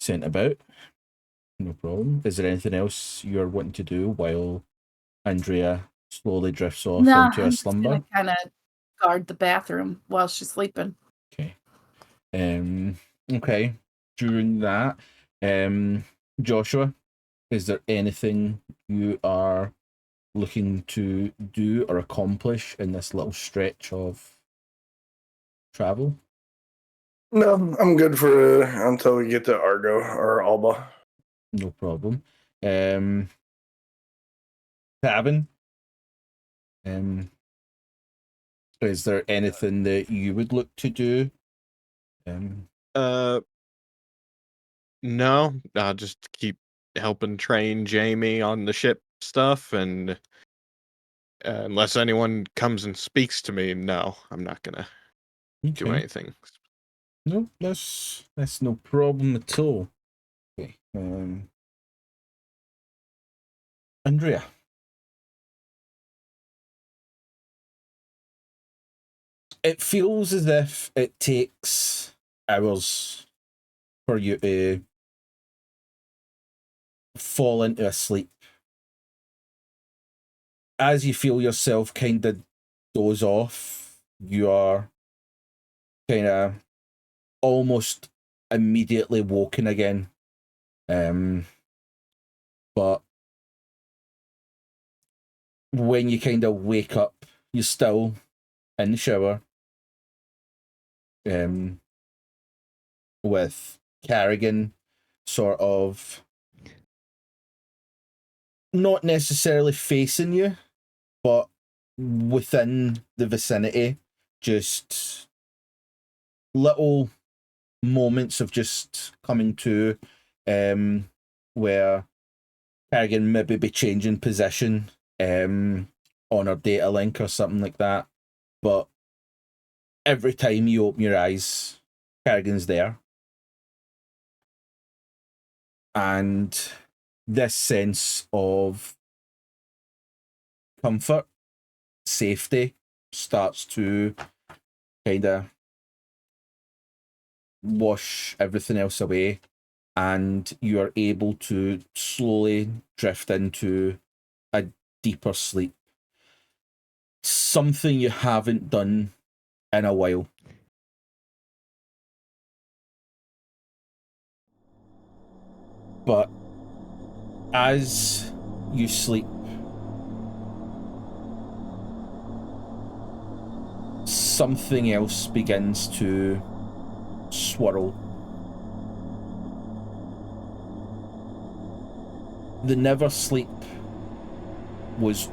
sent about. No problem. Is there anything else you're wanting to do while Andrea slowly drifts off into a slumber? I'm kind of guard the bathroom while she's sleeping. Okay. Okay. During that, Joshua, is there anything you are looking to do or accomplish in this little stretch of travel? No, I'm good for until we get to Argo or Alba. No problem. Tavin, is there anything that you would look to do? No, I'll just keep helping train Jamie on the ship stuff, and unless anyone comes and speaks to me, no, I'm not gonna do Okay. anything. No, that's no problem at all. Okay. Andrea. It feels as if it takes hours for you to fall into a sleep. As you feel yourself kind of doze off, you are kind of almost immediately woken again. But when you kind of wake up, you're still in the shower. With Carrigan sort of not necessarily facing you, but within the vicinity, just little moments of just coming to, where Carrigan maybe be changing position on her data link or something like that. But every time you open your eyes, Carrigan's there. And this sense of comfort, safety starts to kind of wash everything else away, and you are able to slowly drift into a deeper sleep. Something you haven't done in a while. But as you sleep, something else begins to swirl. The never sleep was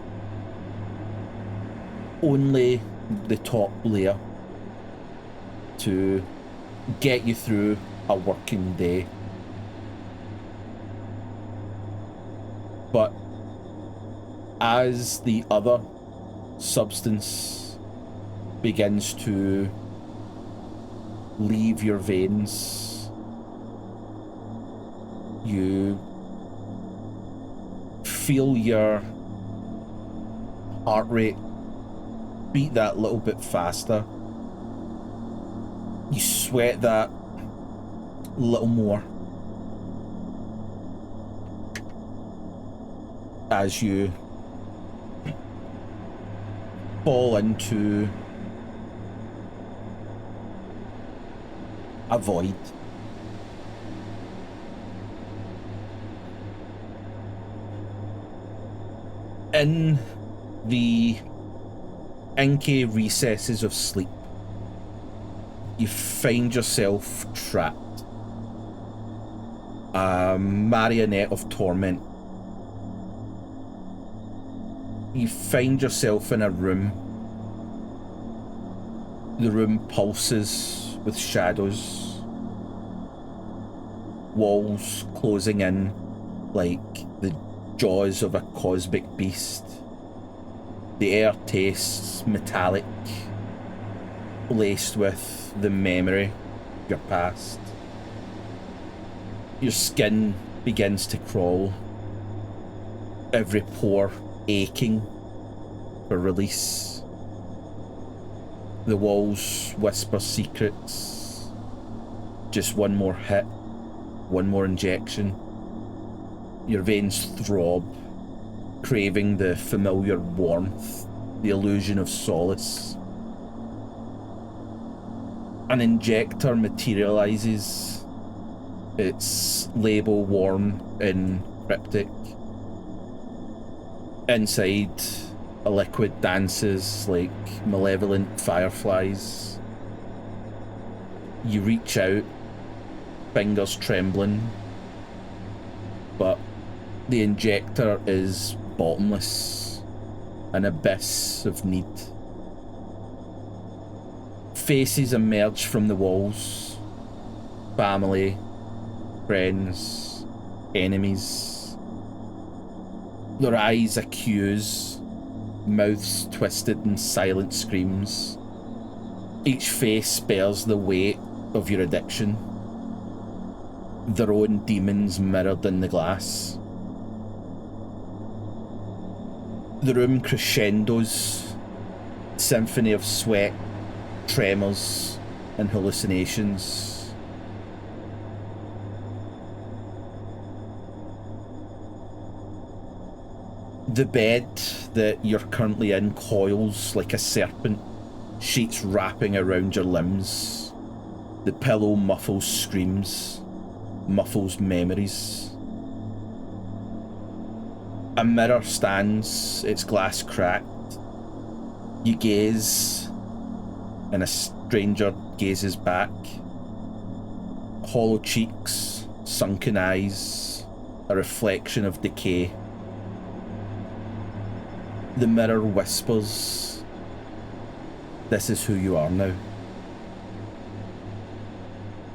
only the top layer to get you through a working day. But as the other substance begins to leave your veins, you feel your heart rate beat that little bit faster. You sweat that little more as you fall into a void. In the inky recesses of sleep, you find yourself trapped. A marionette of torment. You find yourself in a room. The room pulses with shadows. Walls closing in like the jaws of a cosmic beast. The air tastes metallic, laced with the memory of your past. Your skin begins to crawl, every pore aching for release. The walls whisper secrets. Just one more hit, one more injection. Your veins throb, craving the familiar warmth, the illusion of solace. An injector materializes, its label worn in cryptic. Inside, a liquid dances like malevolent fireflies. You reach out, fingers trembling, but the injector is bottomless, an abyss of need. Faces emerge from the walls. Family, friends, enemies. Their eyes accuse, mouths twisted in silent screams. Each face bears the weight of your addiction. Their own demons mirrored in the glass. The room crescendos, symphony of sweat, tremors, and hallucinations. The bed that you're currently in coils like a serpent, sheets wrapping around your limbs. The pillow muffles screams, muffles memories. A mirror stands, its glass cracked. You gaze, and a stranger gazes back. Hollow cheeks, sunken eyes, a reflection of decay. The mirror whispers, "This is who you are now."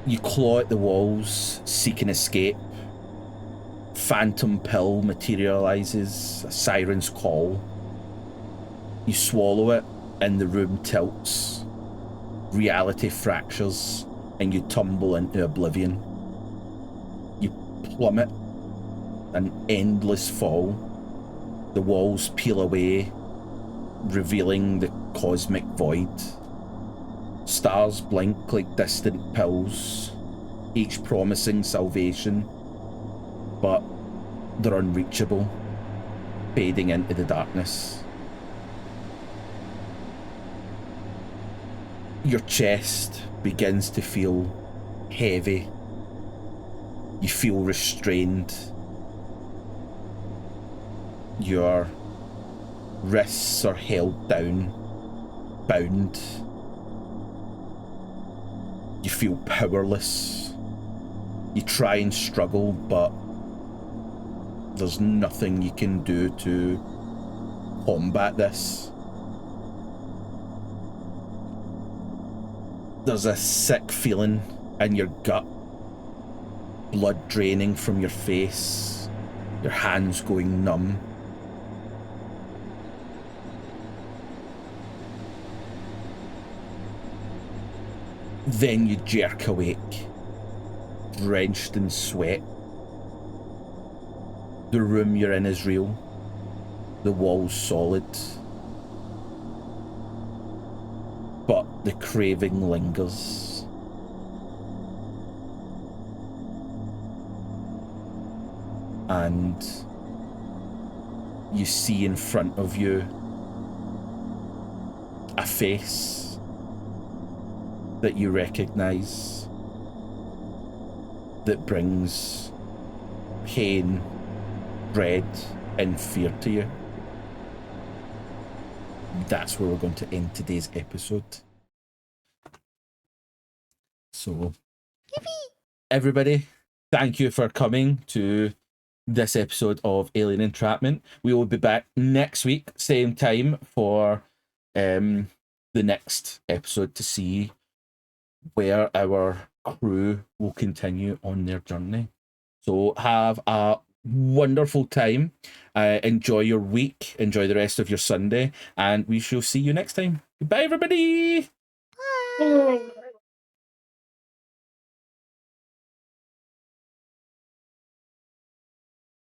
You claw at the walls, seeking escape. Phantom pill materializes, a siren's call. You swallow it, and the room tilts. Reality fractures, and you tumble into oblivion. You plummet, an endless fall. The walls peel away, revealing the cosmic void. Stars blink like distant pills, each promising salvation, but they're unreachable, fading into the darkness. Your chest begins to feel heavy. You feel restrained. Your wrists are held down, bound. You feel powerless. You try and struggle, but there's nothing you can do to combat this. There's a sick feeling in your gut, blood draining from your face, your hands going numb. Then you jerk awake, drenched in sweat. The room you're in is real, the walls solid, but the craving lingers. And you see in front of you a face that you recognize, that brings pain, dread, and fear to you. That's where we're going to end today's episode. So, everybody, thank you for coming to this episode of Alien Entrapment. We will be back next week, same time, for the next episode to see where our crew will continue on their journey. So have a wonderful time. Enjoy your week. Enjoy the rest of your Sunday. And we shall see you next time. Goodbye, everybody. Bye.